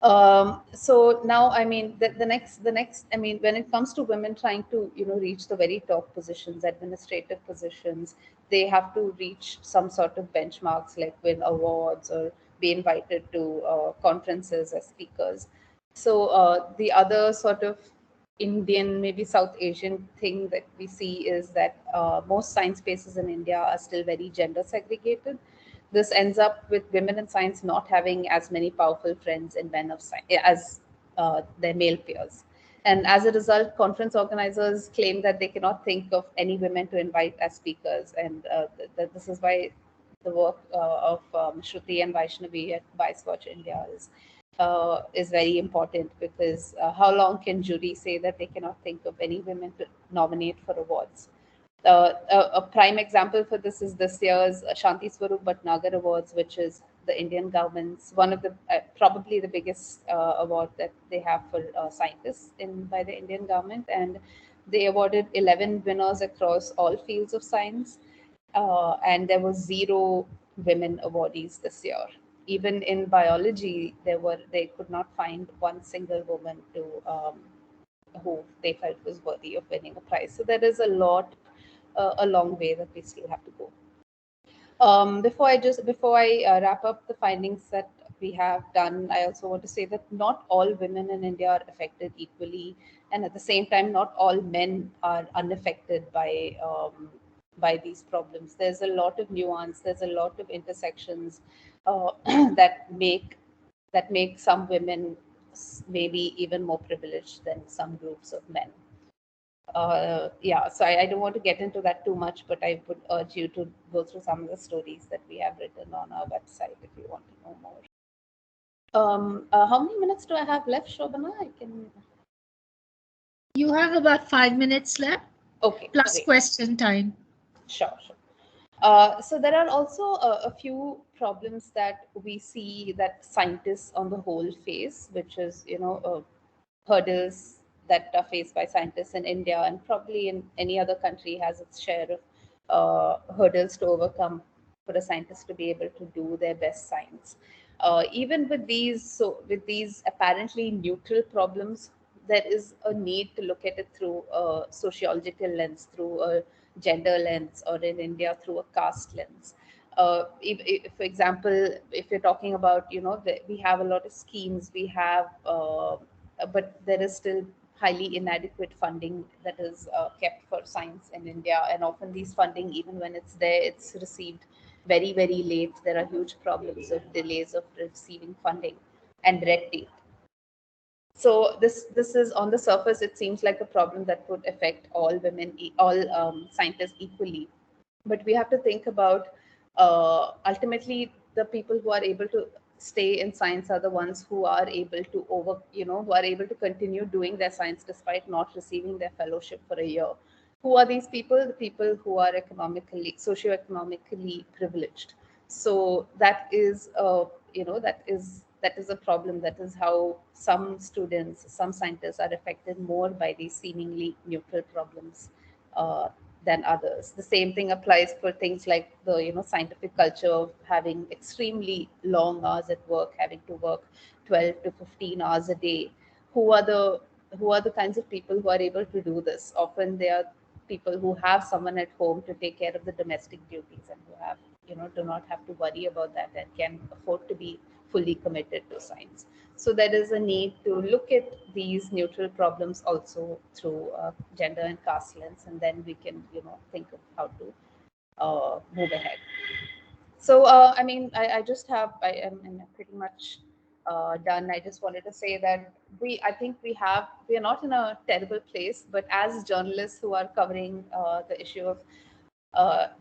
So now, I mean, the next, I mean, when it comes to women trying to, reach the very top positions, administrative positions, they have to reach some sort of benchmarks like win awards or be invited to conferences as speakers. So the other sort of Indian, maybe South Asian thing that we see is that most science spaces in India are still very gender segregated. This ends up with women in science not having as many powerful friends and men of science as their male peers. And as a result, conference organizers claim that they cannot think of any women to invite as speakers. And this is why the work of Shruti and Vaishnavi at Bioswatch India is very important, because how long can jury say that they cannot think of any women to nominate for awards? A prime example for this is this year's Shanti Swarup Bhatnagar Awards, which is the Indian government's one of the probably the biggest award that they have for scientists by the Indian government, and they awarded 11 winners across all fields of science, and there were 0 women awardees this year. Even in biology, they could not find one single woman to who they felt was worthy of winning a prize. So there is a long way that we still have to go. Before I wrap up the findings that we have done, I also want to say that not all women in India are affected equally, and at the same time, not all men are unaffected by these problems. There's a lot of nuance. There's a lot of intersections that make some women maybe even more privileged than some groups of men. Yeah, so I don't want to get into that too much, but I would urge you to go through some of the stories that we have written on our website if you want to know more. How many minutes do I have left, Shobana? You have about 5 minutes left. Okay. Plus great. question time. Sure. So there are also a few problems that we see that scientists on the whole face, which is, hurdles that are faced by scientists in India, and probably in any other country has its share of hurdles to overcome for a scientist to be able to do their best science. Even with these apparently neutral problems, there is a need to look at it through a sociological lens, through a gender lens, or in India through a caste lens. If, for example, if you're talking about, we have a lot of schemes, we have, but there is still highly inadequate funding that is kept for science in India, and often these funding, even when it's there, it's received very, very late. There are huge problems of delays of receiving funding and red tape. So this is, on the surface, it seems like a problem that would affect all women, all scientists equally. But we have to think about ultimately the people who are able to stay in science are the ones who are able to who are able to continue doing their science despite not receiving their fellowship for a year. Who are these people? The people who are socioeconomically privileged. So that is that is a problem. That is how some students, some scientists are affected more by these seemingly neutral problems than others. The same thing applies for things like the scientific culture of having extremely long hours at work, having to work 12 to 15 hours a day. Who are the kinds of people who are able to do this? Often they are people who have someone at home to take care of the domestic duties, and who have do not have to worry about that and can afford to be fully committed to science. So there is a need to look at these neutral problems also through gender and caste lens, and then we can think of how to move ahead. So I mean, I am pretty much done. I just wanted to say that we are not in a terrible place, but as journalists who are covering the issue of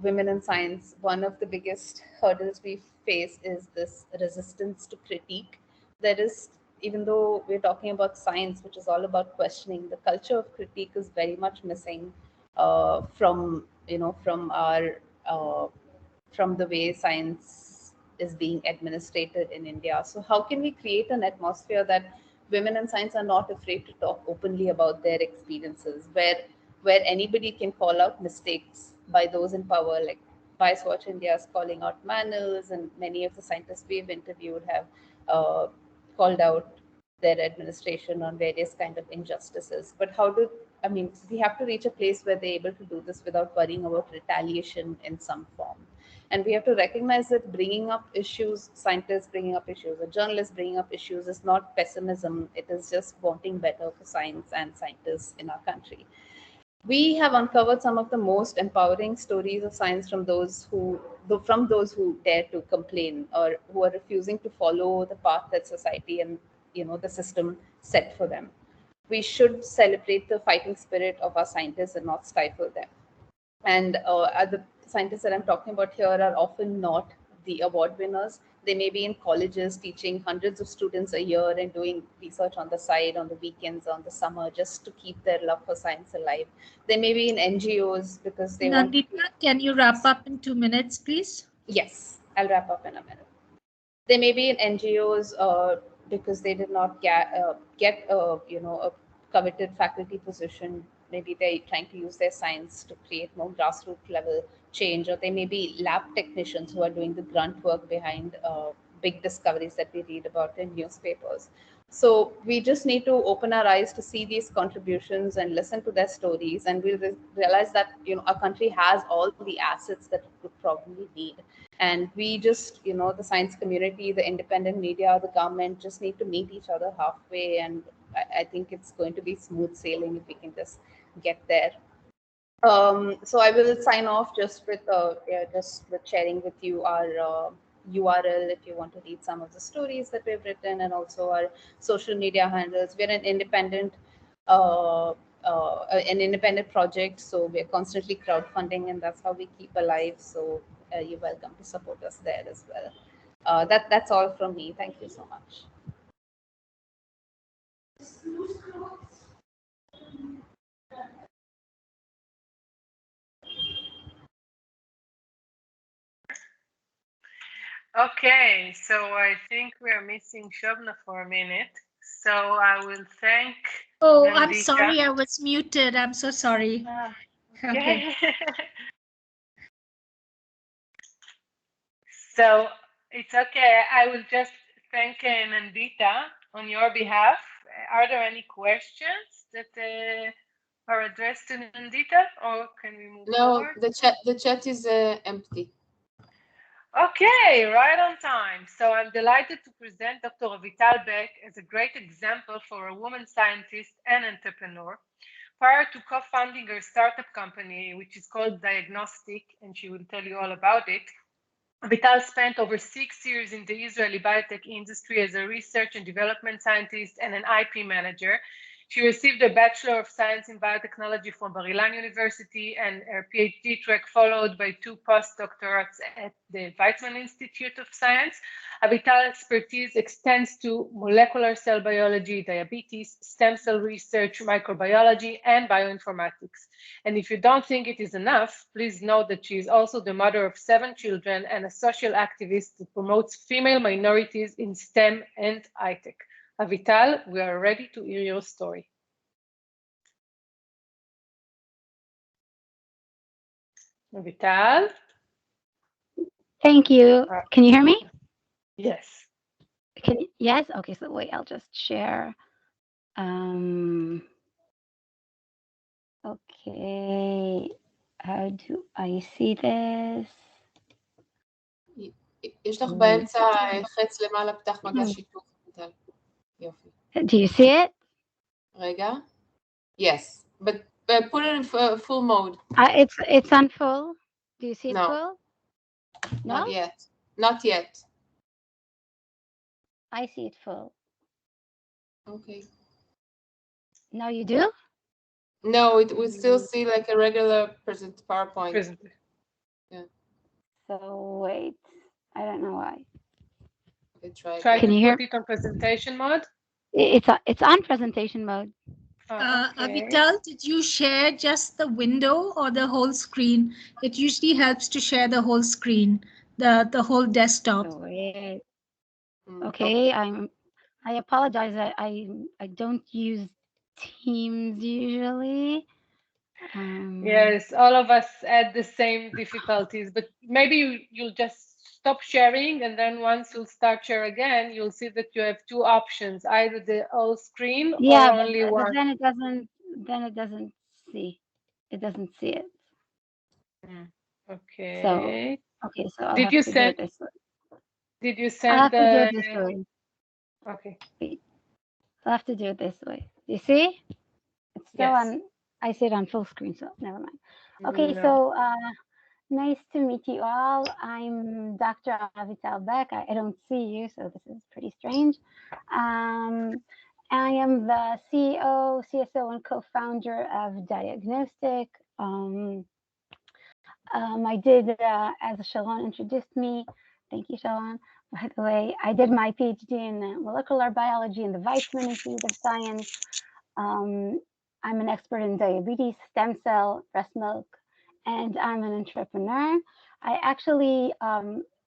women in science, one of the biggest hurdles we face is this resistance to critique. There is, even though we're talking about science, which is all about questioning, the culture of critique is very much missing from our from the way science is being administered in India. So how can we create an atmosphere that women in science are not afraid to talk openly about their experiences, where anybody can call out mistakes by those in power, like Bias Watch India is calling out manuals, and many of the scientists we've interviewed have called out their administration on various kind of injustices. But we have to reach a place where they're able to do this without worrying about retaliation in some form. And we have to recognize that bringing up issues, scientists bringing up issues, or journalists bringing up issues is not pessimism. It is just wanting better for science and scientists in our country. We have uncovered some of the most empowering stories of science from those who dare to complain, or who are refusing to follow the path that society and the system set for them. We should celebrate the fighting spirit of our scientists and not stifle them. And the scientists that I'm talking about here are often not the award winners. They may be in colleges teaching hundreds of students a year and doing research on the side, on the weekends, on the summer, just to keep their love for science alive. They may be in NGOs because they Nanita, can you wrap up in 2 minutes, please? Yes, I'll wrap up in a minute. They may be in NGOs because they did not get a coveted faculty position. Maybe they're trying to use their science to create more grassroots level change, or they may be lab technicians who are doing the grunt work behind big discoveries that we read about in newspapers. So we just need to open our eyes to see these contributions and listen to their stories, and we'll realize that our country has all the assets that it could probably need. And we just, the science community, the independent media, the government just need to meet each other halfway, and I think it's going to be smooth sailing if we can just get there. So I will sign off just with sharing with you our URL if you want to read some of the stories that we've written, and also our social media handles. We're an independent project, so we're constantly crowdfunding, and that's how we keep alive. So you're welcome to support us there as well. That's all from me. Thank you so much. Okay, so I think we are missing Shobna for a minute. So I will thank Nanita. I'm sorry, I was muted. I'm so sorry. Okay. So it's okay. I will just thank Nanita on your behalf. Are there any questions that are addressed to Nanita, or can we move forward? No, the chat is empty. Okay, right on time. So I'm delighted to present Dr. Avital Beck as a great example for a woman scientist and entrepreneur. Prior to co-founding her startup company, which is called Diagnostic, and she will tell you all about it, Avital spent over 6 years in the Israeli biotech industry as a research and development scientist and an IP manager. She received a Bachelor of Science in Biotechnology from Bar-Ilan University, and her PhD track followed by 2 postdoctorates at the Weizmann Institute of Science. Avital's expertise extends to molecular cell biology, diabetes, stem cell research, microbiology, and bioinformatics. And if you don't think it is enough, please note that she is also the mother of 7 children and a social activist who promotes female minorities in STEM and high-tech. Avital, we are ready to hear your story. Avital? Thank you. Can you hear me? Yes. Yes? Okay, so wait, I'll just share. Okay, how do I see this? יש לך באמצע חץ למעלה, פתח מגע שיתוף. יופי. Do you see it? רגע. Yes, but put it in full mode. It's on full. Do you see it full? No? Not yet. Not yet. I see it full. Okay. Now you do? No, we still see like a regular PowerPoint. Yeah. So wait, I don't know why. Okay, try. Can you hear? Put it on presentation mode? It's on presentation mode. Okay. Avital, did you share just the window or the whole screen? It usually helps to share the whole screen. the whole desktop. Oh, wait. Okay, I apologize. I don't use Teams usually. Yes, all of us had the same difficulties, but maybe you'll just stop sharing, and then once you'll start share again, you'll see that you have two options, either the whole screen or only one. But then it doesn't see. It doesn't see it. Okay. So I'll Did have you to send? do it this way. Did you I'll send have to do the? it this way. Okay. Wait. I'll have to do it this way. You see? It's still Yes. on. I see it on full screen, so never mind. Okay, No. so nice to meet you all. I'm Dr. Avital Beck. I don't see you, so this is pretty strange. I am the CEO, CSO, and co-founder of Diagnostic. I did, as Sharon introduced me, thank you, Sharon. By the way, I did my PhD in molecular biology in the Weizmann Institute of Science. I'm an expert in diabetes, stem cell, breast milk, and I'm an entrepreneur. I actually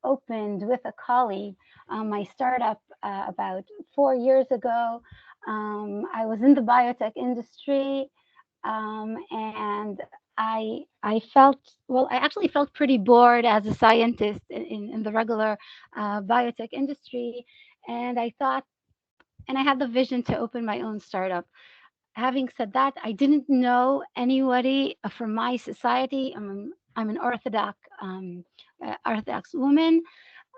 opened with a colleague my startup about 4 years ago. I was in the biotech industry, and I actually felt pretty bored as a scientist in the regular biotech industry, and I thought, and I had the vision to open my own startup. Having said that, I didn't know anybody from my society. I'm an Orthodox woman.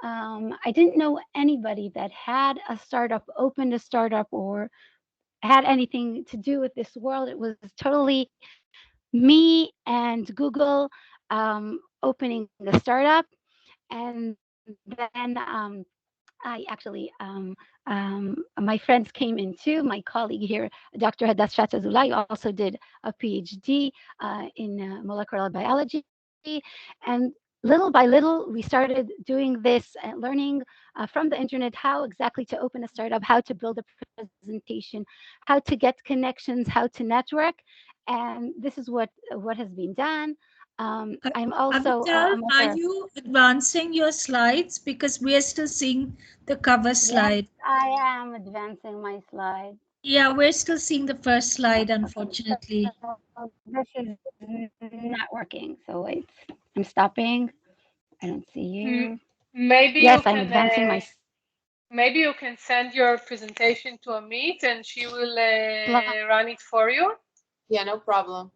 I didn't know anybody that had a startup, opened a startup, or had anything to do with this world. It was totally me and Google opening the startup, and then I actually, my friends came in too. My colleague here, Dr. Hadas Shatazulai, also did a PhD in molecular biology. And little by little, we started doing this and learning from the internet how exactly to open a startup, how to build a presentation, how to get connections, how to network. And this is what has been done. I'm also Avital, are you advancing your slides? Because we are still seeing the cover slide. Yes, I am advancing my slide. Yeah, we're still seeing the first slide, unfortunately. This is not working. So wait, I'm stopping. I don't see you. Maybe yes, you I'm can, advancing my. Maybe you can send your presentation to Amit, and she will run it for you. Yeah, no problem.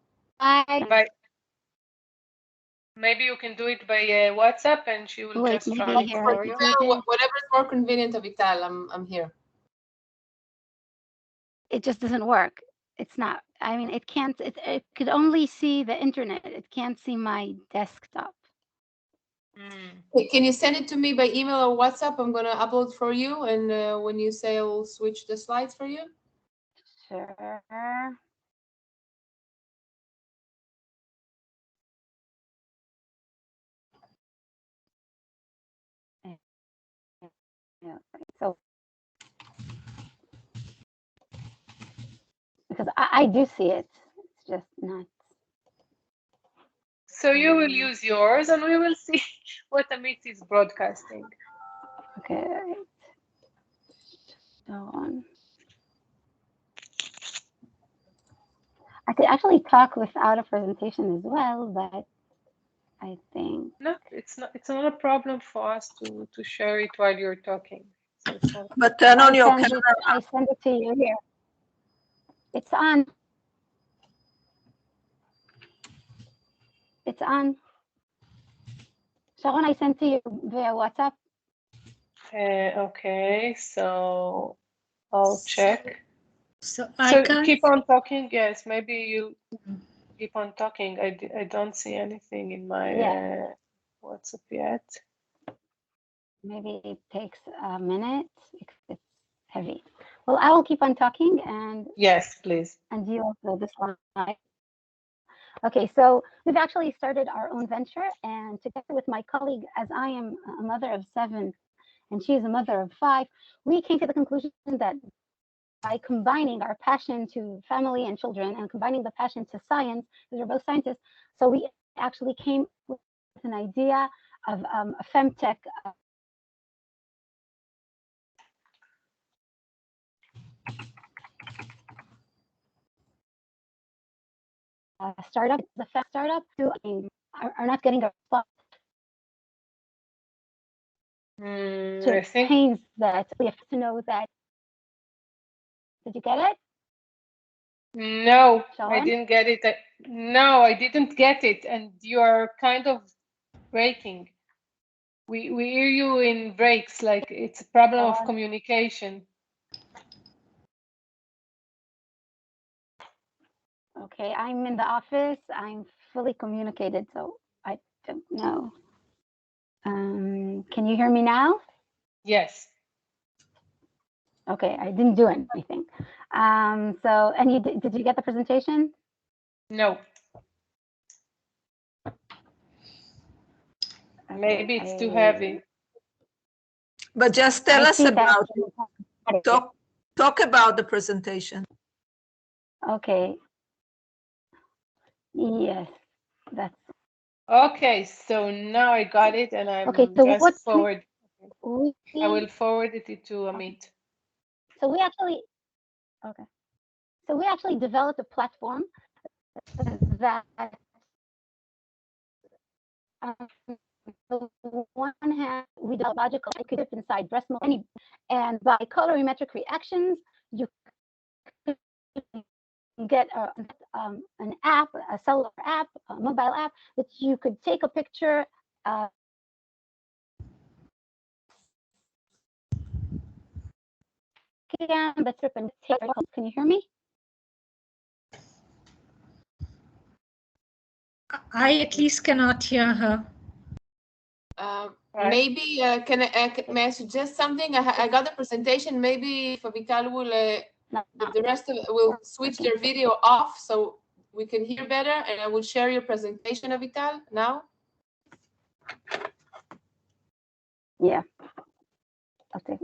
Maybe you can do it by WhatsApp, and she will just run it for you. Whatever is more convenient, Avital, I'm here. It just doesn't work. It's not. I mean, it can't. It could only see the internet. It can't see my desktop. Can you send it to me by email or WhatsApp? I'm gonna upload for you, and when you say I'll switch the slides for you. Sure. Yeah. So, because I do see it, it's just not. So you will use yours, and we will see what Amit is broadcasting. Okay. So on. I could actually talk without a presentation as well, but I think no, it's not a problem for us to share it while you're talking. But turn on your camera. I send it to you here. It's on. It's on. Sharon, I sent to you via WhatsApp. Okay, so I'll check. So keep on talking. Yes, maybe you keep on talking. I don't see anything in my WhatsApp yet. Maybe it takes a minute because it's heavy. Well, I will keep on talking, and yes, please. And you also this slide. Okay, so we've actually started our own venture, and together with my colleague, as I am a mother of 7 and she is a mother of 5, we came to the conclusion that by combining our passion to family and children and combining the passion to science, because we're both scientists, so we actually came with an idea of a femtech startup, the fast startup, who are not getting a response to pains that we have to know that. Did you get it? No, Sean? I didn't get it. No, I didn't get it, and you're kind of breaking. We hear you in breaks, like it's a problem of communication. Okay, I'm in the office. I'm fully communicated, so I don't know. Can you hear me now? Yes. Okay, I didn't do anything. So, and did you get the presentation? No. Maybe it's too heavy. But just tell us about it. Talk about the presentation. Okay. Yes, that's okay. So now I got it, and I'm just forward. I will forward it to Amit. So we actually developed a platform that on the one hand, we develop logical equity inside breast milk, and by colorimetric reactions, you could get an app, a cellular app, a mobile app that you could take a picture. Can you hear me? I at least cannot hear her. Maybe may I suggest something? I got the presentation. Maybe if Avital will, the rest of will switch their video off so we can hear better, and I will share your presentation, Avital, now. Yeah. Okay.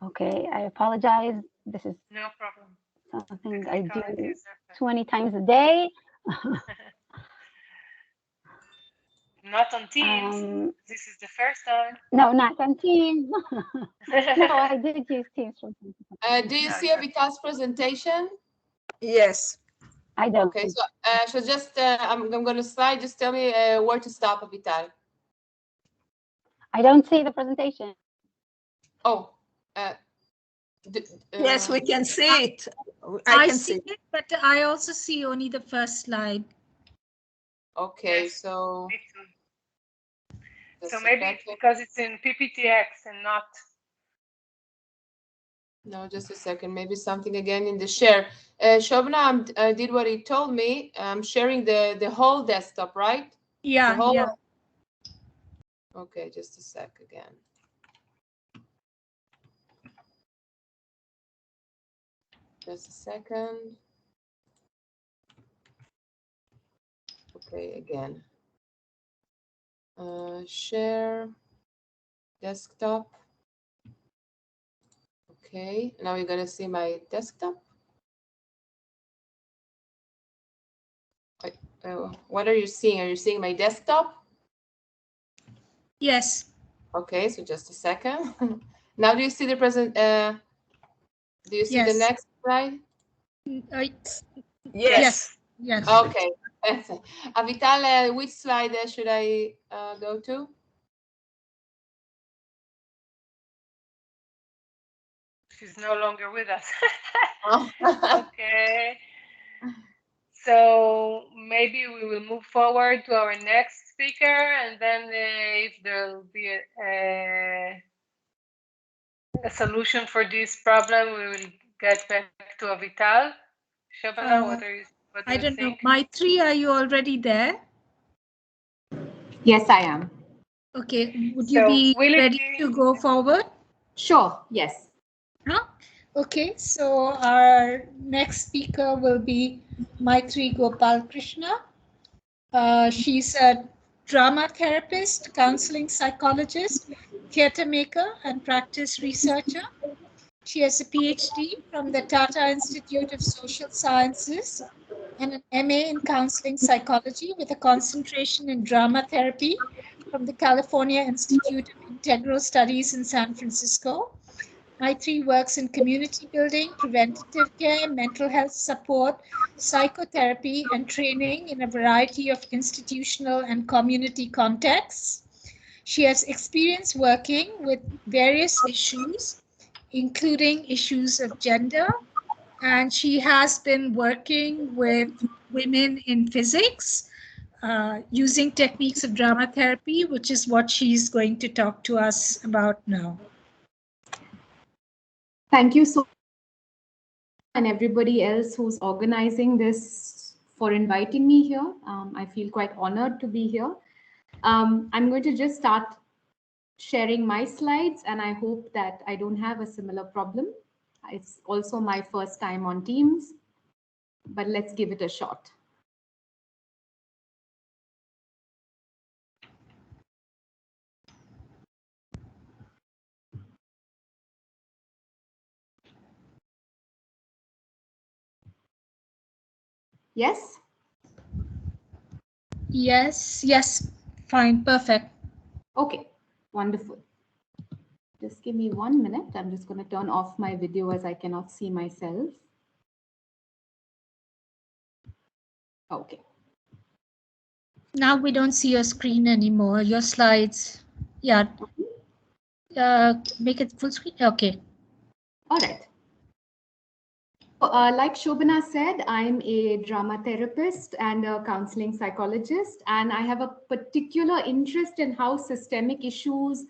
Okay, I apologize. This is no problem. Something I do 20 times a day. Not on Teams. This is the first time. No, not on Teams. No, I did use Teams from time to time. Do you see Avital's presentation? Yes. I do. Okay, so just I'm going to slide. Just tell me where to stop, Avital. I don't see the presentation. Oh. Yes, we can see it. I can see it, but I also see only the first slide. Okay, so maybe it's because it's in PPTX and not. No, just a second. Maybe something again in the share. Shobna did what he told me. I'm sharing the whole desktop, right? Yeah. Yeah. Okay, just a sec again. Just a second. Okay, again. Share desktop. Okay, now you're gonna see my desktop. What are you seeing? Are you seeing my desktop? Yes. Okay, so just a second. Now do you see the present? Do you see the next slide? Yes. Yes. Okay. Avital, which slide should I go to? She's no longer with us. Okay. So maybe we will move forward to our next speaker, and then if there will be a solution for this problem, we will get back to Avital. Shobana, what do you think? I don't know. Maitri, are you already there? Yes, I am. Okay. Would you be ready to go forward? Sure. Yes. Okay. So our next speaker will be Maitri Gopalkrishna. She's a drama therapist, counseling psychologist, theatre maker, and practice researcher. She has a PhD from the Tata Institute of Social Sciences and an MA in Counseling Psychology with a concentration in drama therapy from the California Institute of Integral Studies in San Francisco. I3 works in community building, preventative care, mental health support, psychotherapy, and training in a variety of institutional and community contexts. She has experience working with various issues, including issues of gender, and she has been working with women in physics using techniques of drama therapy, which is what she's going to talk to us about now. Thank you so much, and everybody else who's organizing this for inviting me here. I feel quite honored to be here. I'm going to just start sharing my slides, and I hope that I don't have a similar problem. It's also my first time on Teams, but let's give it a shot. Yes? Yes, fine, perfect. Okay, wonderful. Just give me 1 minute. I'm just going to turn off my video as I cannot see myself. Okay. Now we don't see your screen anymore, your slides. Yeah. Make it full screen. Okay. All right. Like Shobana said, I'm a drama therapist and a counseling psychologist, and I have a particular interest in how systemic issues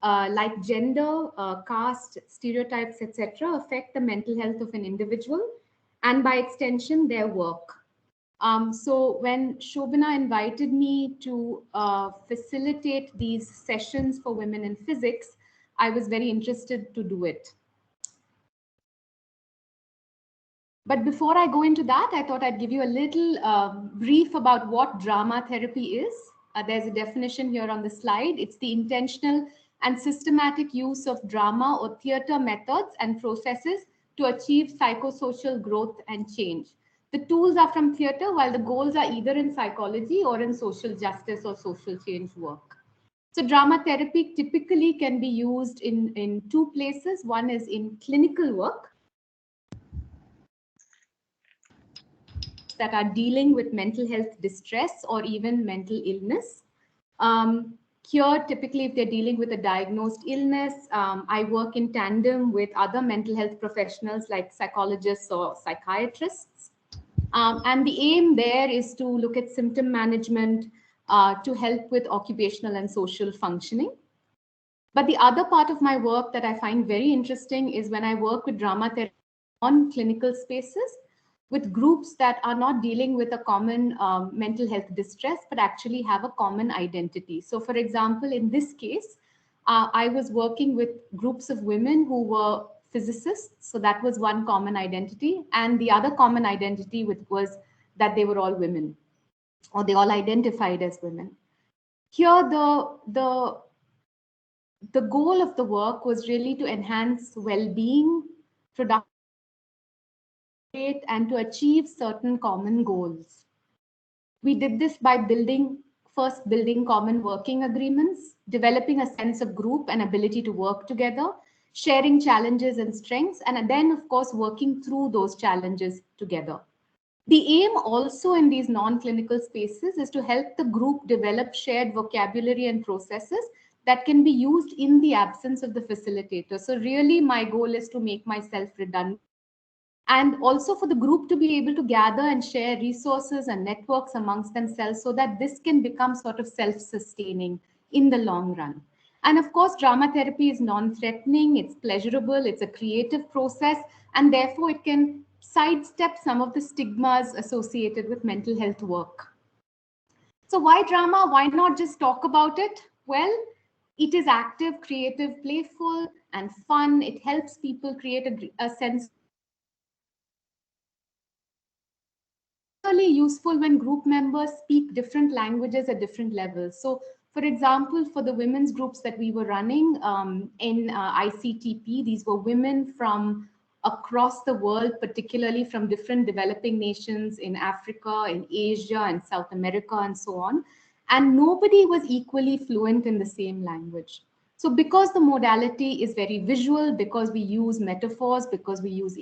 like gender, caste, stereotypes, etc., affect the mental health of an individual and by extension their work. So when Shobana invited me to facilitate these sessions for women in physics, I was very interested to do it. But before I go into that, I thought I'd give you a little brief about what drama therapy is. There's a definition here on the slide. It's the intentional and systematic use of drama or theater methods and processes to achieve psychosocial growth and change. The tools are from theater, while the goals are either in psychology or in social justice or social change work. So drama therapy typically can be used in two places. One is in clinical work that are dealing with mental health distress or even mental illness. Here, typically, if they're dealing with a diagnosed illness, I work in tandem with other mental health professionals like psychologists or psychiatrists. And the aim there is to look at symptom management to help with occupational and social functioning. But the other part of my work that I find very interesting is when I work with drama therapy on clinical spaces with groups that are not dealing with a common mental health distress, but actually have a common identity. So for example, in this case, I was working with groups of women who were physicists. So that was one common identity. And the other common identity was that they were all women, or they all identified as women. Here, the goal of the work was really to enhance well-being, productivity, and to achieve certain common goals. We did this by first building common working agreements, developing a sense of group and ability to work together, sharing challenges and strengths, and then, of course, working through those challenges together. The aim also in these non-clinical spaces is to help the group develop shared vocabulary and processes that can be used in the absence of the facilitator. So really, my goal is to make myself redundant, and also for the group to be able to gather and share resources and networks amongst themselves so that this can become sort of self-sustaining in the long run. And of course, drama therapy is non-threatening, it's pleasurable, it's a creative process, and therefore it can sidestep some of the stigmas associated with mental health work. So why drama? Why not just talk about it? Well, it is active, creative, playful, and fun. It helps people create a sense. Really useful when group members speak different languages at different levels. So for example, for the women's groups that we were running in ICTP, these were women from across the world, particularly from different developing nations in Africa, in Asia, and South America, and so on. And nobody was equally fluent in the same language. So because the modality is very visual, because we use metaphors, because we use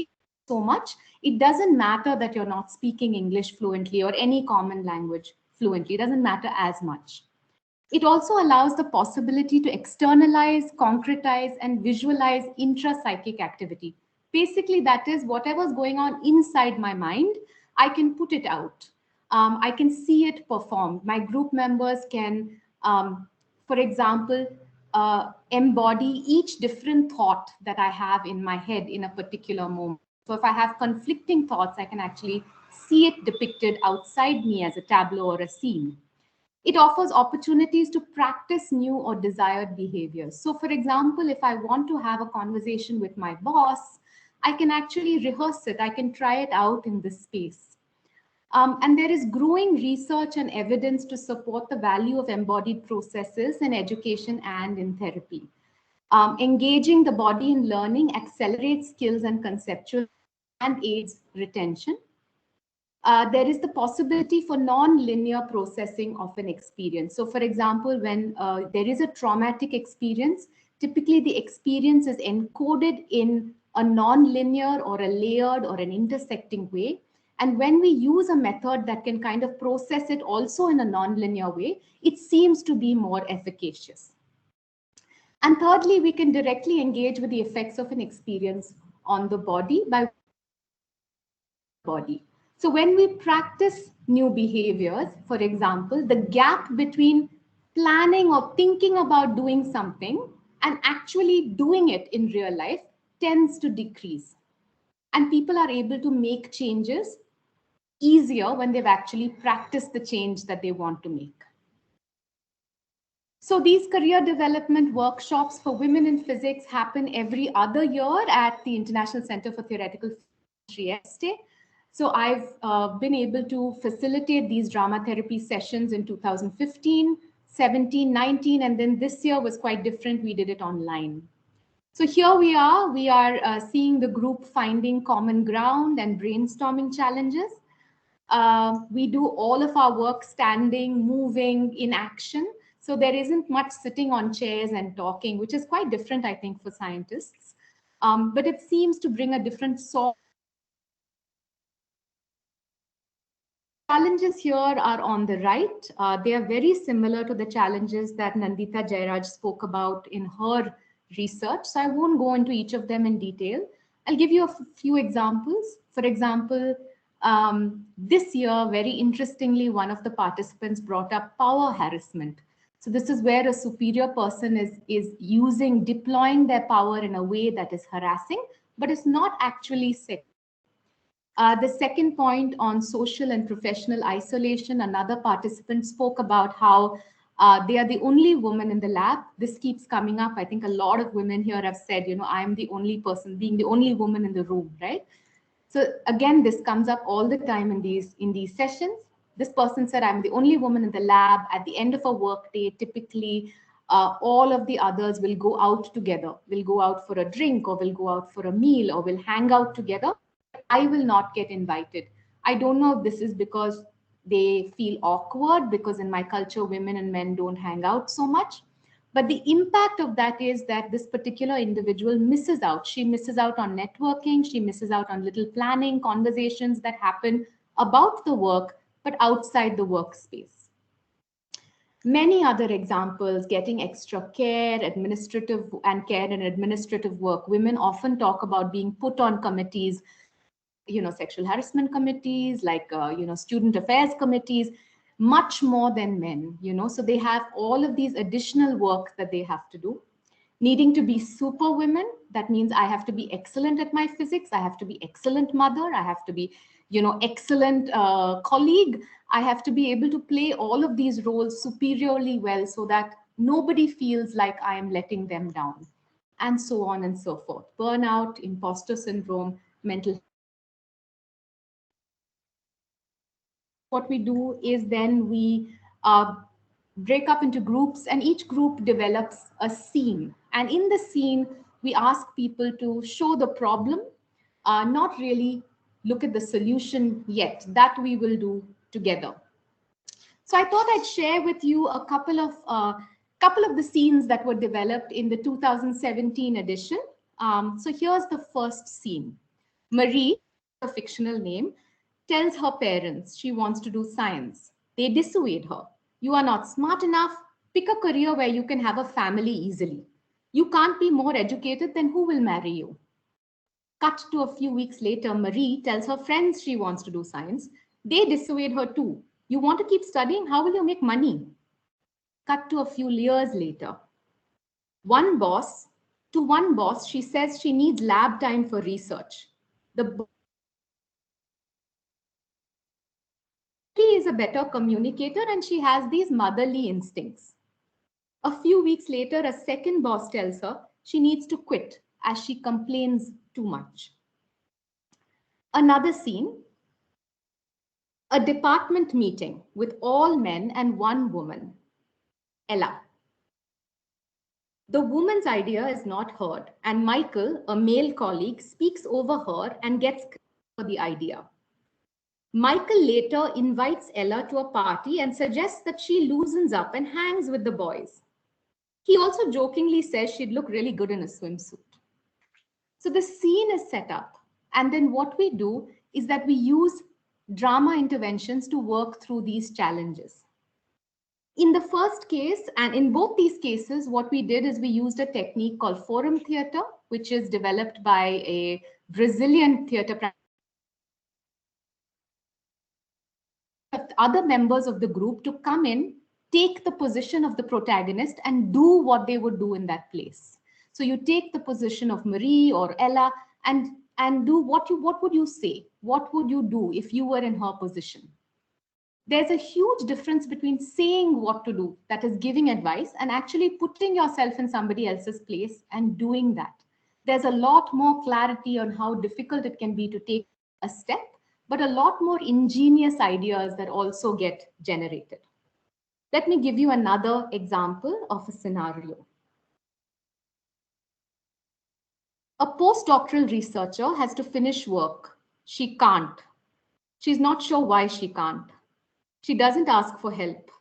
so much, it doesn't matter that you're not speaking English fluently or any common language fluently. It doesn't matter as much. It also allows the possibility to externalize, concretize, and visualize intra-psychic activity. Basically, that is whatever's going on inside my mind, I can put it out. I can see it performed. My group members can, for example, embody each different thought that I have in my head in a particular moment. So if I have conflicting thoughts, I can actually see it depicted outside me as a tableau or a scene. It offers opportunities to practice new or desired behaviors. So for example, if I want to have a conversation with my boss, I can actually rehearse it. I can try it out in this space. And there is growing research and evidence to support the value of embodied processes in education and in therapy. Engaging the body in learning accelerates skills and conceptual and aids retention. There is the possibility for non-linear processing of an experience. So for example, when there is a traumatic experience, typically the experience is encoded in a non-linear or a layered or an intersecting way. And when we use a method that can kind of process it also in a non-linear way, it seems to be more efficacious. And thirdly, we can directly engage with the effects of an experience on the body by body. So when we practice new behaviors, for example, the gap between planning or thinking about doing something and actually doing it in real life tends to decrease. And people are able to make changes easier when they've actually practiced the change that they want to make. So these career development workshops for women in physics happen every other year at the International Center for Theoretical Trieste. So I've been able to facilitate these drama therapy sessions in 2015, 17, 19, and then this year was quite different. We did it online. So here we are seeing the group finding common ground and brainstorming challenges. We do all of our work standing, moving, in action. So there isn't much sitting on chairs and talking, which is quite different, I think, for scientists. But it seems to bring a different sort. Challenges here are on the right. They are very similar to the challenges that Nanita Jairaj spoke about in her research. So I won't go into each of them in detail. I'll give you a few examples. For example, this year, very interestingly, one of the participants brought up power harassment. So this is where a superior person is deploying their power in a way that is harassing, but it's not actually sexual. The second point on social and professional isolation, another participant spoke about how they are the only woman in the lab. This keeps coming up. I think a lot of women here have said, you know, I'm the only person, being the only woman in the room, right? So again, this comes up all the time in these sessions. This person said, I'm the only woman in the lab. At the end of a work day, typically all of the others will go out together. We'll go out for a drink, or we'll go out for a meal, or we'll hang out together. I will not get invited. I don't know if this is because they feel awkward, because in my culture, women and men don't hang out so much. But the impact of that is that this particular individual misses out. She misses out on networking. She misses out on little planning, conversations that happen about the work, but outside the workspace. Many other examples, getting extra care, administrative work. Women often talk about being put on committees, you know, sexual harassment committees, like, you know, student affairs committees, much more than men, you know, so they have all of these additional work that they have to do. Needing to be super women, that means I have to be excellent at my physics, I have to be excellent mother, I have to be, you know, excellent colleague, I have to be able to play all of these roles superiorly well so that nobody feels like I am letting them down, and so on and so forth. Burnout, imposter syndrome, mental health. What we do is then we break up into groups, and each group develops a scene. And in the scene, we ask people to show the problem, not really look at the solution yet. That we will do together. So I thought I'd share with you a couple of the scenes that were developed in the 2017 edition. So here's the first scene. Marie, a fictional name, tells her parents she wants to do science. They dissuade her. You are not smart enough. Pick a career where you can have a family easily. You can't be more educated, then who will marry you? Cut to a few weeks later, Marie tells her friends she wants to do science. They dissuade her too. You want to keep studying? How will you make money? Cut to a few years later. One boss, she says she needs lab time for research. She is a better communicator and she has these motherly instincts. A few weeks later, a second boss tells her she needs to quit as she complains too much. Another scene, a department meeting with all men and one woman, Ella. The woman's idea is not heard, and Michael, a male colleague, speaks over her and gets credit for the idea. Michael later invites Ella to a party and suggests that she loosens up and hangs with the boys. He also jokingly says she'd look really good in a swimsuit. So the scene is set up, and then what we do is that we use drama interventions to work through these challenges. In the first case, and in both these cases, what we did is we used a technique called forum theater, which is developed by a Brazilian theater practitioner. Other members of the group to come in, take the position of the protagonist and do what they would do in that place. So you take the position of Marie or Ella and do what would you say? What would you do if you were in her position? There's a huge difference between saying what to do, that is giving advice, and actually putting yourself in somebody else's place and doing that. There's a lot more clarity on how difficult it can be to take a step, but a lot more ingenious ideas that also get generated. Let me give you another example of a scenario. A postdoctoral researcher has to finish work. She can't. She's not sure why she can't. She doesn't ask for help.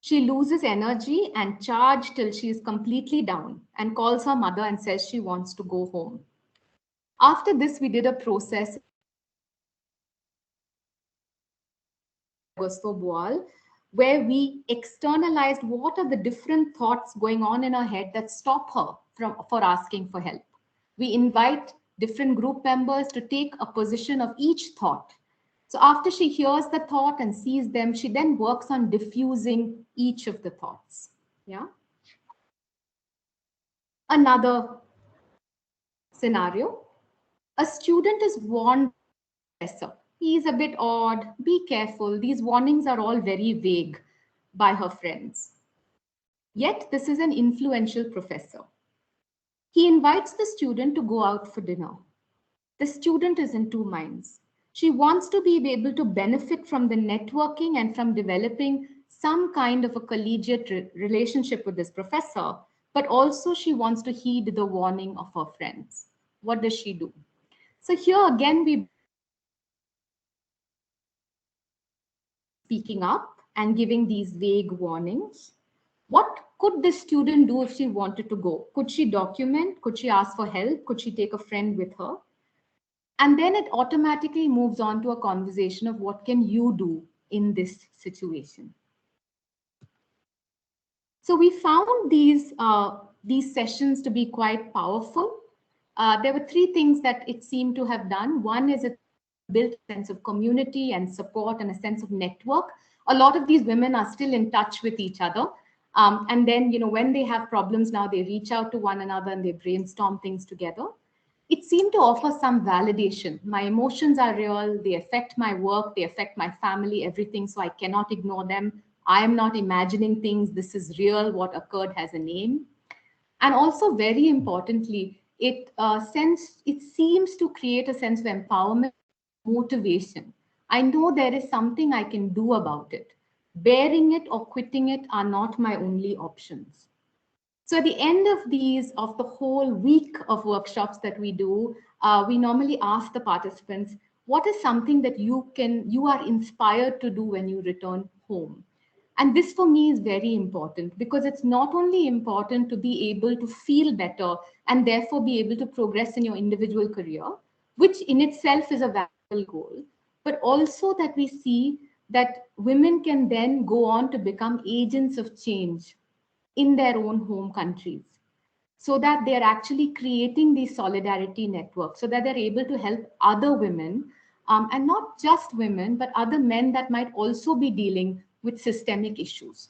She loses energy and charge till she is completely down and calls her mother and says she wants to go home. After this, we did a process where we externalized what are the different thoughts going on in her head that stop her for asking for help. We invite different group members to take a position of each thought. So after she hears the thought and sees them, she then works on diffusing each of the thoughts. Yeah. Another scenario, a student is warned by the professor. He is a bit odd, be careful. These warnings are all very vague by her friends. Yet this is an influential professor. He invites the student to go out for dinner. The student is in two minds. She wants to be able to benefit from the networking and from developing some kind of a collegiate relationship with this professor, but also she wants to heed the warning of her friends. What does she do? So here again, we speaking up and giving these vague warnings. What could the student do if she wanted to go? Could she document? Could she ask for help? Could she take a friend with her? And then it automatically moves on to a conversation of what can you do in this situation. So we found these sessions to be quite powerful. There were three things that it seemed to have done. One is it built a sense of community and support and a sense of network. A lot of these women are still in touch with each other. And then, when they have problems now, they reach out to one another and they brainstorm things together. It seemed to offer some validation. My emotions are real. They affect my work. They affect my family, everything. So I cannot ignore them. I am not imagining things. This is real. What occurred has a name. And also, very importantly, it seems to create a sense of empowerment, motivation. I know there is something I can do about it. Bearing it or quitting it are not my only options. So at the end of the whole week of workshops that we do, we normally ask the participants, what is something that you are inspired to do when you return home? And this for me is very important, because it's not only important to be able to feel better and therefore be able to progress in your individual career, which in itself is a valuable goal, but also that we see that women can then go on to become agents of change in their own home countries, so that they're actually creating these solidarity networks, so that they're able to help other women, and not just women, but other men that might also be dealing with systemic issues.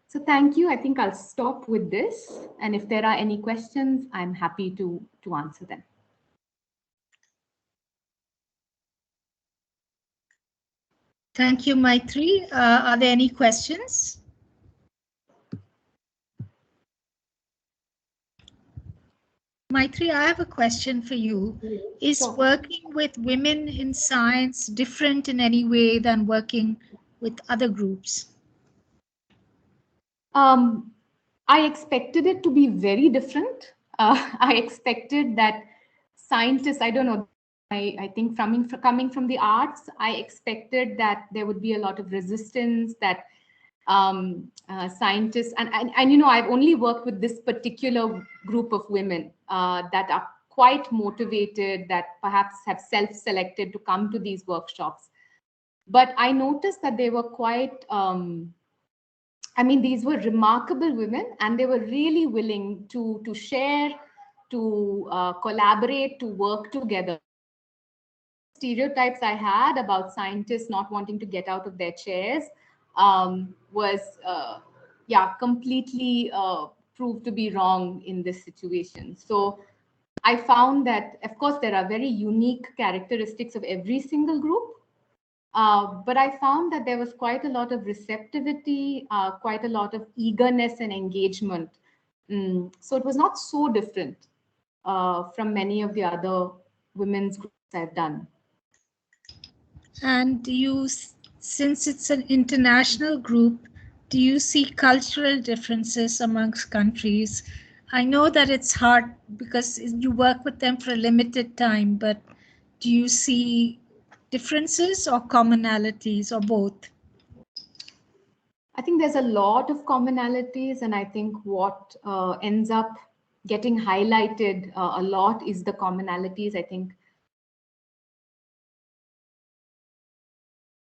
So thank you. I think I'll stop with this. And if there are any questions, I'm happy to answer them. Thank you, Maitri. Are there any questions? Maitri, I have a question for you. Is working with women in science different in any way than working with other groups? I expected it to be very different. I expected that scientists, I don't know, I think coming from the arts, I expected that there would be a lot of resistance, that scientists, and you know, I've only worked with this particular group of women that are quite motivated, that perhaps have self-selected to come to these workshops. But I noticed that they were quite, I mean, these were remarkable women, and they were really willing to share, to collaborate, to work together. Stereotypes I had about scientists not wanting to get out of their chairs was, yeah, completely proved to be wrong in this situation. So I found that, of course, there are very unique characteristics of every single group. But I found that there was quite a lot of receptivity, quite a lot of eagerness and engagement. So it was not so different from many of the other women's groups I've done. And do you, since it's an international group, do you see cultural differences amongst countries? I know that it's hard because you work with them for a limited time, but do you see differences or commonalities or both? I think there's a lot of commonalities, and I think what ends up getting highlighted a lot is the commonalities, I think.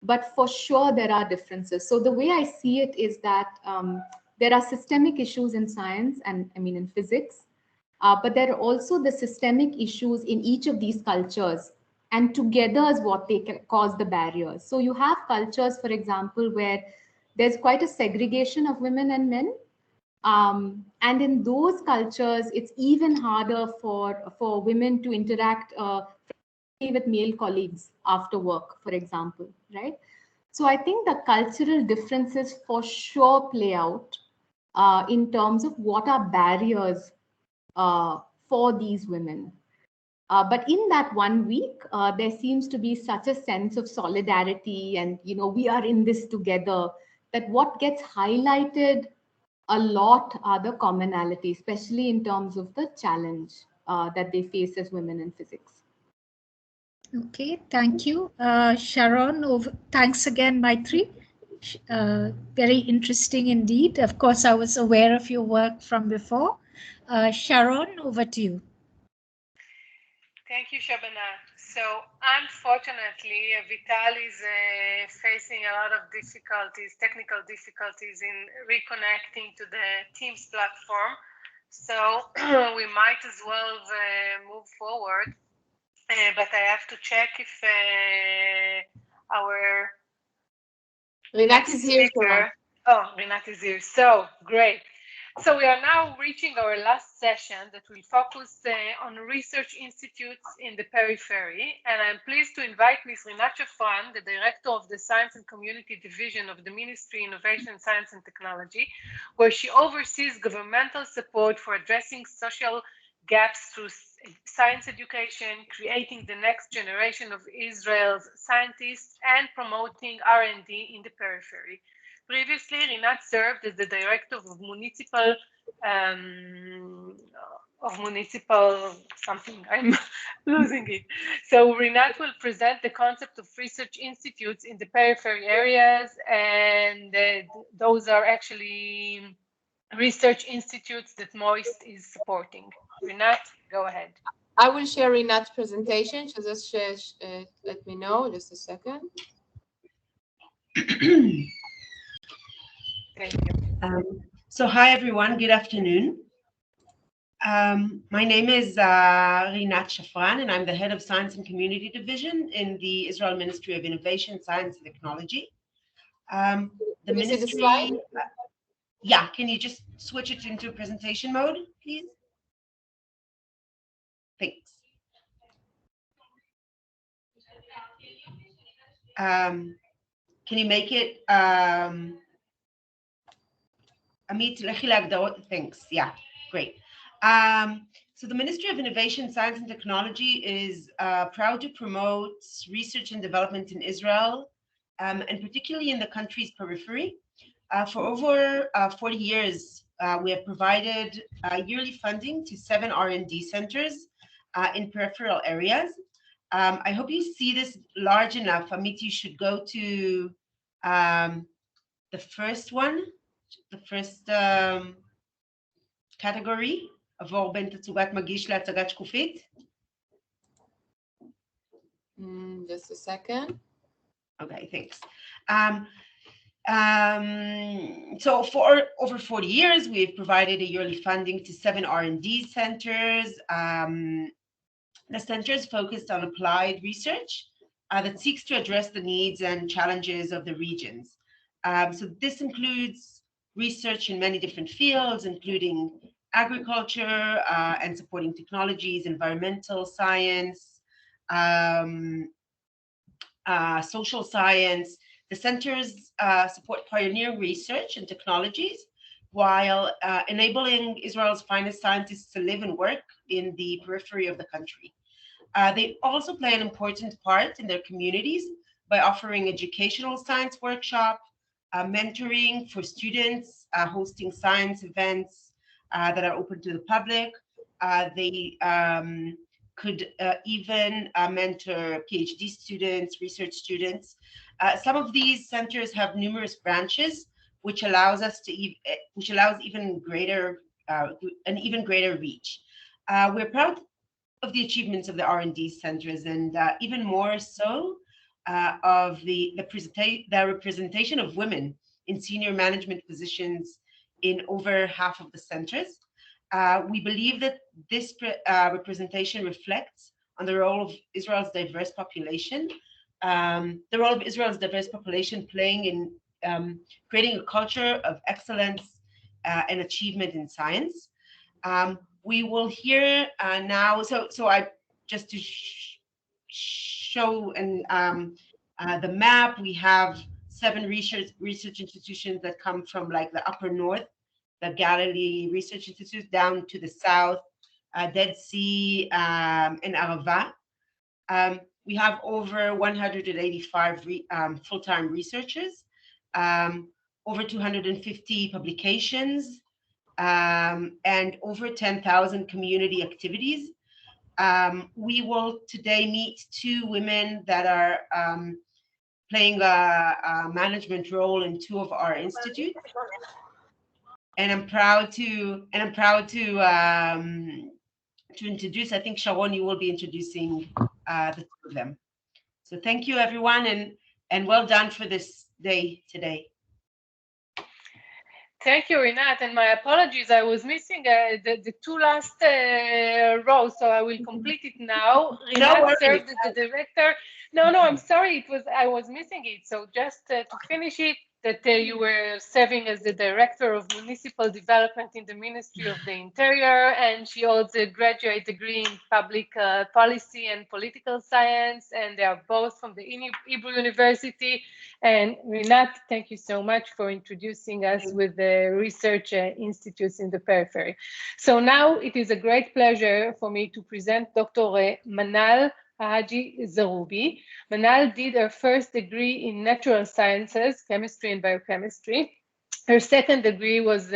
But for sure, there are differences. So the way I see it is that there are systemic issues in science, and I mean in physics, but there are also the systemic issues in each of these cultures, and together is what they can cause the barriers. So you have cultures, for example, where there's quite a segregation of women and men. And in those cultures, it's even harder for women to interact with male colleagues after work, for example, right? So I think the cultural differences for sure play out in terms of what are barriers for these women. But in that 1 week, there seems to be such a sense of solidarity, and you know, we are in this together, that what gets highlighted a lot are the commonalities, especially in terms of the challenge that they face as women in physics. Okay, thank you. Sharon, thanks again, Maitri. Very interesting indeed. Of course, I was aware of your work from before. Sharon, over to you. Thank you, Shabana. So unfortunately, Vital is facing a lot of difficulties, technical difficulties in reconnecting to the Teams platform. So we might as well move forward. But I have to check if our Rinat is here. Oh, Rinat is here. So great. So we are now reaching our last session that will focus on research institutes in the periphery. And I'm pleased to invite Ms. Rinat Jairaj, the Director of the Science and Community Division of the Ministry of Innovation, Science and Technology, where she oversees governmental support for addressing social gaps through science education, creating the next generation of Israel's scientists, and promoting R&D in the periphery. Previously, Rinat served as the Director of Municipal of municipal something. I'm losing it. So Rinat will present the concept of research institutes in the periphery areas, and those are actually research institutes that MOIST is supporting. Rinat, go ahead. I will share Rinat's presentation. So just let me know, just a second. Thank you. So hi everyone, good afternoon. My name is Rinat Shafran, and I'm the head of Science and Community Division in the Israel Ministry of Innovation, Science and Technology. The ministry, yeah, can you just switch it into presentation mode, please? Thanks. Can you make it, Amit, thanks, yeah, great. So the Ministry of Innovation, Science and Technology is proud to promote research and development in Israel, and particularly in the country's periphery. For over 40 years, we have provided yearly funding to 7 R&D centers in peripheral areas. I hope you see this large enough. Amit, you should go to the first one, the first category. עבור בין תצוגת מגיש להצגת שקופית. Just a second. Okay, thanks. So for over 40 years, we've provided a yearly funding to 7 R&D centers. The centers focused on applied research that seeks to address the needs and challenges of the regions. So this includes research in many different fields, including agriculture and supporting technologies, environmental science, social science. The centers support pioneering research and technologies while enabling Israel's finest scientists to live and work in the periphery of the country. They also play an important part in their communities by offering educational science workshop, mentoring for students, hosting science events that are open to the public. They could even mentor PhD students, research students. Some of these centers have numerous branches, which allows us to even greater reach. We're proud of the achievements of the R&D centers, and even more so of the representation of women in senior management positions in over half of the centers. We believe that this representation reflects on the role of Israel's diverse population, playing in creating a culture of excellence and achievement in science. We will hear now, so I just to show the map, we have 7 research institutions that come from like the upper north, the Galilee Research Institute, down to the south, Dead Sea and Arava. We have over 185 full-time researchers, over 250 publications, and over 10,000 community activities. We will today meet 2 women that are playing a management role in 2 of our institutes, and I'm proud to introduce. I think Sharon, you will be introducing the 2 of them. So thank you, everyone, and well done for this day today. Thank you, Rinat, and my apologies. I was missing the 2 last rows, so I will complete it now. Rinat served as the director. No, I'm sorry. I was missing it. So just to finish it, that you were serving as the director of municipal development in the Ministry of the Interior, and she holds a graduate degree in public policy and political science, and they are both from the Hebrew University. And Rinat, thank you so much for introducing us with the research institutes in the periphery. So now it is a great pleasure for me to present Dr. Manal Haji Zaroubi. Manal did her first degree in natural sciences, chemistry and biochemistry. Her second degree was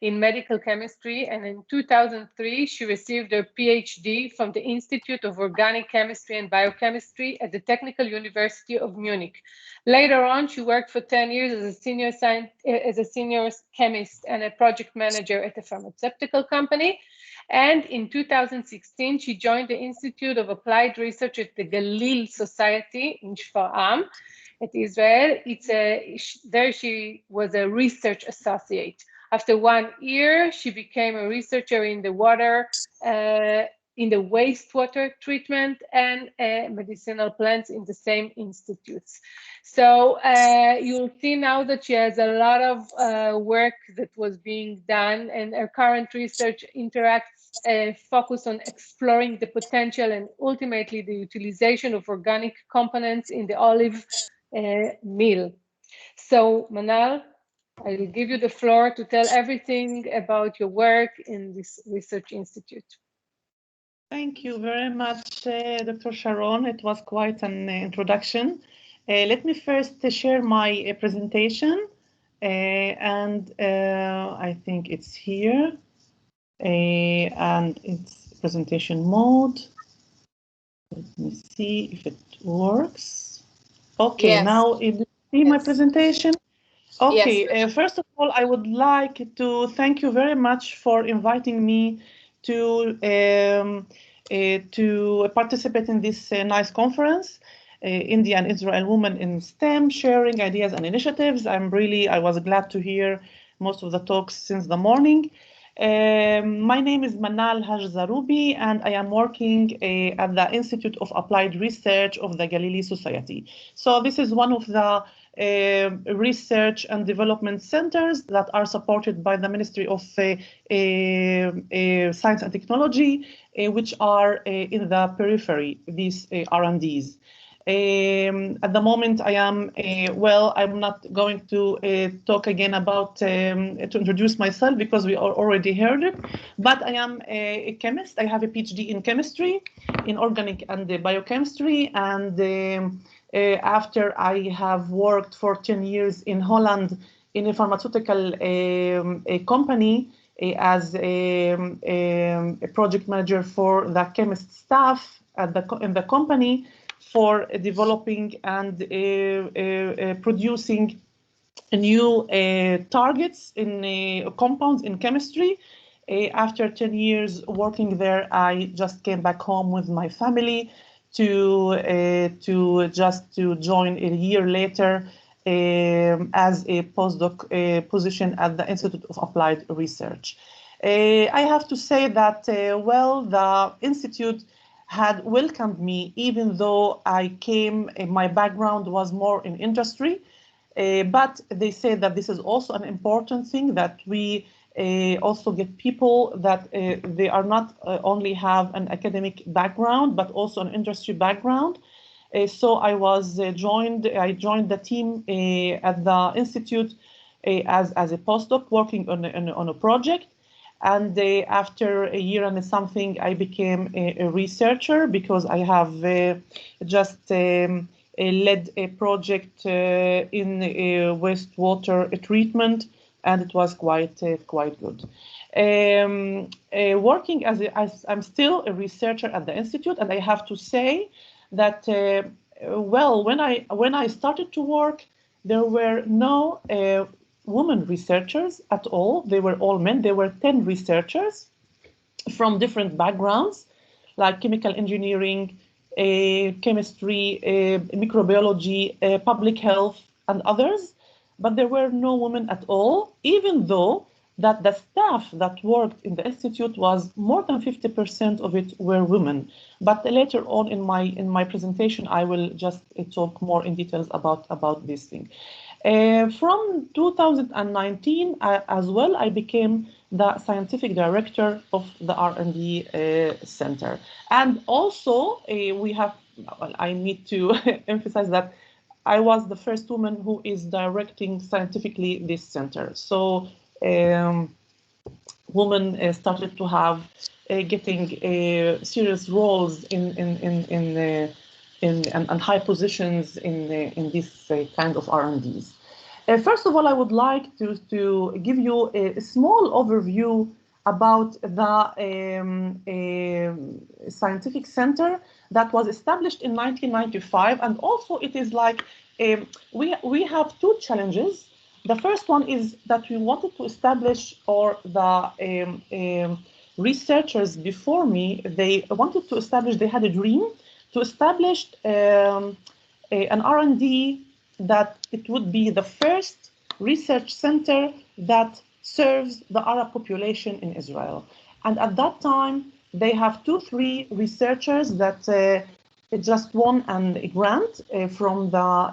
in medical chemistry, and in 2003, she received her PhD from the Institute of Organic Chemistry and Biochemistry at the Technical University of Munich. Later on, she worked for 10 years as a senior chemist and a project manager at a pharmaceutical company. And in 2016, she joined the Institute of Applied Research at the Galil Society in Shfar'am, at Israel. There she was a research associate. After 1 year, she became a researcher in the water, in the wastewater treatment and medicinal plants in the same institutes. So you'll see now that she has a lot of work that was being done, and her current research focus on exploring the potential and ultimately the utilization of organic components in the olive meal. So Manal, I will give you the floor to tell everything about your work in this research institute. Thank you very much, Dr. Sharon. It was quite an introduction. Let me first share my presentation, and I think it's here, and it's presentation mode. Let me see if it works. Okay, yes. Now you see my presentation. Okay, yes. First of all, I would like to thank you very much for inviting me to participate in this nice conference, India and Israel Women in STEM, sharing ideas and initiatives. I was glad to hear most of the talks since the morning. My name is Manal Haj-Zaroubi, and I am working at the Institute of Applied Research of the Galili Society. So this is one of the research and development centers that are supported by the Ministry of Science and Technology, which are in the periphery, these R&Ds. At the moment, I am, I'm not going to talk again about, to introduce myself because we already heard it, but I am a chemist. I have a PhD in chemistry, in organic and biochemistry, and after I have worked for 10 years in Holland in a pharmaceutical company as a project manager for the chemist staff at in the company for developing and producing new targets in compounds in chemistry. After 10 years working there, I just came back home with my family to join a year later as a postdoc position at the Institute of Applied Research. I have to say that, the Institute had welcomed me, even though my background was more in industry, but they said that this is also an important thing, that we also get people that they are not only have an academic background, but also an industry background. So I joined the team at the Institute as a postdoc working on a project. And after a year and something, I became a researcher because I have just led a project in wastewater treatment, and it was quite good. Working as I'm still a researcher at the Institute, and I have to say that when I started to work, there were no women researchers at all. They were all men. There were 10 researchers from different backgrounds, like chemical engineering, chemistry, microbiology, public health, and others. But there were no women at all, even though that the staff that worked in the Institute was more than 50% of it were women. But later on in my presentation, I will just talk more in details about this thing. From 2019 as well, I became the scientific director of the R&D center. And also I need to emphasize that I was the first woman who is directing scientifically this center. So women started to have getting serious roles and high positions in this kind of R&Ds. First of all, I would like to give you a small overview about the scientific center that was established in 1995, and also it is like we have two challenges. The first one is that we wanted to establish, or the researchers before me, they wanted to establish, they had a dream to establish an R&D that it would be the first research center that serves the Arab population in Israel. And at that time, they have 2-3 researchers that just won a grant from the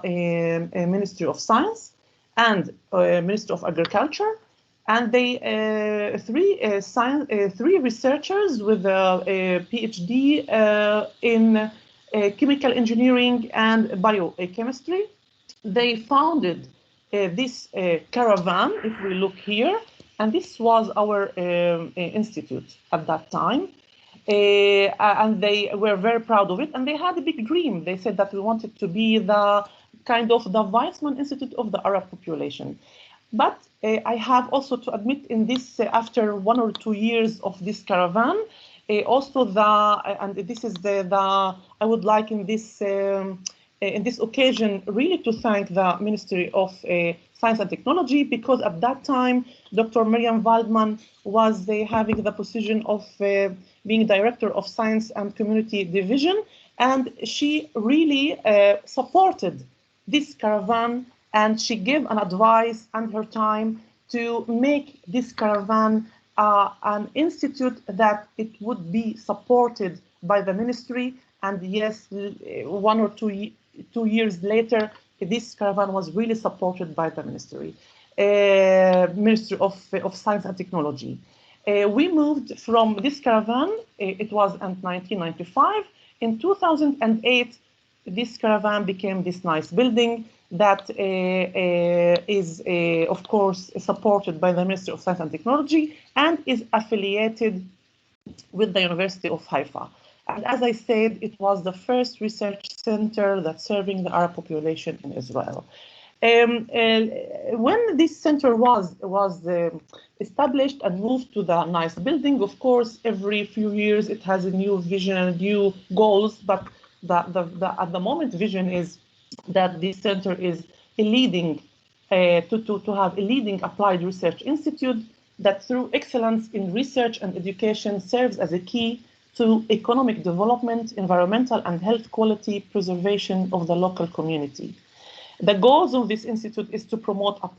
Ministry of Science and Ministry of Agriculture. And they three researchers with a PhD in chemical engineering and biochemistry. They founded this caravan, if we look here, and this was our institute at that time. And they were very proud of it, and they had a big dream. They said that we wanted to be the kind of the Weizmann Institute of the Arab population. But I have also to admit, in this, after 1 or 2 years of this caravan, also and this is I would like in this occasion really to thank the Ministry of Science and Technology, because at that time, Dr. Miriam Waldman was having the position of being Director of Science and Community Division, and she really supported this caravan, and she gave an advice and her time to make this caravan an institute that it would be supported by the ministry. And yes, 1 or 2 years later, this caravan was really supported by the Ministry of Science and Technology. We moved from this caravan, it was in 1995. In 2008, this caravan became this nice building that is, of course, supported by the Ministry of Science and Technology and is affiliated with the University of Haifa. And as I said, it was the first research center that's serving the Arab population in Israel. When this center was established and moved to the nice building, of course, every few years it has a new vision and new goals, but at the moment vision is that this center is a leading, to have a leading applied research institute that through excellence in research and education serves as a key to economic development, environmental and health quality preservation of the local community. The goals of this institute is to promote applied